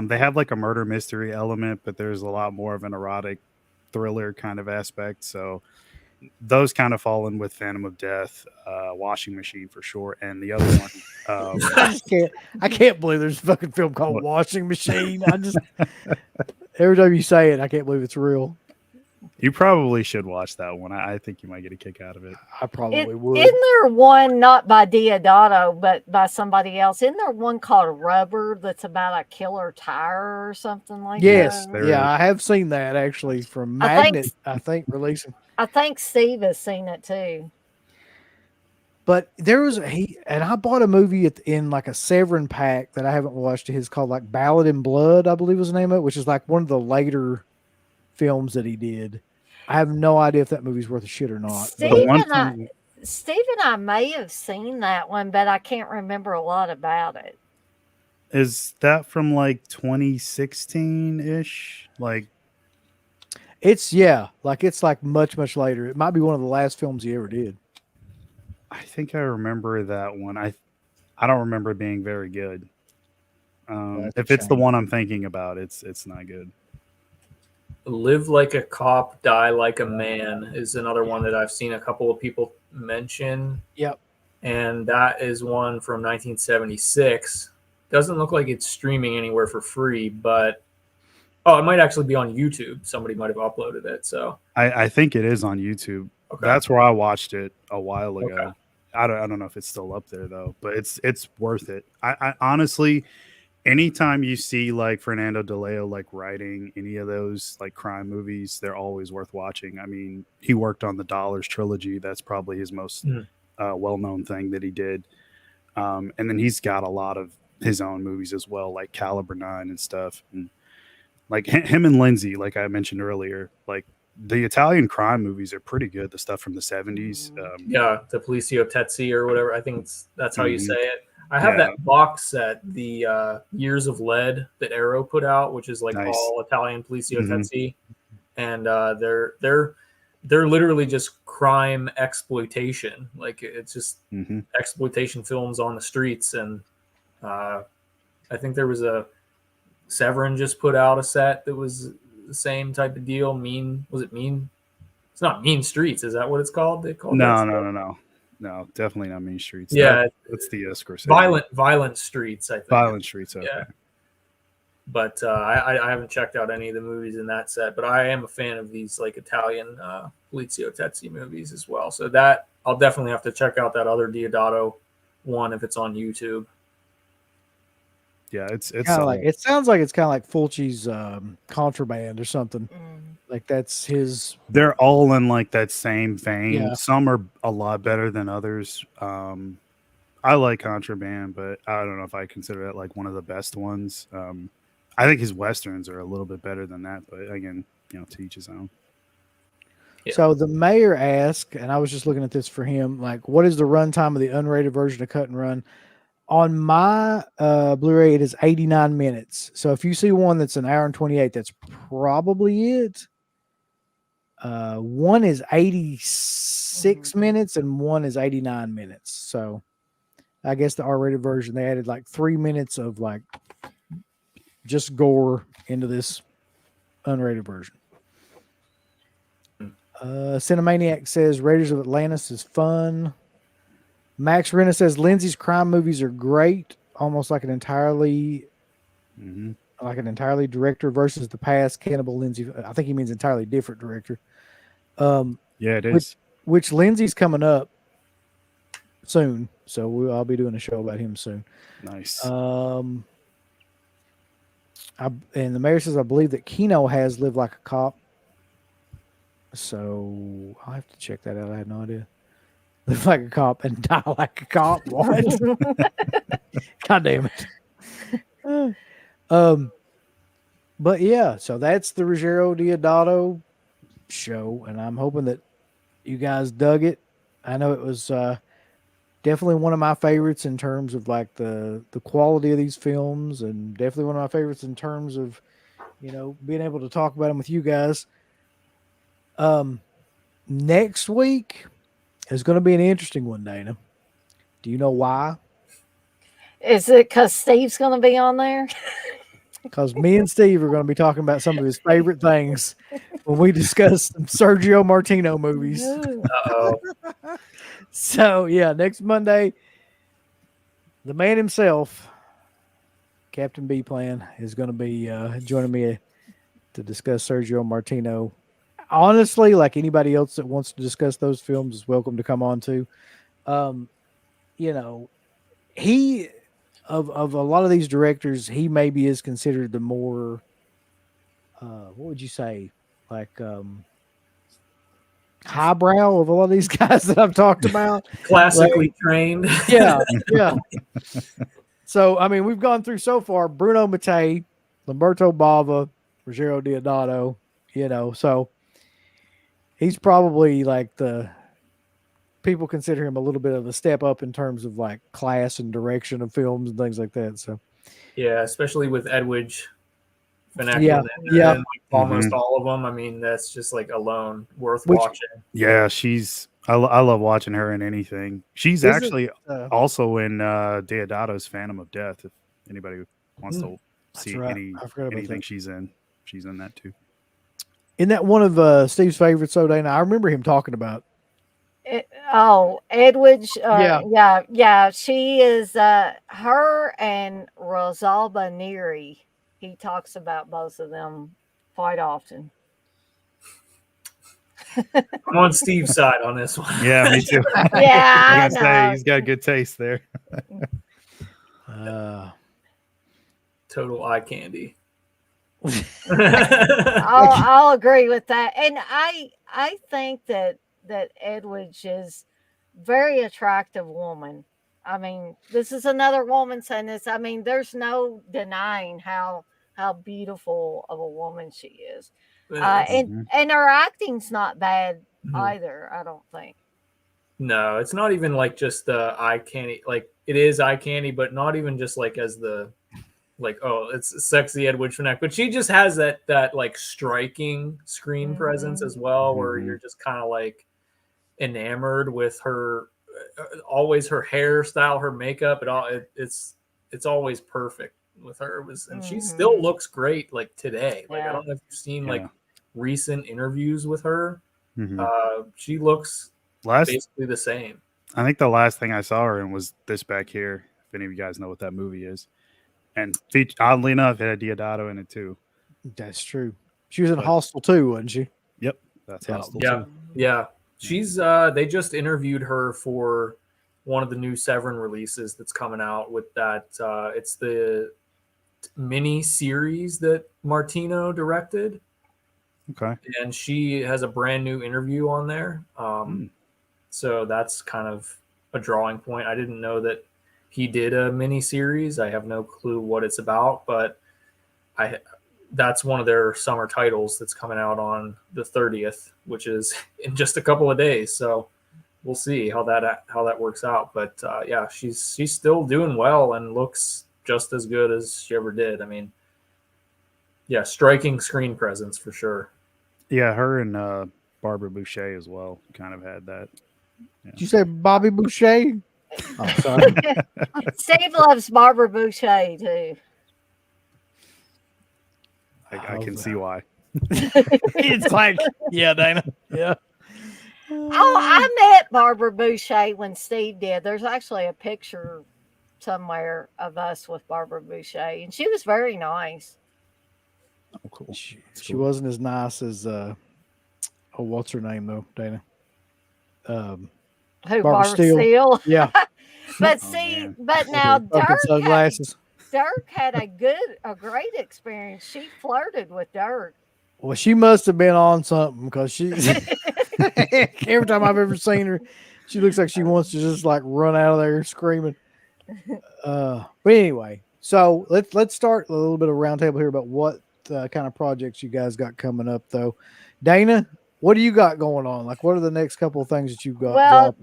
They have like a murder mystery element, but there's a lot more of an erotic thriller kind of aspect. So those kind of fall in with Phantom of Death, Washing Machine for sure, and the other one. I can't believe there's a fucking film called Washing Machine. Every time you say it, I can't believe it's real. You probably should watch that one. I think you might get a kick out of it. I probably would. Isn't there one not by Deodato but by somebody else? Isn't there one called Rubber that's about a killer tire or something like Yes. that? there Yeah, is. I have seen that actually from I think- Magnet, I think, releasing. I think Steve has seen it too. But there was and I bought a movie in like a Severin pack that I haven't watched. His called like Ballad in Blood, I believe was the name of it, which is like one of the later films that he did. I have no idea if that movie's worth a shit or not. Steve The one and I may have seen that one, but I can't remember a lot about it. Is that from like 2016 ish? Like, It's like much later. It might be one of the last films he ever did. I think I remember that one. I don't remember it being very good. That's a If it's the shame. one I'm thinking about, it's not good. Live Like a Cop, Die Like a Man is another one that I've seen a couple of people mention. Yep. And that is one from 1976. Doesn't look like it's streaming anywhere for free, but it might actually be on YouTube. Somebody might have uploaded it. So I think it is on YouTube. okay. That's where I watched it a while ago. Okay. I don't know if it's still up there though, but it's worth it. I honestly, anytime you see like Fernando De Leo like writing any of those like crime movies, they're always worth watching. I mean, he worked on the Dollars trilogy. That's probably his most well-known thing that he did. And then he's got a lot of his own movies as well, like Caliber 9 and stuff. And like him and Lindsay, like I mentioned earlier, like the Italian crime movies are pretty good. The stuff from the 70s. Yeah, the Policio Tetsi or whatever. I think that's how you Mhm. say it. I have Yeah. that box set, the Years of Lead that Arrow put out, which is like Nice. all Italian Policio Mhm. Tetsi, and they're literally just crime exploitation. Like it's just Mhm. exploitation films on the streets, and I think there was a Severin just put out a set that was the same type of deal. Was it Mean? It's not Mean Streets. Is that what it's called? They call No, definitely not Mean Streets. Yeah, that's the Scorsese. Violent Streets. I think. Violent Streets. Okay. Yeah. But I haven't checked out any of the movies in that set. But I am a fan of these like Italian Polizio Tetsi movies as well. So that I'll definitely have to check out that other Deodato one if it's on YouTube. Yeah, it's Kind of like solid. it sounds like it's kind of like Fulci's Contraband or something. Like that's his. They're all in like that same vein. Yeah. Some are a lot better than others. I like Contraband, but I don't know if I consider it like one of the best ones. I think his westerns are a little bit better than that, but again, to each his own. Yeah. So the mayor asked, and I was just looking at this for him, like, what is the runtime of the unrated version of Cut and Run? On my Blu-ray, it is 89 minutes. So if you see one that's an hour and 28, that's probably it. One is 86 minutes and one is 89 minutes. So I guess the R-rated version, they added like 3 minutes of like just gore into this unrated version. Cinemaniac says Raiders of Atlantis is fun. Max Renna says Lindsay's crime movies are great, almost like an entirely director versus the past Cannibal Lindsay. I think he means entirely different director. Yeah, it is. Which Lindsay's coming up soon, so I'll be doing a show about him soon. Nice. And the mayor says I believe that Kino has Live Like a Cop. So I'll have to check that out. I had no idea. Live like a cop and die like a cop. What? God damn it. But yeah, so that's the Ruggero Deodato show, and I'm hoping that you guys dug it. I know it was definitely one of my favorites in terms of like the quality of these films, and definitely one of my favorites in terms of being able to talk about them with you guys. Next week is going to be an interesting one, Dana. Do you know why? Is it because Steve's going to be on there? Because me and Steve are going to be talking about some of his favorite things when we discuss some Sergio Martino movies. Uh-oh. So, yeah, next Monday, the man himself, Captain B Plan, is going to be joining me to discuss Sergio Martino. Honestly, like anybody else that wants to discuss those films is welcome to come on too. He of a lot of these directors, he maybe is considered the more what would you say, like highbrow of a lot of these guys that I've talked about. Classically trained. Yeah. So I mean, we've gone through so far Bruno Mattei, Lamberto Bava, Ruggero Deodato, so he's probably like people consider him a little bit of a step up in terms of like class and direction of films and things like that. So Yeah, especially with Edwidge Finneck Yeah, and yeah. like almost all of them. I mean, that's just like alone worth Which- watching. Yeah, I love watching her in anything. She's Isn't, actually also in Deodato's Phantom of Death. If anybody wants to see right. I forgot about anything that. she's in that too. Isn't that one of Steve's favorites, though, Dana? I remember him talking about. Edwidge. Yeah. Yeah. She is her and Rosalba Neri. He talks about both of them quite often. I'm on Steve's side on this one. Yeah, me too. Yeah, I I gotta say, know. he's got good taste there. Total eye candy. I'll agree with that, and I think that Edwidge is very attractive woman. I mean, this is another woman saying this. I mean, there's no denying how beautiful of a woman she is, and her acting's not bad either. I don't think. No, it's not even like just the eye candy. Like it is eye candy, but not even just like as the like, oh, it's sexy Edwidge Finneck, but she just has that like striking screen presence as well, where you're just kind of like enamored with her, always her hairstyle, her makeup, it's always perfect with her. And she still looks great like today. Like I don't know if you've seen like recent interviews with her. She looks basically the same. I think the last thing I saw her in was this back here. If any of you guys know what that movie is. And oddly enough, it had Deodato in it too. That's true. She was in Hostel too, wasn't she? Yep, that's Hostel too. Yeah. She's they just interviewed her for one of the new Severin releases that's coming out with that. It's the mini series that Martino directed, Okay. and she has a brand new interview on there. So that's kind of a drawing point. I didn't know that he did a mini series. I have no clue what it's about, but that's one of their summer titles that's coming out on the 30th, which is in just a couple of days. So we'll see how that works out. But yeah, she's still doing well and looks just as good as she ever did. I mean, yeah, striking screen presence for sure. Yeah, her and Barbara Boucher as well kind of had that. Yeah. Did you say Bobby Boucher? Oh, sorry. Steve loves Barbara Boucher too. I can see why. It's like, yeah, Dana. Yeah. Oh, I met Barbara Boucher when Steve did. There's actually a picture somewhere of us with Barbara Boucher, and she was very nice. Oh, cool. She wasn't as nice as what's her name though, Dana? Who, Barbara Barbara Steele? Yeah. But Oh, see, man. but now Fucking sunglasses. Dirk had a great experience. She flirted with Dirk. Well, she must have been on something because she every time I've ever seen her, she looks like she wants to just like run out of there screaming. But anyway, so let's start a little bit of roundtable here about what kind of projects you guys got coming up though. Dana, what do you got going on? Like, what are the next couple of things that you've got? Well,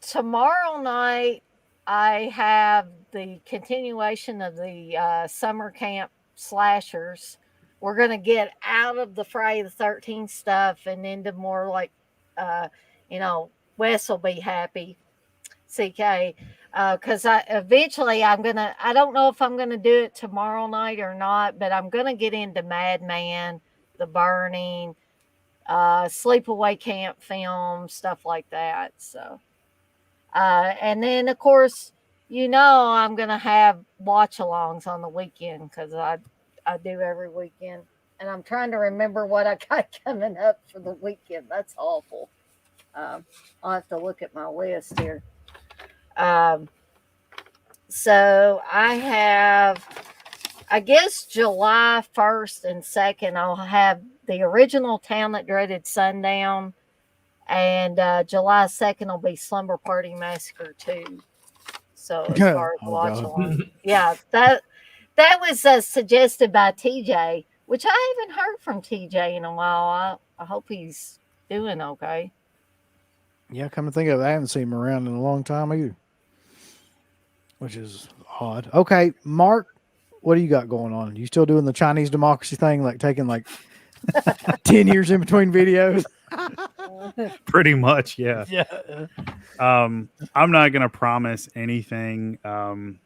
tomorrow night I have the continuation of the summer camp slashers. We're going to get out of the Friday the 13th stuff and into more like, Wes will be happy, CK, because eventually I don't know if I'm going to do it tomorrow night or not, but I'm going to get into Madman, The Burning, sleepaway camp film, stuff like that. So, and then of course, I'm going to have watch-alongs on the weekend because I do every weekend. And I'm trying to remember what I got coming up for the weekend. That's awful. I'll have to look at my list here. So I have, I guess, July 1st and 2nd, I'll have the original Town That Dreaded Sundown. And July 2nd will be Slumber Party Massacre 2. So as far as watch along. Yeah, that was suggested by TJ, which I haven't heard from TJ in a while. I hope he's doing okay. Yeah, come to think of it, I haven't seen him around in a long time either, which is odd. Okay, Mark, what do you got going on? You still doing the Chinese democracy thing, like taking like 10 years in between videos? Pretty much, yeah. Yeah. I'm not gonna promise anything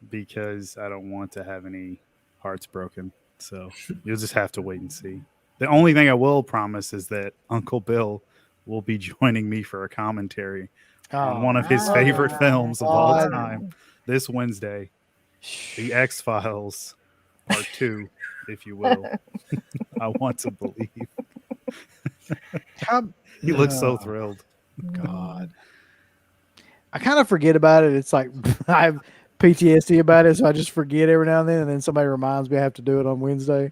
because I don't want to have any hearts broken. So you'll just have to wait and see. The only thing I will promise is that Uncle Bill will be joining me for a commentary on one of his favorite films of all time this Wednesday, The X-Files Part 2, if you will. I want to believe. He looks so thrilled. God. I kind of forget about it. It's like I have PTSD about it, so I just forget every now and then somebody reminds me I have to do it on Wednesday.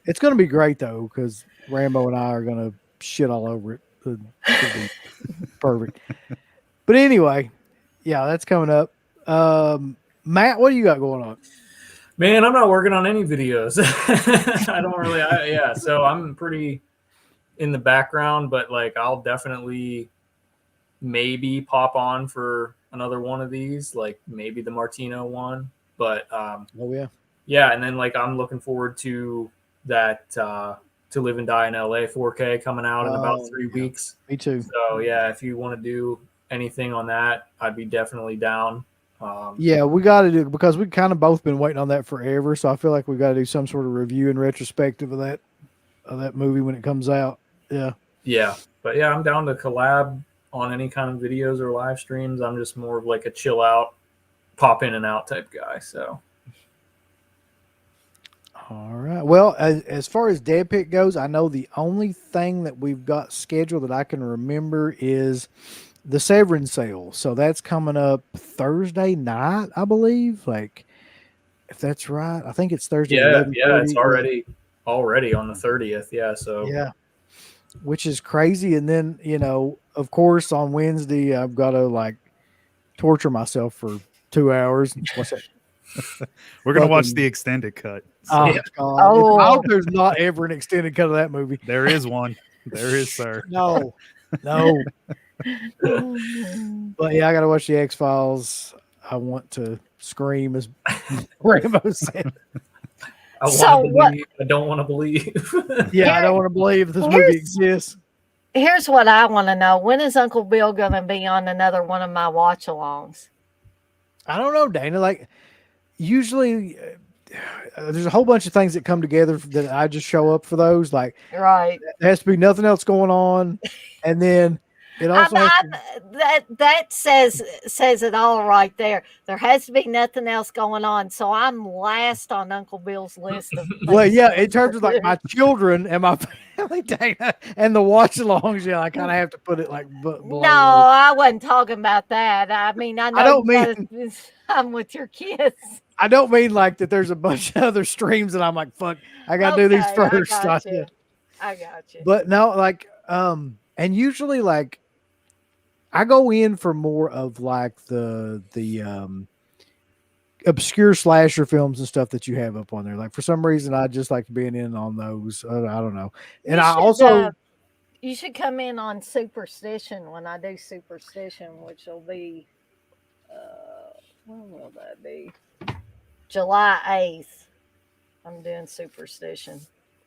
It's going to be great, though, because Rambo and I are going to shit all over it. It'll be perfect. But anyway, yeah, that's coming up. Matt, what do you got going on? Man, I'm not working on any videos. I don't really, so I'm pretty in the background, but like I'll definitely maybe pop on for another one of these, like maybe the Martino one. But yeah, and then like I'm looking forward to that To Live and Die in LA 4K coming out in about 3 weeks. Me too. So yeah, if you want to do anything on that, I'd be definitely down. Yeah, we got to do it because we've kind of both been waiting on that forever. So I feel like we got to do some sort of review and retrospective of that movie when it comes out. Yeah. Yeah. But yeah, I'm down to collab on any kind of videos or live streams. I'm just more of like a chill out, pop in and out type guy. So. All right. Well, as far as Dead Pick goes, I know the only thing that we've got scheduled that I can remember is the Severin sale. So that's coming up Thursday night, I believe. Like, if that's right. I think it's Thursday. Yeah, 11:30. yeah, it's already on the 30th. Yeah, so Yeah, which is crazy. And then, of course, on Wednesday, I've got to like torture myself for 2 hours. What's that? We're gonna watch Fucking- the extended cut. Oh, Yeah. God. Oh. I hope there's not ever an extended cut of that movie. There is one. There is, sir. No. But yeah, I got to watch the X-Files. I want to scream, as Rambo said. I So want to what- believe. I don't want to believe. Yeah, I don't want to believe this movie Here's- exists. Here's what I want to know. When is Uncle Bill going to be on another one of my watch-alongs? I don't know, Dana. Like, usually there's a whole bunch of things that come together that I just show up for those. Like, Right. there has to be nothing else going on, and then it also has to, That says it all right there. There has to be nothing else going on. So I'm last on Uncle Bill's list of well, things yeah, to in terms of like my children and my family, Dana, and the watch-alongs, yeah, I kind of have to put it like below. No, I wasn't talking about that. I mean, I know don't you gotta spend time with your kids. I don't mean like that. There's a bunch of other streams that I'm like, fuck, I got to do these Okay, first. I got Yeah. you. I got you. But no, like, and usually like I go in for more of like the obscure slasher films and stuff that you have up on there. Like for some reason, I just like being in on those. I don't know. And You I should, also, you should come in on Superstition when I do Superstition, which will be when will that be? July 8th. I'm doing Superstition.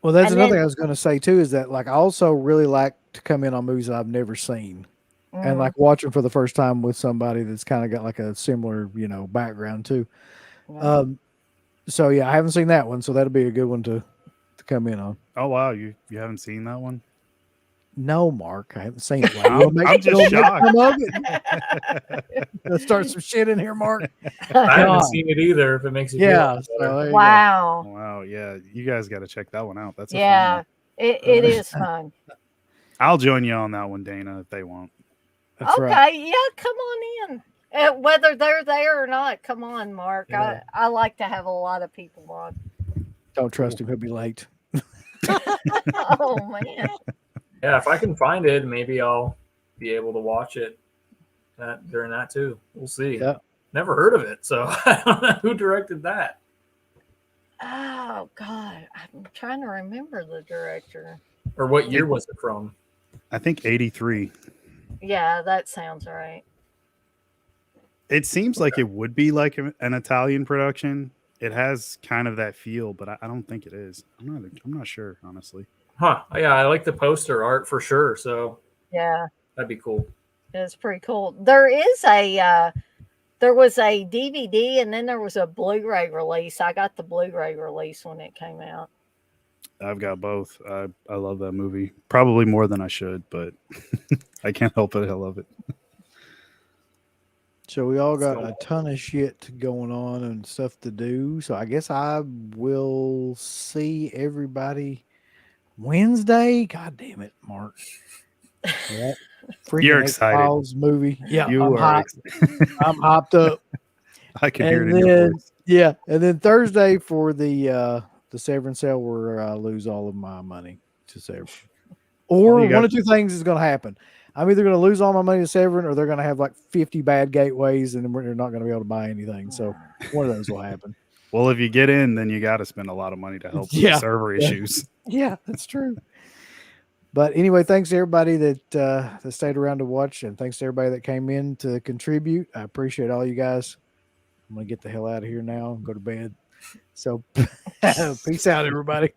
well, that's and another then- thing I was going to say too, is that like I also really like to come in on movies that I've never seen. And Mhm. like watch them for the first time with somebody that's kind of got like a similar, background too. Yeah. So yeah, I haven't seen that one, so that'll be a good one to come in on. Oh wow, you haven't seen that one? No, Mark, I haven't seen it. I'm just shocked. Let's start some shit in here, Mark. I God. haven't seen it either. If it makes you feel Yeah. better. So there you go. Wow. Wow, yeah, you guys got to check that one out. That's a fun Yeah. one. It is fun. I'll join you on that one, Dana, if they won't. That's Okay. right. Yeah. Come on in. Whether they're there or not, come on, Mark. Yeah. I like to have a lot of people on. Don't trust him; he'll be late. Oh man. Yeah, if I can find it, maybe I'll be able to watch it during that too. We'll see. Yeah. Never heard of it, so I don't know who directed that. Oh God, I'm trying to remember the director. Or what year was it from? I think 83. Yeah, that sounds right. It seems like it would be like an Italian production. It has kind of that feel, but I don't think it is. I'm not sure, honestly. Huh. Yeah, I like the poster art for sure. So Yeah, that'd be cool. it's pretty cool. There was a DVD and then there was a Blu-ray release. I got the Blu-ray release when it came out. I've got both. I love that movie. Probably more than I should, but I can't help it. I love it. So we all got a ton of shit going on and stuff to do. So I guess I will see everybody Wednesday. God damn it, Mark. That freaking You're excited. X-Files movie. Yeah, You I'm are. hyped. I'm hopped up. I can hear it And in your then, voice. yeah, and then Thursday for the Severance sale where I lose all of my money to Severance. Or you got- one of two things is going to happen. I'm either going to lose all my money to Severance, or they're going to have like 50 bad gateways, and we're not going to be able to buy anything. So one of those will happen. Well, if you get in, then you got to spend a lot of money to help with Yeah. the server Yeah. issues. Yeah, that's true. But anyway, thanks to everybody that stayed around to watch, and thanks to everybody that came in to contribute. I appreciate all you guys. I'm gonna get the hell out of here now and go to bed. So peace out, everybody.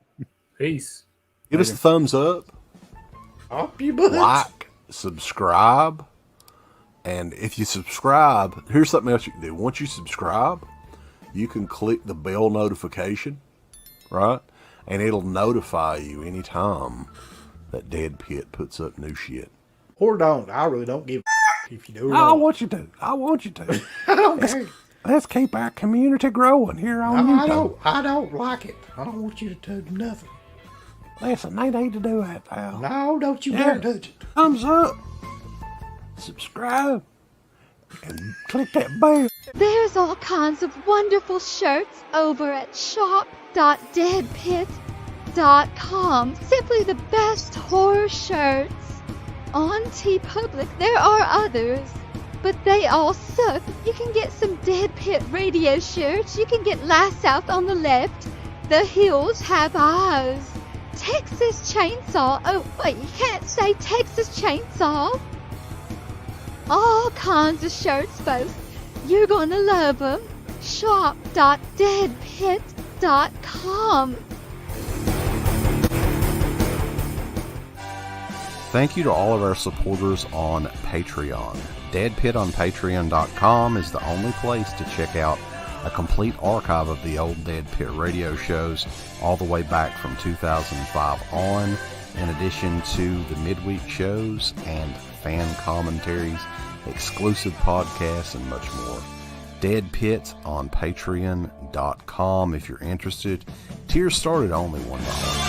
Peace. Give us a thumbs up, Up you butts. like, subscribe. And if you subscribe, here's something else you can do. Once you subscribe, you can click the bell notification, right? And it'll notify you anytime that Dead Pit puts up new shit. Or don't. I really don't give a if you do or I don't. want you to. I want you to. I don't care. Let's keep our community growing here on No, YouTube. I don't like it. I don't want you to do nothing. Listen, they need to do that, pal. No, don't you Yeah. dare touch it. Thumbs up, subscribe, and click that bell. There's all kinds of wonderful shirts over at shop.deadpit.com. Simply the best horror shirts. On TeePublic, there are others, but they all suck. You can get some Dead Pit Radio shirts. You can get Last South on the Left. The Hills Have Eyes. Texas Chainsaw. Oh, wait, you can't say Texas Chainsaw. All kinds of shirts, folks. You're gonna love them. Shop.deadpit.com. Thank you to all of our supporters on Patreon. Dead Pit on Patreon.com is the only place to check out a complete archive of the old Dead Pit radio shows all the way back from 2005 on, in addition to the midweek shows and fan commentaries, exclusive podcasts, and much more. Dead Pit on Patreon.com if you're interested. Tiers start at only $1.